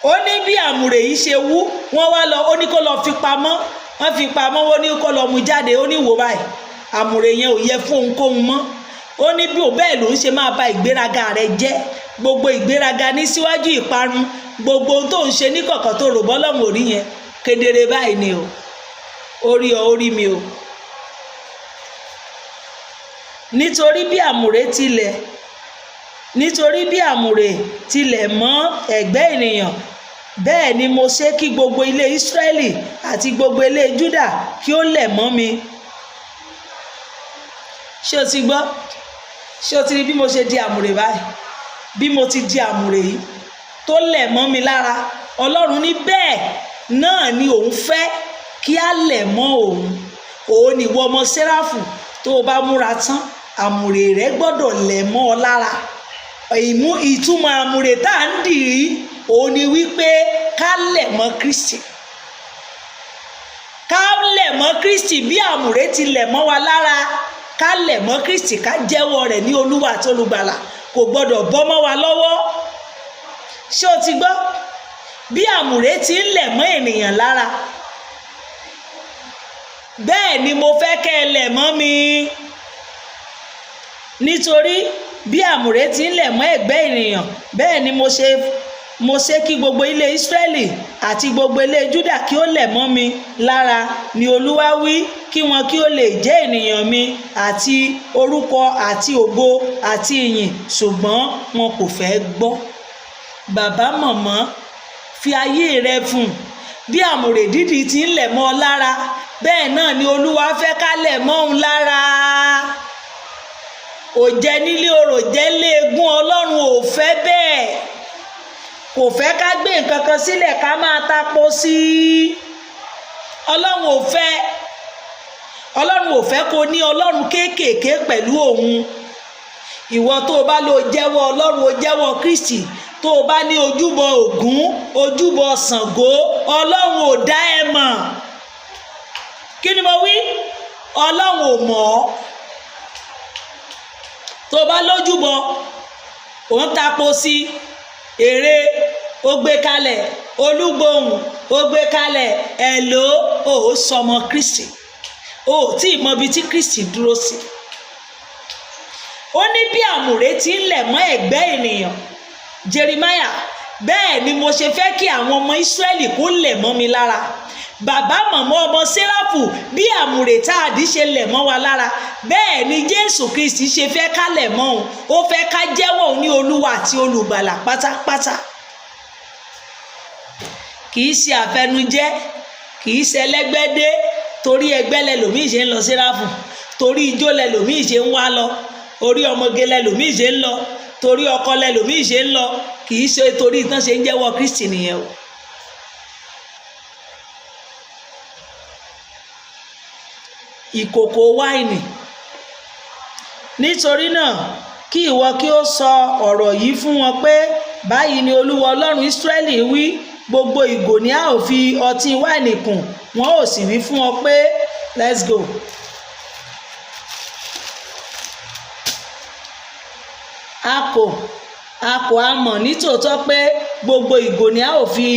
Ó ní bí àmùrè yìí ṣe wú, wọ́n wá lọ, ó ní kó lọ fi pamọ́. Wọ́n fi pamọ́, ó ní kó lọ mú jáde, ó ní wò báyìí, àmùrè yẹn ò yẹ fún ohunkóhun mọ́. Ó ní bí ò bẹ́ẹ̀ ló ń ṣe máa ba ìgbéraga rẹ jẹ́. Gbogbo ìgbéraga ní síwájú ìparun, gbogbo ohun tó ń ṣe ní kọ̀kọ̀ tó rò bọ́lọ́run ò rí yẹn, kedere báyìí ni o. Orí ọ, orí mi o. Nítorí bí àmùrè tilẹ̀ nítorí bí àmùrè tilẹ̀ mọ́ ẹ̀gbẹ́ ènìyàn, bẹ́ẹ̀ ni mo ṣe kí gbogbo ilé Ísírẹ́lì àti gbogbo ilé Júdà kí ó lẹ̀ mọ́ mi. Ṣé o ti gbọ́? Ṣé o ti rí bí mo ṣe di àmùrè báyìí? Bí mo ti di àmùrè yìí tó lẹ̀ mọ́ mi lára. Ọlọ́run ní bẹ́ẹ̀ náà ni òun fẹ́ kí á lẹ̀ mọ́ òun. Òun ni ìwọ ọmọ Séráfù, tó o bá múra tán àmùrè rẹ gbọ́dọ̀ lẹ̀ mọ́ ọ lára. Ìtumọ̀ àmùrè tá à ń dì í òun ni wípé ká lẹ̀ mọ́ Kristi. Ká lẹ̀ mọ́ Kristi bí àmùrè ti lẹ̀ mọ́ wa lára. Ká lẹ̀ mọ́ Kristi, ká jẹ́wọ́ rẹ̀ ní Olúwa àti Olùgbàlà, kò gbọ́dọ̀ bọ́ mọ́ wa lọ́wọ́. Ṣé o ti gbọ́? Bí àmùrè ti ń lẹ̀ mọ́ ènìyàn lára, bẹ́ẹ̀ ni mo fẹ́ kẹ́ ẹ lẹ̀ mọ́ mi. Nítorí bí àmùrè ti ń lẹ̀ mọ́ ẹ̀gbẹ́ ènìyàn, bẹ́ẹ̀ ni mo ṣe kí gbogbo ilé Ísírẹ́lì àti gbogbo ilé Júdà kí ó lẹ̀ mọ́ mi lára ni Olúwa wí, kí wọn kí ó lè jẹ́ ènìyàn mi àti orúkọ àti ògo àti ìyìn, ṣùgbọ́n wọn kò fẹ́ gbọ́. Bàbá màmá, fi ayé rẹ fún. Bí àmùrè dídì ti ń lẹ̀ mọ́ ọ lára, bẹ́ẹ̀ náà ni Olúwa fẹ́ ká lẹ̀ mọ́ òun lára. Òjẹ́ nílé orò jẹ́ léegun, Ọlọ́run ò fẹ́ bẹ́ẹ̀. Kò fẹ́ ká gbé nǹkan kan sílẹ̀ ká máa tapo sí i. Ọlọ́run ò fẹ́. Ọlọ́run ò fẹ́ kó ní ọlọ́run kéékèèké pẹ̀lú òun. Ìwọ tó o bá lọ jẹ́wọ́ Ọlọ́run, o jẹ́wọ́ Kristi, tó o bá ní ojúbọ Ògún, ojúbọ Ṣàngó, Ọlọ́run ò dá ẹ mọ̀. Kí ni mo wí? Ọlọ́run ò mọ̀ ọ́. Tó o bá lójúbọ, ò ń tapo sí èrè, ó gbé kalẹ̀, olúgbòhùn ó gbé kalẹ̀, ẹ̀lò ó sọmọ Kristi, ó tí ì mọ ibi tí Kristi dúró sí. Ó ní bí àmùrè ti ń lẹ̀ mọ́ ẹ̀gbẹ́ ènìyàn, Jeremáyà, bẹ́ẹ̀ ni mo ṣe fẹ́ kí àwọn ọmọ Ísírẹ́lì kó lẹ̀ mọ́ mi lára. Bàbá màmá ọmọ Séráfù, bí àmùrè tá a dì ṣe lẹ̀ mọ́ wa lára, bẹ́ẹ̀ ni Jésù Kristi ṣe fẹ́ ká lẹ̀ mọ́ òun. Ó fẹ́ ká jẹ́wọ́ òun ní Olúwa àti Olùgbàlà pátápátá. Kì í ṣe àfẹnujẹ́, kì í ṣe ẹlẹ́gbẹ́dé. Torí ẹgbẹ́ lẹlòmíì ṣe ń lọ Séráfù, torí ijó lẹlòmíì ṣe ń wá lọ, orí ọmọge lẹlòmíì ṣe ń lọ, torí ọkọ lẹlòmíì ṣe ń lọ. Kì í ṣe torí ìtàn ṣe ń jẹ́wọ́ Kristi nìyẹn o. Ìkòkò wáìnì. Nítorí náà kí ìwọ kí ó sọ ọ̀rọ̀ yìí fún wọn pé báyìí ni Olúwa Ọlọ́run Ísírẹ́lì wí, gbogbo ìgò ni a ó fi ọtí wáìnì kùn, wọn ó sì wí fún ọ pé let's go. A kò á mọ̀ nítòótọ́ pé gbogbo ìgò ni a ó fi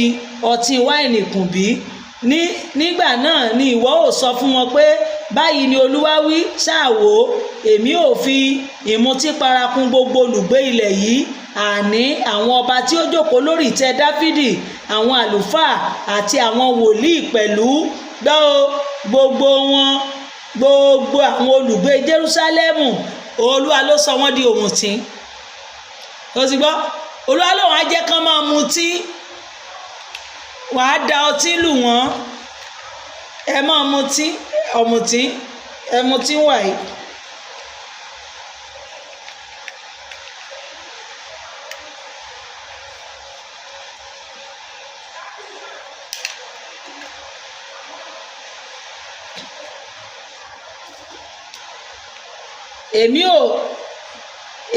ọtí wáìnì kùn bí? Nígbà náà ni ìwọ ó sọ fún wọn pé báyìí ni Olúwa wí, ṣáà wò, èmi ò fi ìmutípara kùn gbogbo olùgbé ilẹ̀ yìí, àní àwọn ọba tí ó jókòó lórí ìtẹ́ Dáfídì, àwọn àlùfáà àti àwọn wòlíì pẹ̀lú. Gbọ́ gbogbo wọn, gbogbo àwọn olùgbé Jerúsálẹ́mù, Olúwa ló sọ wọ́n di òmùtí. Ó ti gbọ́? Olúwa lòun á jẹ́ kán máa mutí. Wàá da ọtí lù wọ́n. Ẹ máa mutí, ọ̀mùtí, ẹ mutí wàyí.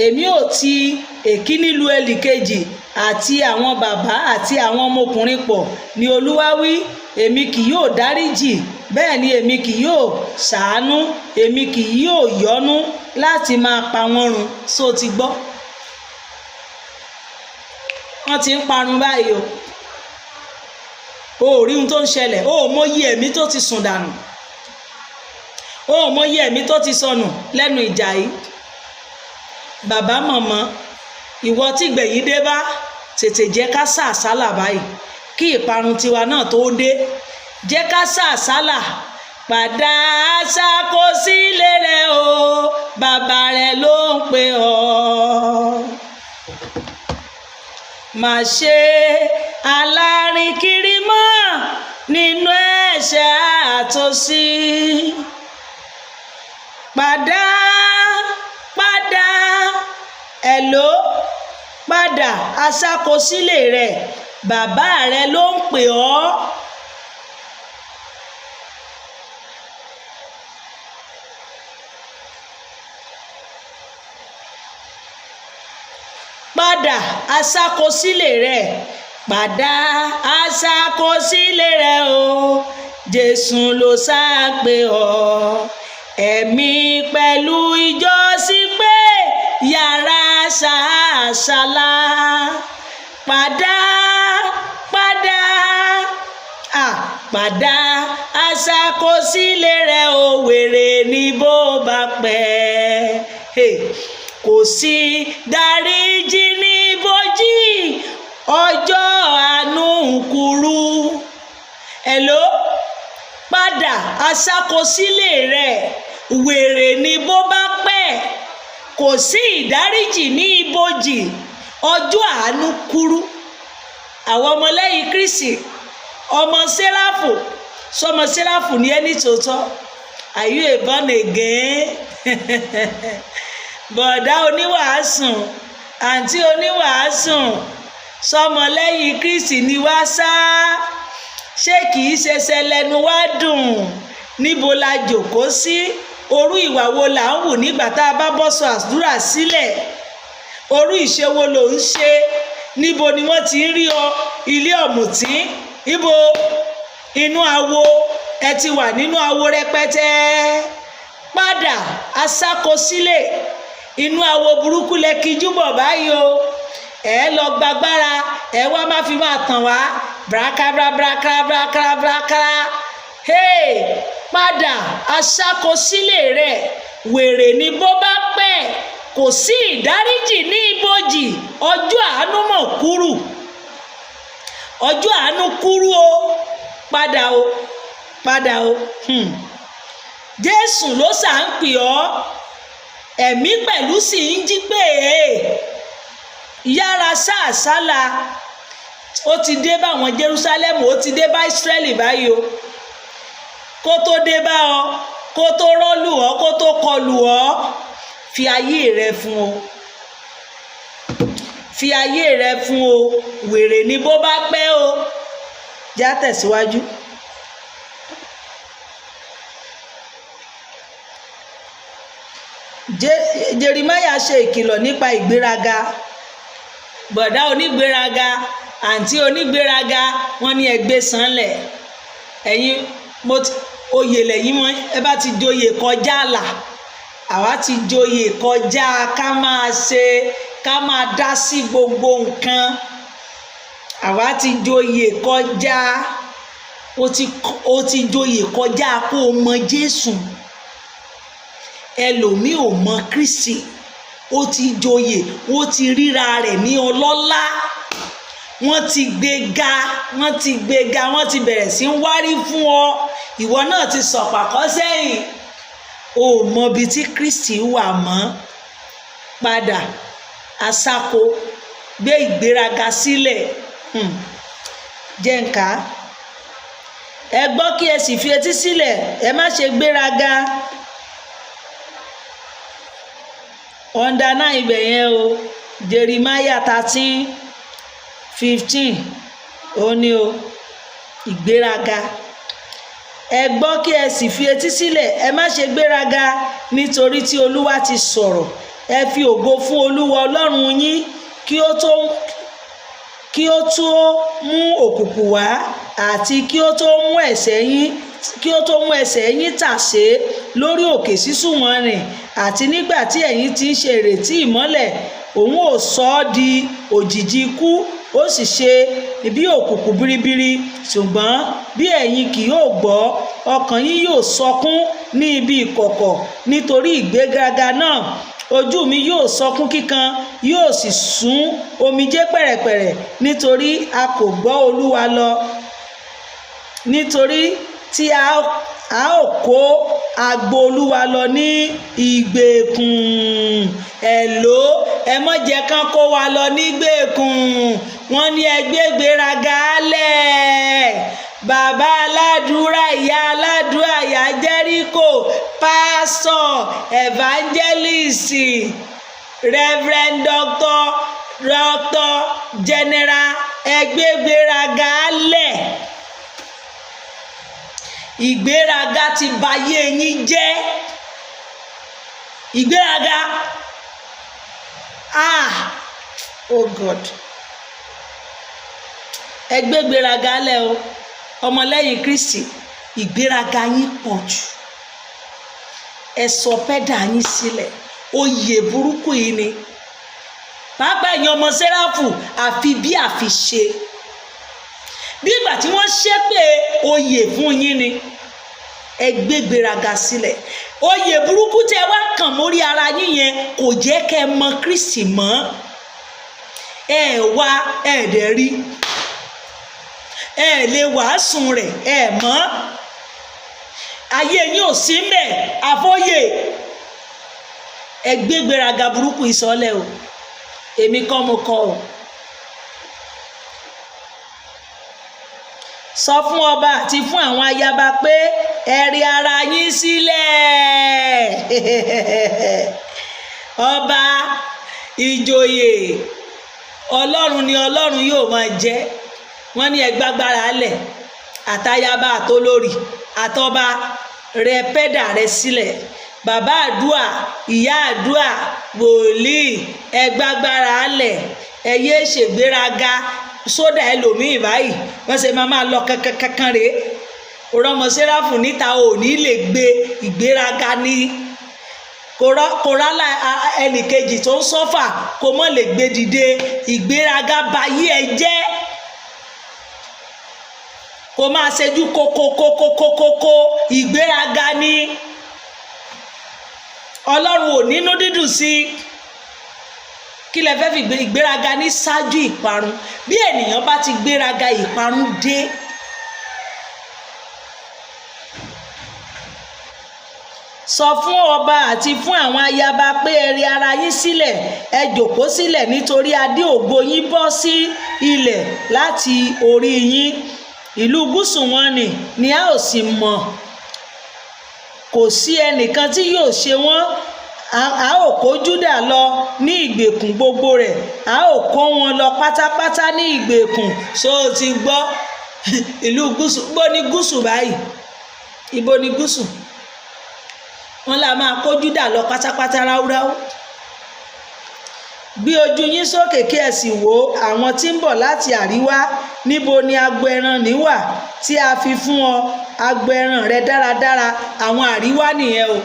Èmi ò ti èkíní lu ẹnìkejì àti àwọn bàbá àti àwọn ọmọkùnrin pọ̀ ni Olúwa wí. Èmi kì yóò dáríjì, bẹ́ẹ̀ ni èmi kì yóò ṣàánú, èmi kì yóò yọ́nú láti máa pa wọ́n run. So ti gbọ́? Wọ́n ti ń parun báyìí o. O ò rí ohun tó ń ṣẹlẹ̀, o ò mọyì ẹ̀mí tó ti sùn dànù, o ò mọyì ẹ̀mí tó ti sọnù lẹ́nu ìjà yìí. Bàbá màmá, ìwọ tí gbẹ̀yìn dé bá, tètè jẹ́ ká sá àsálà báyìí kí ìparun tiwa náà tó dé. Jẹ́ ká sá àsálà. Padà ṣàkóso ilé rẹ o, bàbá rẹ ló ń pè ọ́. má ṣe alárin kiri mọ́ nínú ẹ̀ṣẹ̀ àtòsí. Padà ẹ̀ló padà aṣàkọsílẹ̀ rẹ̀, bàbá rẹ ló ń pè ọ́. Padà aṣàkọsílẹ̀ rẹ̀, padà aṣàkọsílẹ̀ rẹ̀ o, Jésù ló ṣàpè ọ́. Ẹ̀mí pẹ̀lú ìjọsìn pé yàrá ṣàṣàlà. Padà aṣàkọsílẹ̀ rẹ̀ o, wèrè ní bó bá pẹ́. Kò sí dáríjì ní ibojì, ọjọ́ àánú kúrú. Hello? Padà aṣàkọsílẹ̀ rẹ̀, wèrè ní bó bá pẹ́. Kò sí ìdáríjì ní ibojì, ọjọ́ àánú kúrú. Àwọn ọmọlẹ́yìn Kristi, ọmọ Séráfù, sọmọ Séráfù ní ẹni tòótọ́. Are you a born again? Bọ̀dá oníwàásùn, àǹtí oníwàásùn, sọmọ lẹ́yìn Kristi ni wá sá. Ṣé kìí ṣẹṣẹ lẹ́nu wá dùn? Níbo la jòkó sí? Orú ìwà wo là ń wù nígbà tá a bá bọ́ sọ àdúrà sílẹ̀? Orú ìṣe wo ló ń ṣe? Níbo ni wọ́n ti ń rí ọ? Ilé ọ̀mùtí? Ibo? Inú awo? Ẹ ti wà nínú awo rẹpẹtẹ. Padà aṣàkọsílẹ̀, inú awo burúkú lẹ kíjú bọ̀ báyìí o. Ẹ lọ gbàgbára, ẹ wá má fi máa tàn wá. Brakabrakabrakabrakabra. Padà aṣàkọsílẹ̀ rẹ̀, wèrè ní bó bá pẹ́. Kò sí ìdáríjì ní ibojì, ọjọ́ àánú mọ̀ kúrú. Ọjọ́ àánú kúrú o. Padà o. Jésù ló ṣà ń pè ọ́, ẹ̀mí pẹ̀lú sì ń jí pé yára ṣàṣàlà. Ó ti dé bá àwọn Jerúsálẹ́mù, ó ti dé bá Ísírẹ́lì báyìí o. Kó tó dé bá ọ, kó tó rọ́lù ọ́, kó tó kọlù ọ́, fi ayé rẹ fún o. Fi ayé rẹ fún o, wèrè ní bó bá pẹ́ o. Já tẹ̀síwájú. Jeremáyà ṣe ìkìlọ̀ nípa ìgbéraga. Bọ̀dá onígbéraga, àǹtí onígbéraga, wọ́n ní ẹgbẹ́ sanlẹ̀. Ẹ̀yin oyè lẹ́yìn mọ́, ẹ bá ti joyè kọjá àlà. Àwa ti joyè kọjá ká máa dá sí gbogbo nǹkan. Àwa ti joyè kọjá, ó ti joyè kọjá kó o mọ Jésù. Ẹlòmíì ò mọ Kristi, ó ti joyè, ó ti ríra rẹ̀ ní ọlọ́lá. Wọ́n ti gbéga, wọ́n ti bẹ̀rẹ̀ sí ń wárí fún ọ. Ìwọ náà ti sọ̀pàkọ́ sẹ́yìn. O ò mọ ibi tí Kristi wà mọ́. Padà aṣáko, gbé ìgbéraga sílẹ̀. Jẹ́ǹká, ẹ gbọ́ kí ẹ sì fi etí sílẹ̀, ẹ má ṣe gbéraga. Underline ibẹ̀ yẹn o. Jeremiah 13:15 ó ní o, ìgbéraga. Ẹ gbọ́ kí ẹ sì fi etí sílẹ̀, ẹ má ṣe gbéraga, nítorí tí Olúwa ti sọ̀rọ̀. Ẹ fi ògo fún Olúwa Ọlọ́run yín, kí ó tó mú òkùnkùn wá, àti kí ó tó mú ẹsẹ̀ yín tàsé lórí òkè sísúnmọ́ rìn. Àti nígbà tí ẹ̀yin ti ń ṣe ìrètí ìmọ́lẹ̀, òun ò sọ ọ́ di òjìji ikú, ó sì ṣe bí òkùnkùn biribiri. Ṣùgbọ́n bí ẹ̀yin kì yóò gbọ́, ọkàn yín yóò sọkún ní ibi ìkọ̀kọ̀ nítorí ìgbéraga náà. Ojú mi yóò sọkún kíkan, yóò sì sun omijé pẹ̀rẹ̀pẹ̀rẹ̀, nítorí a kò gbọ́ Olúwa lọ. Nítorí tí a ó kó agbo Olúwa lọ ní ìgbèkùn. Ẹ̀ló, ẹ má jẹ́ kán kó wa lọ nígbèkùn, wọ́n ní ẹ gbé ìgbéraga lẹ̀. Bàbá aládùúrà, ìyá aládùúrà, ìyá Jẹ́ríkò, pásọ̀, evangelist, reverend doctor general, ẹ gbé ìgbéraga lẹ̀. Ìgbéraga ti bayé yín jẹ́. Ìgbéraga, oh God, ẹ gbé ìgbéraga lẹ̀ o ọmọlẹ́yìn Kristi. Ìgbéraga yín pọ̀ jù. Ẹ sọ pẹ́dà yín sílẹ̀. Oyè burúkú yìí ni pàápàá ẹ̀yin ọmọ Séráfù, àfi bí àfiṣe, bí ìgbà tí wọ́n ṣépè oyè fún yín ni. Ẹ gbé ìgbéraga sílẹ̀. Oyè burúkú tẹ́ wá kàn mórí ara yín yẹn kò jẹ́ kẹ́ mọ Kristi mọ́. Ẹ wá ẹ̀ẹ́dẹ̀ rí, ẹ lè wàásùn rẹ̀, ẹ mọ́. Ayé yín ò sí mbẹ̀, àfọyè. Ẹ gbé ìgbéraga burúkú ìsọ̀lẹ̀ o. Èmi kọ́ mo kọ́ o. Sọ fún ọba àti fún àwọn ayaba pé ẹ rí ara yín sílẹ̀. Ọba, ìjòyè, Ọlọ́run ni Ọlọ́run yóò máa jẹ́. Wọ́n ní ẹ gbágbára lẹ̀, àtayaba àtolórí àtọba, rẹ pẹ́dà rẹ sílẹ̀. Bàbá àdúà, ìyá àdúà, wòlíì, ẹ gbágbára lẹ̀. Ẹ yé ṣègbéraga. Sódà ẹlòmíì báyìí wọ́n ṣe máa lọ kankan rèé. Ọmọ Séráfù níta ò ní lè gbé. Ìgbéraga ní kòrálà ẹnìkejì tó ń sọ́fà kó mọ́ lè gbé dìde. Ìgbéraga bayé ẹ jẹ́. Kó máa ṣẹ́jú kókókókókókó. Ìgbéraga ní Ọlọ́run ò nínú dídùn sí. Kí lẹ fẹ́ fi ìgbéraga ní ṣáájú ìparun? Bí ènìyàn bá ti gbéraga, ìparun dé. Sọ fún ọba àti fún àwọn ayaba pé ẹ rí ara yín sílẹ̀, ẹ jókòó sílẹ̀ nítorí adé ògo yín bọ́ sí ilẹ̀ láti orí yín. Ìlú gúúsù wọn ni a ò sì mọ̀. Kò sí ẹnìkan tí yóò ṣe wọ́n. A ó kó Júdà lọ ní ìgbèkùn gbogbo rẹ̀. A ó kó wọn lọ pátápátá ní ìgbèkùn. So ti gbọ́ ìlú gúúsù. Ibo ni gúúsù báyìí? Ibo ni gúúsù? Wọ́n la máa kó Júdà lọ pátápátá ráúráú. Gbé ojú yín sókè kí ẹ sì wò àwọn tí ń bọ̀ láti àríwá. Níbo ni agbo ẹran níwà tí a fi fún ọ? Agbo ẹran rẹ dáradára. Àwọn àríwá nìyẹn o.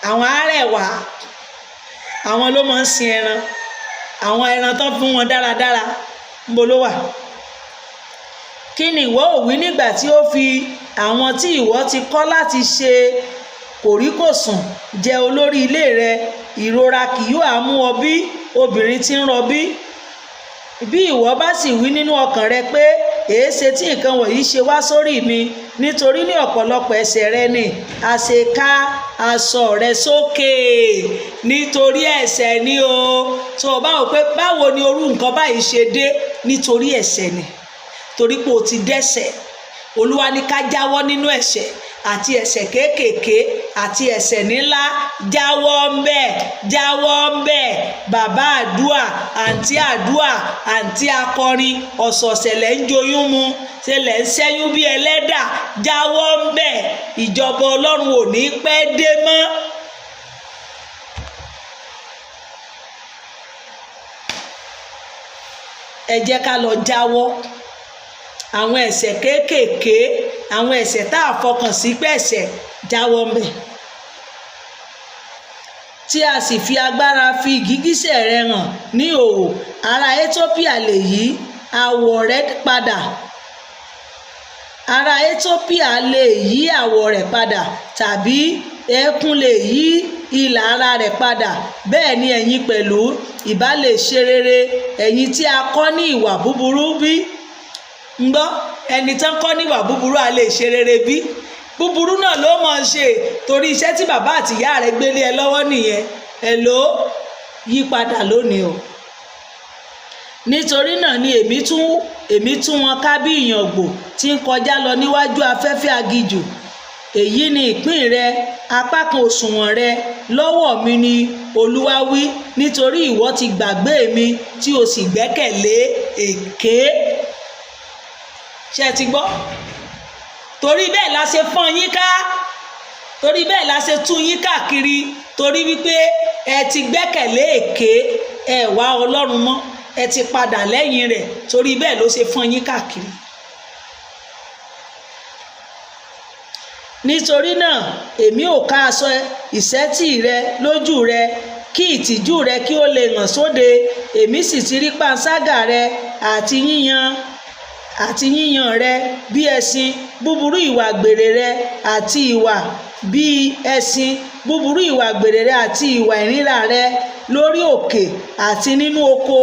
Àwọn Arẹwà, àwọn ló máa ń sin ẹran. Àwọn ẹran tó fún wọn dáradára, níbo ló wà? Kí ni ìwọ ó wí nígbà tí ó fi àwọn tí ìwọ ti kọ́ láti ṣe kòríkòsùn jẹ olórí ilé rẹ? Ìrora kì yóò á mú ọ bí obìnrin tí ń rọbí. Bí ìwọ bá sì wí nínú ọkàn rẹ pé èéṣe tí nǹkan wọ̀nyí ṣe wá sórí mi? Nítorí ní ọ̀pọ̀lọpọ̀ ẹ̀ṣẹ̀ rẹ ni a ṣe ká aṣọ rẹ sókè. Nítorí ẹ̀ṣẹ̀ ni o. Tó o bá wò pé báwo ni orú nǹkan báyìí ṣe dé? Nítorí ẹ̀ṣẹ̀ ni. Torí pé o ti dẹ́ṣẹ̀. Olúwa ní ká jáwọ́ nínú ẹ̀ṣẹ̀ àti ẹ̀ṣẹ̀ kéékèèké àti ẹ̀ṣẹ̀ ńlá. Jáwọ́ ńbẹ̀, jáwọ́ ńbẹ̀. Bàbá àdúà, àǹtí àdúà, àǹtí akọrin, ọ̀sọ̀ọ̀sẹ̀ lẹ́ ń joyún mu, ṣe lẹ́ ń ṣẹ́yún bí ẹlẹ́dà. Jáwọ́ ńbẹ̀. Ìjọba Ọlọ́run ò ní pẹ́ dé mọ́. Ẹ jẹ́ ká lọ jáwọ́. Àwọn ẹ̀ṣẹ̀ kéékèèké, àwọn ẹ̀ṣẹ̀ tá a fọkàn sí pé ẹ̀ṣẹ̀, jáwọ́ ńbẹ̀. Tí a sì fi agbára fi gìgísẹ̀ rẹ hàn ní ìhòhò, ará Étópíà lè yí àwọ̀ rẹ̀ padà. Ará Étópíà lè yí àwọ̀ rẹ̀ padà, tàbí ẹkún lè yí ìlà ara rẹ̀ padà. Bẹ́ẹ̀ ni ẹ̀yin pẹ̀lú ìbá lè ṣe rere, ẹ̀yin tí a kọ́ ní ìwà búburú bí? Ńgbọ́, ẹni tán kọ́ ní ìwà búburú a lè ṣe rere bí? Búburú náà ló mọ̀ ń ṣe, torí iṣẹ́ tí bàbá àti ìyá rẹ̀ gbélé ẹ lọ́wọ́ nìyẹn. Ẹ lò ó, yí padà lónìí o. nítorí náà ni èmi tún wọn ká bí ìyàngbò tí ń kọjá lọ níwájú afẹ́fẹ́ aginjù. Èyí ni ìpín rẹ, apá kan òṣùwọ̀n rẹ lọ́wọ́ mi ni Olúwa wí, nítorí ìwọ ti gbàgbé mi tí o sì gbẹ́kẹ̀lé èké. Ṣé ẹ ti gbọ́? Torí bẹ́ẹ̀ la ṣe fọ́n yín ká, torí bẹ́ẹ̀ la ṣe tú yín káàkiri, torí wípé ẹ ti gbẹ́kẹ̀lé èké, ẹ wá Ọlọ́run mọ́, ẹ ti padà lẹ́yìn rẹ̀, torí bẹ́ẹ̀ ló ṣe fọ́n yín káàkiri. Nítorí náà èmi ò ká aṣọ ìṣẹ́tì rẹ lójú rẹ, kí ìtìjú rẹ kí ó lè hàn sóde. Èmi sì ti rí panṣágà rẹ àti yíyan rẹ bí ẹṣin, búburú ìwà àgbèrè rẹ àti ìwà bí ẹṣin, búburú ìwà àgbèrè rẹ àti ìwà ìríra rẹ lórí òkè àti nínú oko.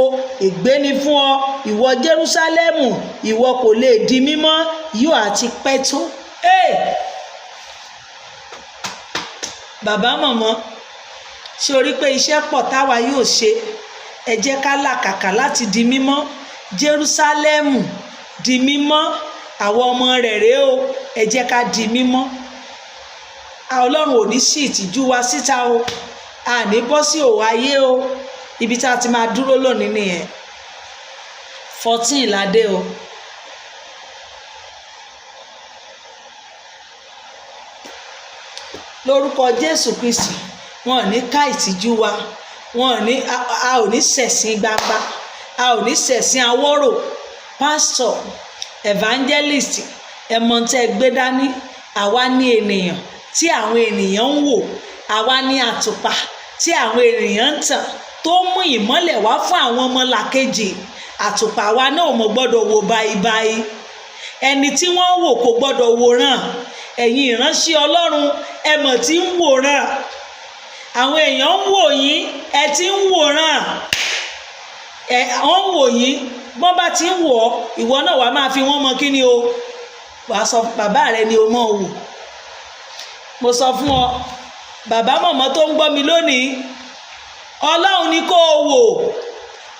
Ègbé ni fún ọ, ìwọ Jerúsálẹ́mù, ìwọ kò lè di mímọ́, yóò àti pẹ́ tó. Bàbá mọ̀mọ́, ṣé o rí pé iṣẹ́ pọ̀ táwa yóò ṣe? Ẹ jẹ́ ká làkàkà láti di mímọ́. Jerúsálẹ́mù di mímọ́, àwọn ọmọ rẹ̀ rèé o, ẹ jẹ́ ká di mímọ́. Ọlọ́run ò ní sí ìtìjú wa síta o, a ní bọ́ sí òwò ayé o. Ibi tá a ti máa dúró lónìí nìyẹn. 14 ládé o. Lórúkọ Jésù Kristi, wọn ò ní ká ìtìjú wa, a ò ní ṣẹ̀sín gbangba, a ò ní ṣẹ̀sín awọ́rò. Pastor, evangelist, ẹ̀mọ̀ntẹ́ gbé dání, àwa ní ènìyàn tí àwọn ènìyàn ń wò, àwa ní àtùpà tí àwọn ènìyàn ń tàn, tó mú ìmọ́lẹ̀ wá fún àwọn ọmọlàkejì. Àtùpà wa náà mọ̀ gbọ́dọ̀ wò báyìí, ẹni tí wọ́n wò kò gbọ́dọ̀ wòran. Ẹ̀yin ìránṣẹ́ Ọlọ́run, ẹ mọ̀ tí ń wòran, àwọn èèyàn ń wò yín, ẹ ti ń wòran, wọ́n ń wò yín, bọ́n bá ti ń wò ọ́, ìwọ náà wàá máa fi wọ́n mọ kí ni o, wàá sọ bàbá rẹ ni o mọ̀ wò. Mo sọ fún ọ, bàbá mọ̀mọ́ tó ń gbọ́ mi lónìí, Ọlọ́run ni kó o wò,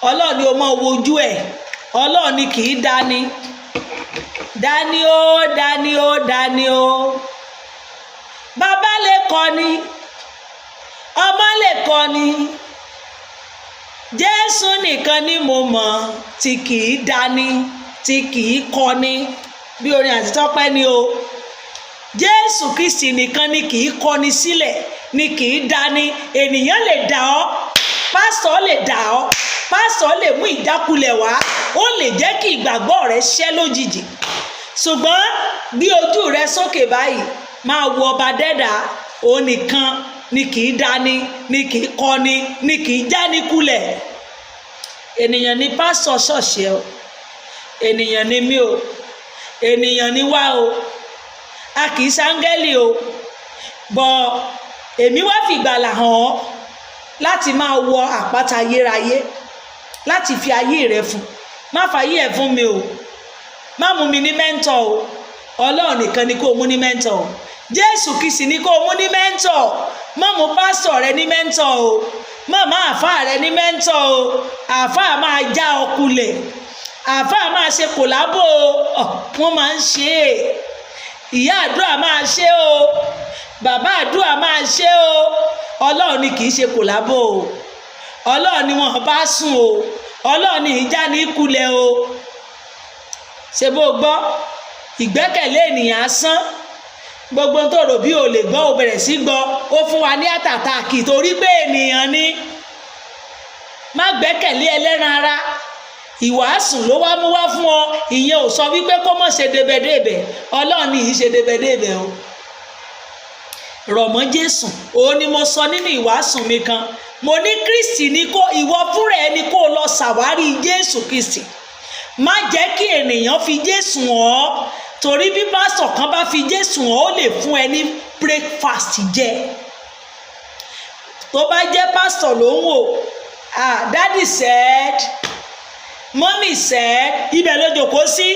Ọlọ́run ni o mọ̀ wojú ẹ̀, Ọlọ́run ni kì í dání. Dání o. Bàbá lè kọ́ni, ọmọ lè kọ́ni, Jésù nìkan ni mo mọ̀ tí kì í dání, tí kì í kọ́ni. Bí orin àti Tọ́pẹ́ ni o. Jésù Kristi nìkan ni kì í kọ́ni sílẹ̀, ni kì í dání. Ènìyàn lè dà ọ́, pásítọ̀ lè dà ọ́, pásítọ̀ lè mú ìjákulẹ̀ wá, ó lè jẹ́ kí ìgbàgbọ́ rẹ ṣẹ́ lójijì. Ṣùgbọ́n bí ojú rẹ sókè báyìí, máa wo ọba dẹ́dà, òun nìkan ni kì í dání, ni kì í kọ́ni, ni kì í jáni kulẹ̀. Ènìyàn ni pásítọ̀ ṣọ̀ṣì o, ènìyàn ni mí o, ènìyàn ni wá o, a kì í ṣáńgẹ́lì o. Bọ̀ èmi wá fi ìgbàlà hàn ọ́ láti máa wọ àpáta ayérayé, láti fi ayé rẹ fún. Má fàyè ẹ̀ fún mi o, má mú mi ní mẹ́ńtọ̀ o. Ọlọ́run nìkan ni kó mú ní mẹ́ńtọ̀ o. Jésù Kristi ni kó mú ní mẹ́ńtọ̀. Má mú pásítọ̀ rẹ ní mẹ́ńtọ̀ o, má má àfáà rẹ ní mẹ́ńtọ̀ o. Àfáà máa já ọ kulẹ̀, àfáà máa ṣe kòlábò o, wọ́n máa ń ṣe é. Ìyá àdúrà máa ṣe o, bàbá àdúrà máa ṣe o. Ọlọ́run ni kì í ṣe kòlábò o, Ọlọ́run ni wọ́n bá sùn o, Ọlọ́run ni ìjà ní kulẹ̀ o. Ṣé bó gbọ́? Ìgbẹ́kẹ̀lé ènìyàn asán. Gbogbo tó rò bí o lè gbọ́, o bẹ̀rẹ̀ sí gbọ́. Ó fún wa ní àtàtàkì torí pé ènìyàn ni. Má gbẹ́kẹ̀lé ẹlẹ́ran ara. Ìwàásù ló wá mú wá fún ọ, ìyẹn ò sọ wípé kó mọ̀ ṣe débẹ̀débẹ̀. Ọlọ́run ni ṣe débẹ̀débẹ̀ o. Rọ̀ mọ́ Jésù. Òun ni mo sọ nínú ìwàásù mi kan. Mo ní Kristi ni kó, ìwọ fúnra ẹni kó lọ ṣàwárí Jésù Kristi. Má jẹ́ kí ènìyàn fi Jésù hàn ọ́, torí bí pásítọ̀ kan bá fi Jésù hàn, ó lè fún ẹ ní breakfast jẹ. Tó bá jẹ́ pásítọ̀ ló ń wò, daddy said, mommy said, ibẹ̀ ló jókòó sí.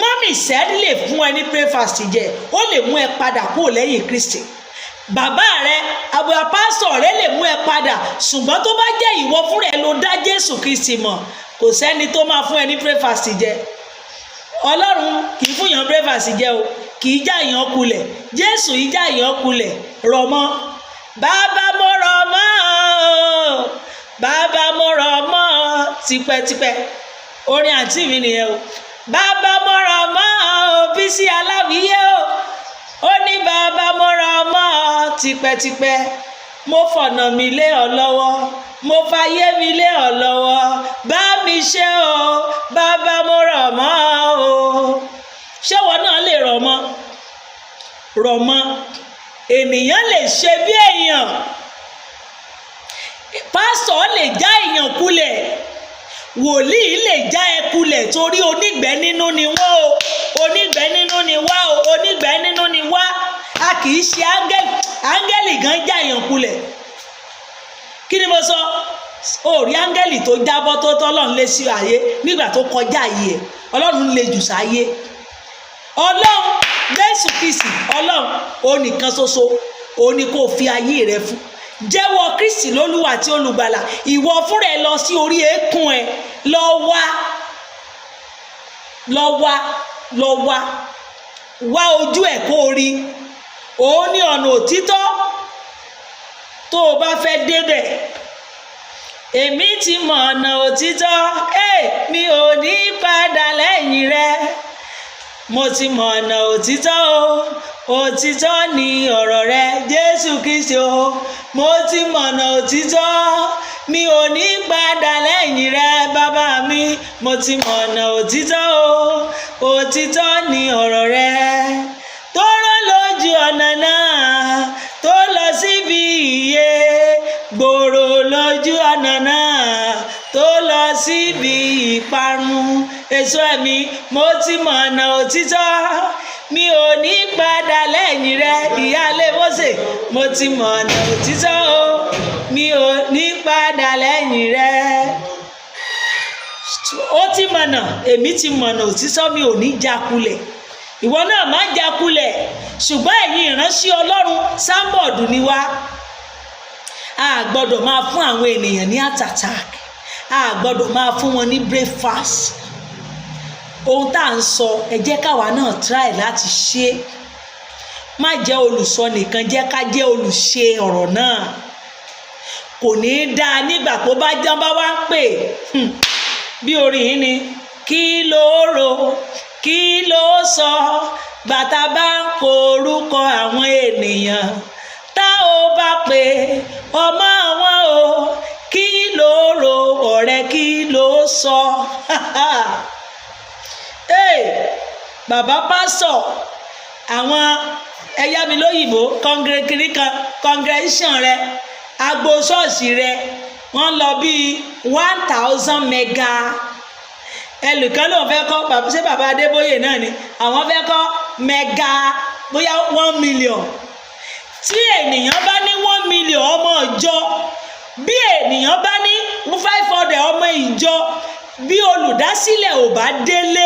Mommy said lè fún ẹ ní breakfast jẹ, ó lè mú ẹ padà kúrò lẹ́yìn Kristi. Bàbá rẹ, àbúrò pásítọ̀ rẹ lè mú ẹ padà, ṣùgbọ́n tó bá jẹ́ ìwọ fúnra ẹ ló dá Jésù Kristi mọ̀, kò sẹ́ni tó máa fún ẹ ní breakfast jẹ. Ọlọ́run kì í fún yàn breakfast jẹ o, kì í já yàn kulẹ̀. Jésù yìí já yàn kulẹ̀. Rọ̀ mọ́. Bàbá mo rọ̀ mọ́ o, bàbá mo rọ̀ mọ́ o. Tipẹ́tipẹ́ orin àǹtí mi nìyẹn o. Bàbá mo rọ̀ mọ́ o, Bísí Aláwìyé o. Ó ní bàbá mo rọ̀ mọ́ o, tipẹ́tipẹ́. Mo fọ̀nà mi lé ọ lọ́wọ́, mo fayé mi lé ọ lọ́wọ́. Bá mi ṣe o, bàbá mo rọ̀ mọ́ o. Ṣé wọn náà lè rọ̀ mọ́? Rọ̀ mọ́. Ènìyàn lè ṣe bí èèyàn. Pásítọ̀ lè já èèyàn kulẹ̀. Wòlíì lè já ẹ kulẹ̀ torí onígbẹ́ nínú ni wọ́n o. Onígbẹ́ nínú ni wá o. Onígbẹ́ nínú ni wá. A kì í ṣe áńgẹ́lì. Áńgẹ́lì gan já èèyàn kulẹ̀. Kí ni mo sọ? O rí áńgẹ́lì tó jábọ́ tó tọ́lọ́run lé sí ayé nígbà tó kọjá ayé ẹ̀. Ọlọ́run lè jù sáyé. Ọlọ́run Jésù Kristi Ọlọ́run òun nìkan ṣoṣo òun ni kò fi ayé rẹ fún. Jẹ́wọ́ Kristi lólúwa àti olùgbàlà. Ìwọ fúnra ẹ lọ sí orí eékún ẹ lọ wá ojú ẹ kó rí. Òun ní ọ̀nà òtítọ́ tó o bá fẹ́ débẹ̀. Èmi ti mọ̀ ọ̀nà òtítọ́, mi ò ní padà lẹ́yìn rẹ. Mo ti mọ̀ ọ̀nà òtítọ́ o, òtítọ́ ni ọ̀rọ̀ rẹ Jésù Kristi o. Mo ti mọ̀ ọ̀nà òtítọ́, mi ò ní padà lẹ́yìn rẹ bàbá mi. Mo ti mọ̀ ọ̀nà òtítọ́ o, òtítọ́ ni ọ̀rọ̀ rẹ. Tó rán lójú ọ̀nà náà tó lọ síbi ìyè, gbòòrò lójú ọ̀nà náà tó lọ síbi ìparun. Èso ẹ̀mí, mo ti mọ̀ ọ̀nà òtítọ́, mi ò ní padà lẹ́yìn rẹ. Ìyáálé Mósè, mo ti mọ̀ ọ̀nà òtítọ́ o, mi ò ní padà lẹ́yìn rẹ. Ó ti mọ̀nà, èmi ti mọ̀nà òtítọ́, mi ò ní jákulẹ̀. Ìwọ náà má jákulẹ̀. Ṣùgbọ́n ẹ̀yin ìránṣẹ́ Ọlọ́run sáńbọ̀dù ni wá. A gbọ́dọ̀ máa fún àwọn ènìyàn ní heart attack. A gbọ́dọ̀ máa fún wọn ní breakfast. Ohun tá à ń sọ ẹ jẹ́ káwa náà try láti ṣe. Má jẹ́ olùsọ nìkan, jẹ́ ká jẹ́ olùṣe ọ̀rọ̀ náà. Kò ní í dáa nígbà tó bá jẹ́ bá wá ń pè bí orin yìí ni. Kí ló rò, kí ló sọ, bàtà bá ń kọ orúkọ àwọn ènìyàn. Tá ò bá pè ọmọ wọn o, kí ló rò ọ̀rẹ́, kí ló sọ. Bàbá pásọ̀ àwọn ẹ̀yà mi lóyìnbó congregation rẹ agbo ṣọ́ọ̀ṣì rẹ wọ́n lọ bíi 1000 mega. Ẹlùkan ló fẹ́ kọ́ ṣé bàbá Adébóyè náà ni àwọn fẹ́ kọ́ mega bóyá 1 million. Tí ènìyàn bá ní 1 million ọmọ ìjọ, bí ènìyàn bá ní 500 ọmọ ìjọ, bí olùdásílẹ̀ ò bá délé,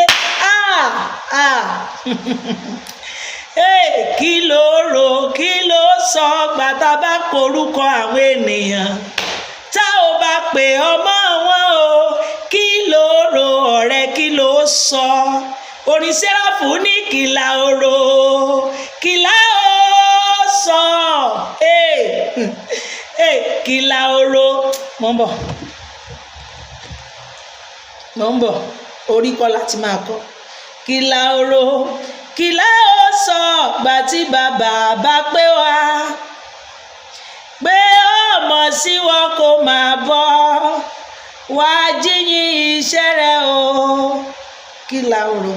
kí ló rò, kí ló sọ, gbàtà bá korúkọ àwọn ènìyàn. Tá ò bá pè ọmọ wọn o, kí ló rò ọ̀rẹ́, kí ló sọ. Orin Séráfù ní kìlà oró, kìlà ó sọ. Kìlà oró. Mo ń bọ̀ orí kọ́ láti máa kọ́. Kìlà oró, kìlà ó sọ, gbà tí bàbá bá pé wá pé ọmọ sí wọn kò máa bọ̀ wá jíyìn iṣẹ́ rẹ o. Kìlà oró.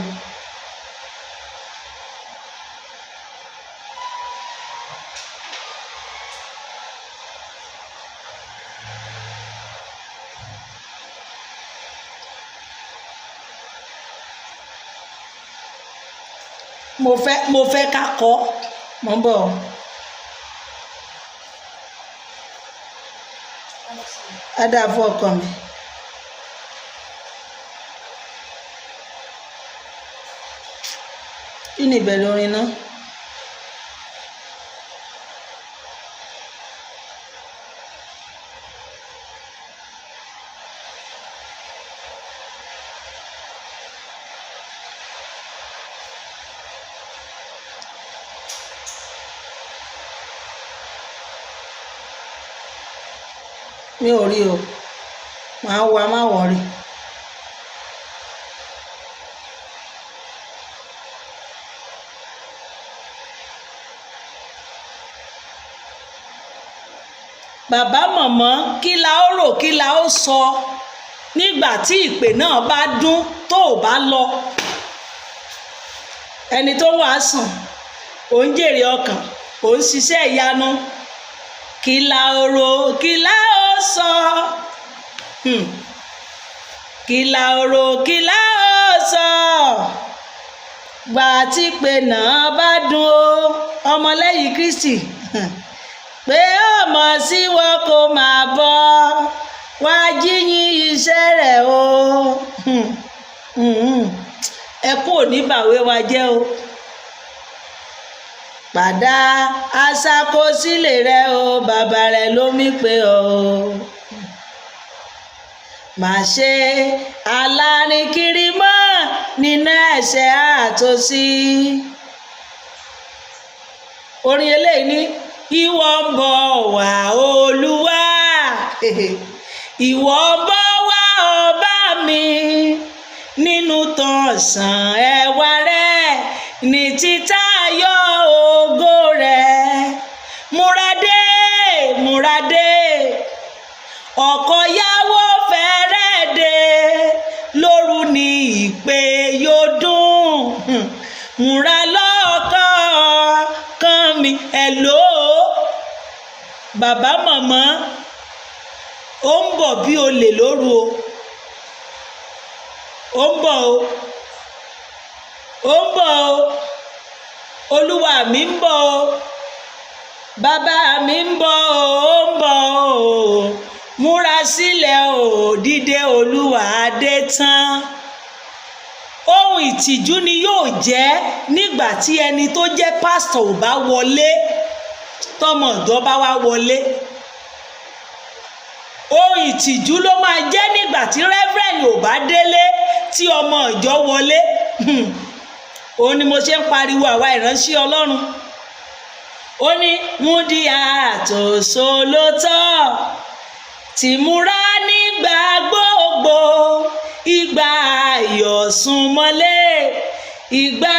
Mo fẹ́ ká kọ́. Mo ń bọ̀. Á dáa fún ọkọ mi. Kí ni ìbẹ̀rẹ̀ orin náà? mi ò rí o, màá wá, má wọrí. Bàbá mọ̀mọ́, kí la ó rò, kí la ó sọ nígbà tí ìpè náà bá dún tó ò bá lọ? Ẹni tó wàásùn, ò ń jèrè ọkàn, ò ń ṣiṣẹ́ ìyanu, kí la ó rò, kí la ó sọ? Kí la ó rò, kí la ó sọ? Gbà tí ìpè náà bá dún o, ọmọlẹ́yìn Kristi, pé ó mọ̀ sí wọn kó máa bọ̀ wá jíyìn iṣẹ́ rẹ̀ o. Ẹkún ò ní bàwé wa jẹ́ o. Padà aṣàkọsílẹ̀ rẹ o, bàbá rẹ ló mí pé o. Má ṣe alárin kiri mọ́ nínú ẹ̀ṣẹ̀ àtòsí. Orin eléyìí ní ìwọ ń bọ̀ wá Olúwa, ìwọ ń bọ̀ wá ọba mi, nínú tọ̀sán ẹwà rẹ ní títayọ ògo rẹ. Múradé, múradé, ọkọ yàwó fẹ́rẹ̀ dé, lóru ní ìpè yóò dún. Múra lọ́kàn mi. Hello bàbá màmá, ó ń bọ̀ bí olè lóru o, ó ń bọ̀ o, ó ń bọ̀ o, olúwa mi ń bọ̀ o, bàbá mi ń bọ̀ o, ó ń bọ̀ o. Múra sílẹ̀ o, dídé olúwa dé tán. Ohun ìtìjú ni yóò jẹ́ nígbà tí ẹni tó jẹ́ pásítọ̀ ò bá wọlé, tọmọ ọ̀dọ́ bá wá wọlé. Ohun ìtìjú ló máa jẹ́ nígbà tí rẹ́fẹ̀rẹ̀ndì ò bá délé, tí ọmọ ìjọ wọlé. Òun ni mo ṣe ń pariwo àwa ìránṣẹ́ Ọlọ́run. Ó ní múdi àtòsó ló tọ́, tí múra nígbà gbogbo, ìgbà ìyọ̀sùn mọ́lé, ìgbà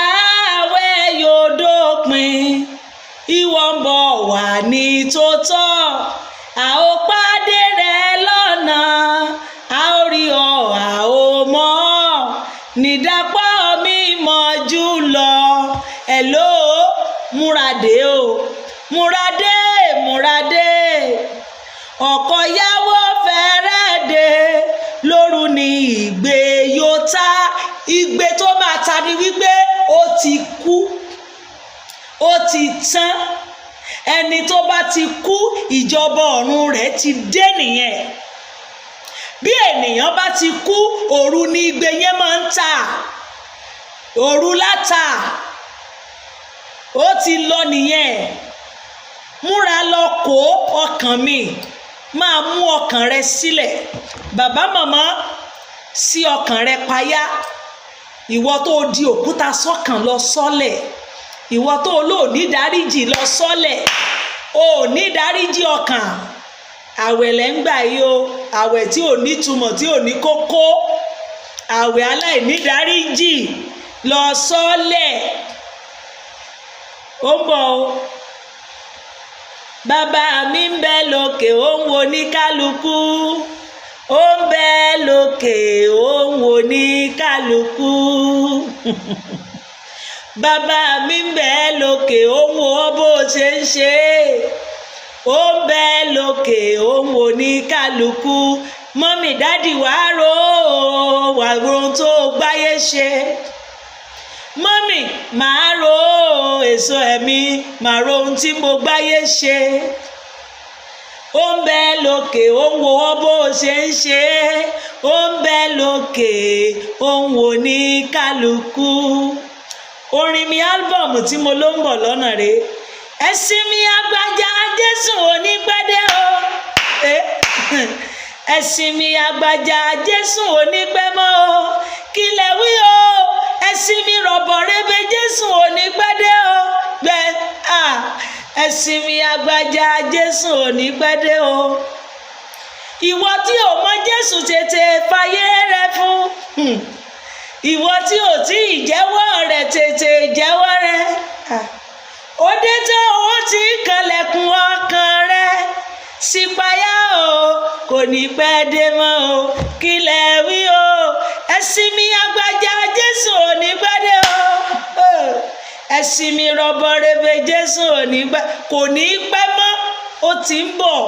àwẹ̀ yóò dópin. Ìwọ ń bọ̀ wá ní tòótọ́, a ó pàdé rẹ lọ́nà, a ó rí ọ, a ó mọ̀ ọ́, nídàpọ̀ mímọ́ jùlọ. Hello, múradé o, múradé, múradé, ọkọ yàwó fẹ́rẹ̀ dé, lóru ní ìgbé yóò ta. Ìgbé tó máa ta ni wípé ó ti kú, ó ti tán. Ẹni tó bá ti kú, ìjọba ọ̀run rẹ̀ ti dé nìyẹn. Bí ènìyàn bá ti kú, òru ni igbe yẹn máa ń ta, òru láta, ó ti lọ nìyẹn. Múra lọ kó ọkàn mi, máa mú ọkàn rẹ sílẹ̀. Bàbá màmá, sí ọkàn rẹ payá. Ìwọ tó di òkúta sọ́kàn lọ sọ́lẹ̀, ìwọ tó lò ní dáríjì lọ sọ́lẹ̀, ò ní dáríjì ọkàn. Àwẹ̀ lẹ́ ń gbà yìí o, àwẹ̀ tí ò ní túmọ̀, tí ò ní kókó, àwẹ̀ aláìní dáríjì lọ sọ́lẹ̀. Ó ń bọ̀ o. Bàbá mi ń bẹ lókè, ó ń wo ní kálukú, ó ń bẹ lókè, ó ń wo ní kálukú. Bàbá mi ń bẹ lókè, ó ń wo bó ṣe ń ṣe, ó ń bẹ lókè, ó ń wo ní kálukú. Mọ́mì dádì wàá rò ó, wàá rò ohun tó gbáyé ṣe. Mọ́mì màá rò ó, èso ẹ̀mí, màá rò ohun tí mo gbáyé ṣe. Ó ń bẹ lókè, ó ń wo bó ṣe ń ṣe, ó ń bẹ lókè, ó ń wo ní kálukú. Orin mi álbọ̀mù tí mo ló ń bọ̀ lọ́nà rèé. Ẹ̀sìn mi àgbàjà Jésù onípẹ̀dé o. Ẹ̀sìn mi àgbàjà Jésù onípẹ̀ mọ́ o. Kí lẹ wí o? Ẹ̀sìn mi rọ̀bọ̀ rebe Jésù onípẹ̀dé o. Ẹ̀sìn mi àgbàjà Jésù onípẹ̀dé o. ìwọ tí ò mọ Jésù tètè fàyè rẹ fún. Ìwọ tí ò tí ì jẹ́wọ́ rẹ̀ tètè jẹ́wọ́ rẹ̀. Ó dé tán ó ti kanlẹ̀kùn ọkàn rẹ̀. Sípayá o, kò ní pẹ́ dé mọ́ o. Kí lẹ wí o? Ẹ̀sìn mi agbájá Jésù ò ní pẹ́ dé o. Ẹ̀sìn mi rọ̀bọ̀ rebe Jésù ò ní pẹ́, kò ní pẹ́ mọ́. Ó ti ń bọ̀.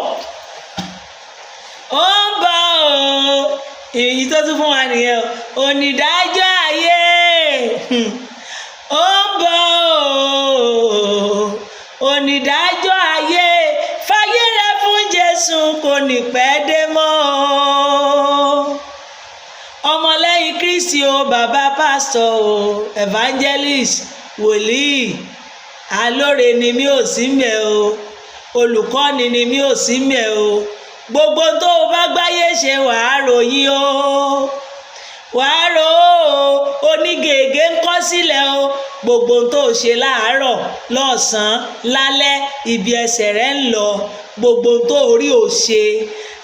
Ó ń bọ̀ o. Èyí tó tún fún wa nìyẹn o. Onídàájọ́ ayé. Ó ń bọ̀ o. Onídàájọ́ ayé. Fàyè rẹ fún Jésù, kò ní pẹ́ dé mọ́ o. Ọmọlẹ́yìn Kristi o, bàbá pásítọ̀ o, evangelist, wòlíì, alóore ni mí ò sí mẹ́ o, olùkọ́ni ni mí ò sí mẹ́ o. Gbogbo tó o bá gbáyé ṣe wàá ròyìn o, wàá rò ó, onígègé ń kọ sílẹ̀ o. Gbogbo tó o ṣe láàárọ̀, lọ́sàn-án, lálẹ́, ibi ẹsẹ̀ rẹ ń lọ, gbogbo tó o rí o ṣe.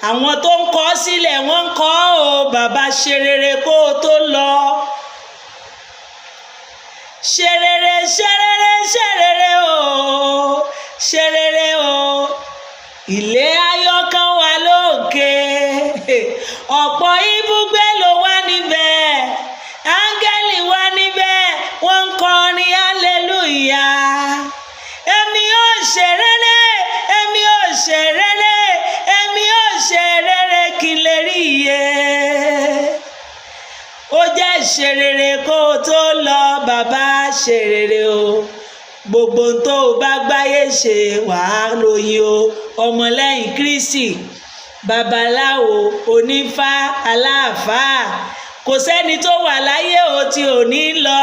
Àwọn tó ń kọ sílẹ̀ wọ́n ń kọ o. Bàbá ṣe rere kó o tó lọ. Ṣe rere, ṣe rere, ṣe rere o, ṣe rere o. Ilé ayọ̀ kan wà lókè, ọ̀pọ̀ ibùgbé ló wà níbẹ̀, áńgẹ́lì wà níbẹ̀, wọ́n ń kọrin hallelujah. Èmi ò ṣe rere, èmi ò ṣe rere, èmi ò ṣe rere kí n lè rí iye. Ó jẹ́ ṣe rere kó o tó lọ, bàbá ṣe rere o. Gbogbo tó o bá gbáyé ṣe wàá ròyìn o. Ọmọlẹ́yìn Kristi, babaláwo, onífá, aláàfáà, kò sẹ́ni tó wà láyé o tí ò ní lọ.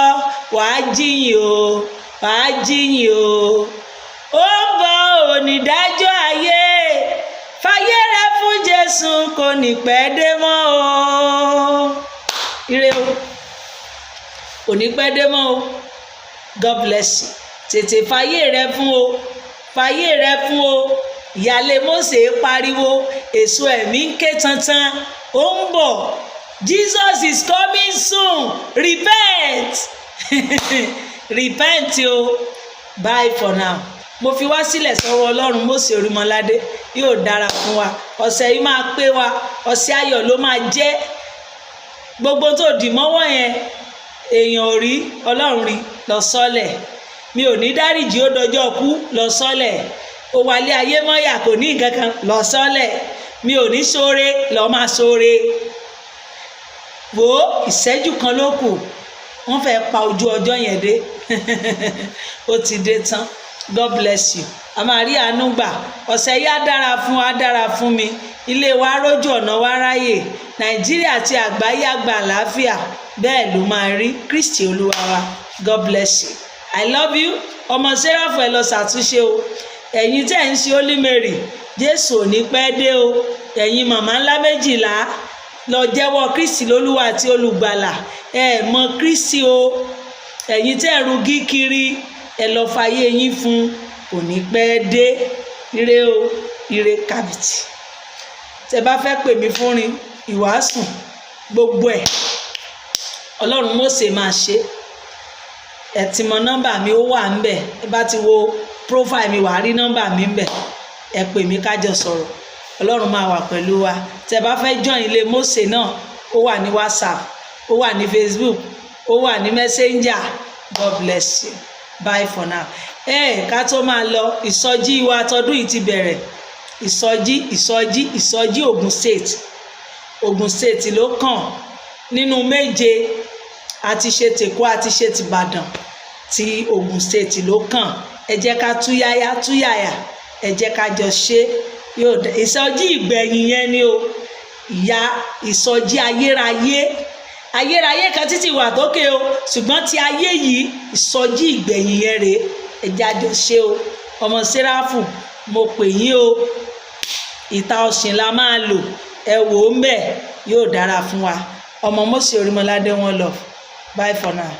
Wàá jíyìn o, wàá jíyìn o. Ó ń bọ̀ onídàájọ́ ayé. Fàyè rẹ fún Jésù, kò ní pẹ́ dé mọ́ o. Ire o, kò ní pẹ́ dé mọ́ o. God bless you. Tètè fàyè rẹ fún o, fàyè rẹ fún o. Ìyálé Mósè pariwo, èso ẹ̀mí ń ké tantan. Ó ń bọ̀. Jesus is coming soon. Repent. Repent o. Bye for now. Mo fi wá sílẹ̀ sọ́wọ́ Ọlọ́run Mósè Orímọládé. Yóò dára fún wa. Ọ̀sẹ̀ yìí máa pé wa. Ọ̀sẹ̀ ayọ̀ ló máa jẹ́. Gbogbo tó dì mọ́wọ́ yẹn, èèyàn ò rí, Ọlọ́run rí, lọ sọ́lẹ̀. Mi ò ní dáríjì ó dọjọ́ kú, lọ sọ́lẹ̀. Ó wálé ayé mọ́yà kò ní nǹkan kan, lọ sọ́lẹ̀. Mi ò ní ṣoore, lọ máa ṣoore. Wo ìṣẹ́jú kan ló kù, wọ́n fẹ́ pa ojú ọjọ́ yẹn dé. Ó ti dé tán. God bless you. A máa rí àánú gbà. Ọ̀sẹ̀ yìí á dára fún wa, á dára fún mi. Ilé wa rójú, ọ̀nà wa ráyè. Nàìjíríà àti àgbáyé àgbà àlàáfíà. Bẹ́ẹ̀ ló máa rí. Kristi Olúwa wa. God bless you. I love you. Ọmọ Sẹ́ráfù ẹ lọ ṣàtúnṣe o. Ẹ̀yin tẹ́ ń ṣe Holy Mary, Jésù ò ní pẹ́ dé o. Ẹ̀yin màmá ńlá 12 lọ jẹ́wọ́ Kristi lólúwa àti olùgbàlà. Ẹ mọ Kristi o. Ẹ̀yin tẹ́ ń rugí kiri, ẹ lọ fàyè yín fún. Kò ní pẹ́ dé. Ire o, ire kàbìtì. Tẹ́ bá fẹ́ pè mí fún rin ìwàásù gbogbo ẹ̀, Ọlọ́run Mósè máa ṣe. Ẹ ti mọ nọ́mbà mi, ó wà ńbẹ̀. Ẹ bá ti wo profile mi, wàá rí nọ́mbà mi ńbẹ̀. Ẹ pè mí ká jọ sọ̀rọ̀. Ọlọ́run máa wà pẹ̀lú wa. Tẹ́ bá fẹ́ join ilé Mósè náà, ó wà ní WhatsApp, ó wà ní Facebook, ó wà ní Messenger. God bless you. Bye for now. Ká tó máa lọ, ìsọjí wa tọdún yìí ti bẹ̀rẹ̀. Ìsọjí Ògùn State. Ògùn State ló kàn nínú 7. Àti ṣe tèkó, àti ṣe tìbàdàn. Ti Ògùn State ló kàn. Ẹ jẹ́ ká túyàyà. Ẹ jẹ́ ká jọ ṣe. Ìsọjí ìgbẹ̀yìn yẹn ni o. Ìsọjí ayérayé kan títí wà tókè o. Ṣùgbọ́n ti ayé yìí, ìsọjí ìgbẹ̀yìn yẹn rèé. Ẹ jẹ́ a jọ ṣe o. Ọmọ Sẹ́ráfù, mo pè yín o. Ìta ọ̀sìn la máa lò. Ẹ wò ó ń bẹ̀, yóò dára fún wa. Ọmọ Mósè Orímọládé, one love. Bye for now.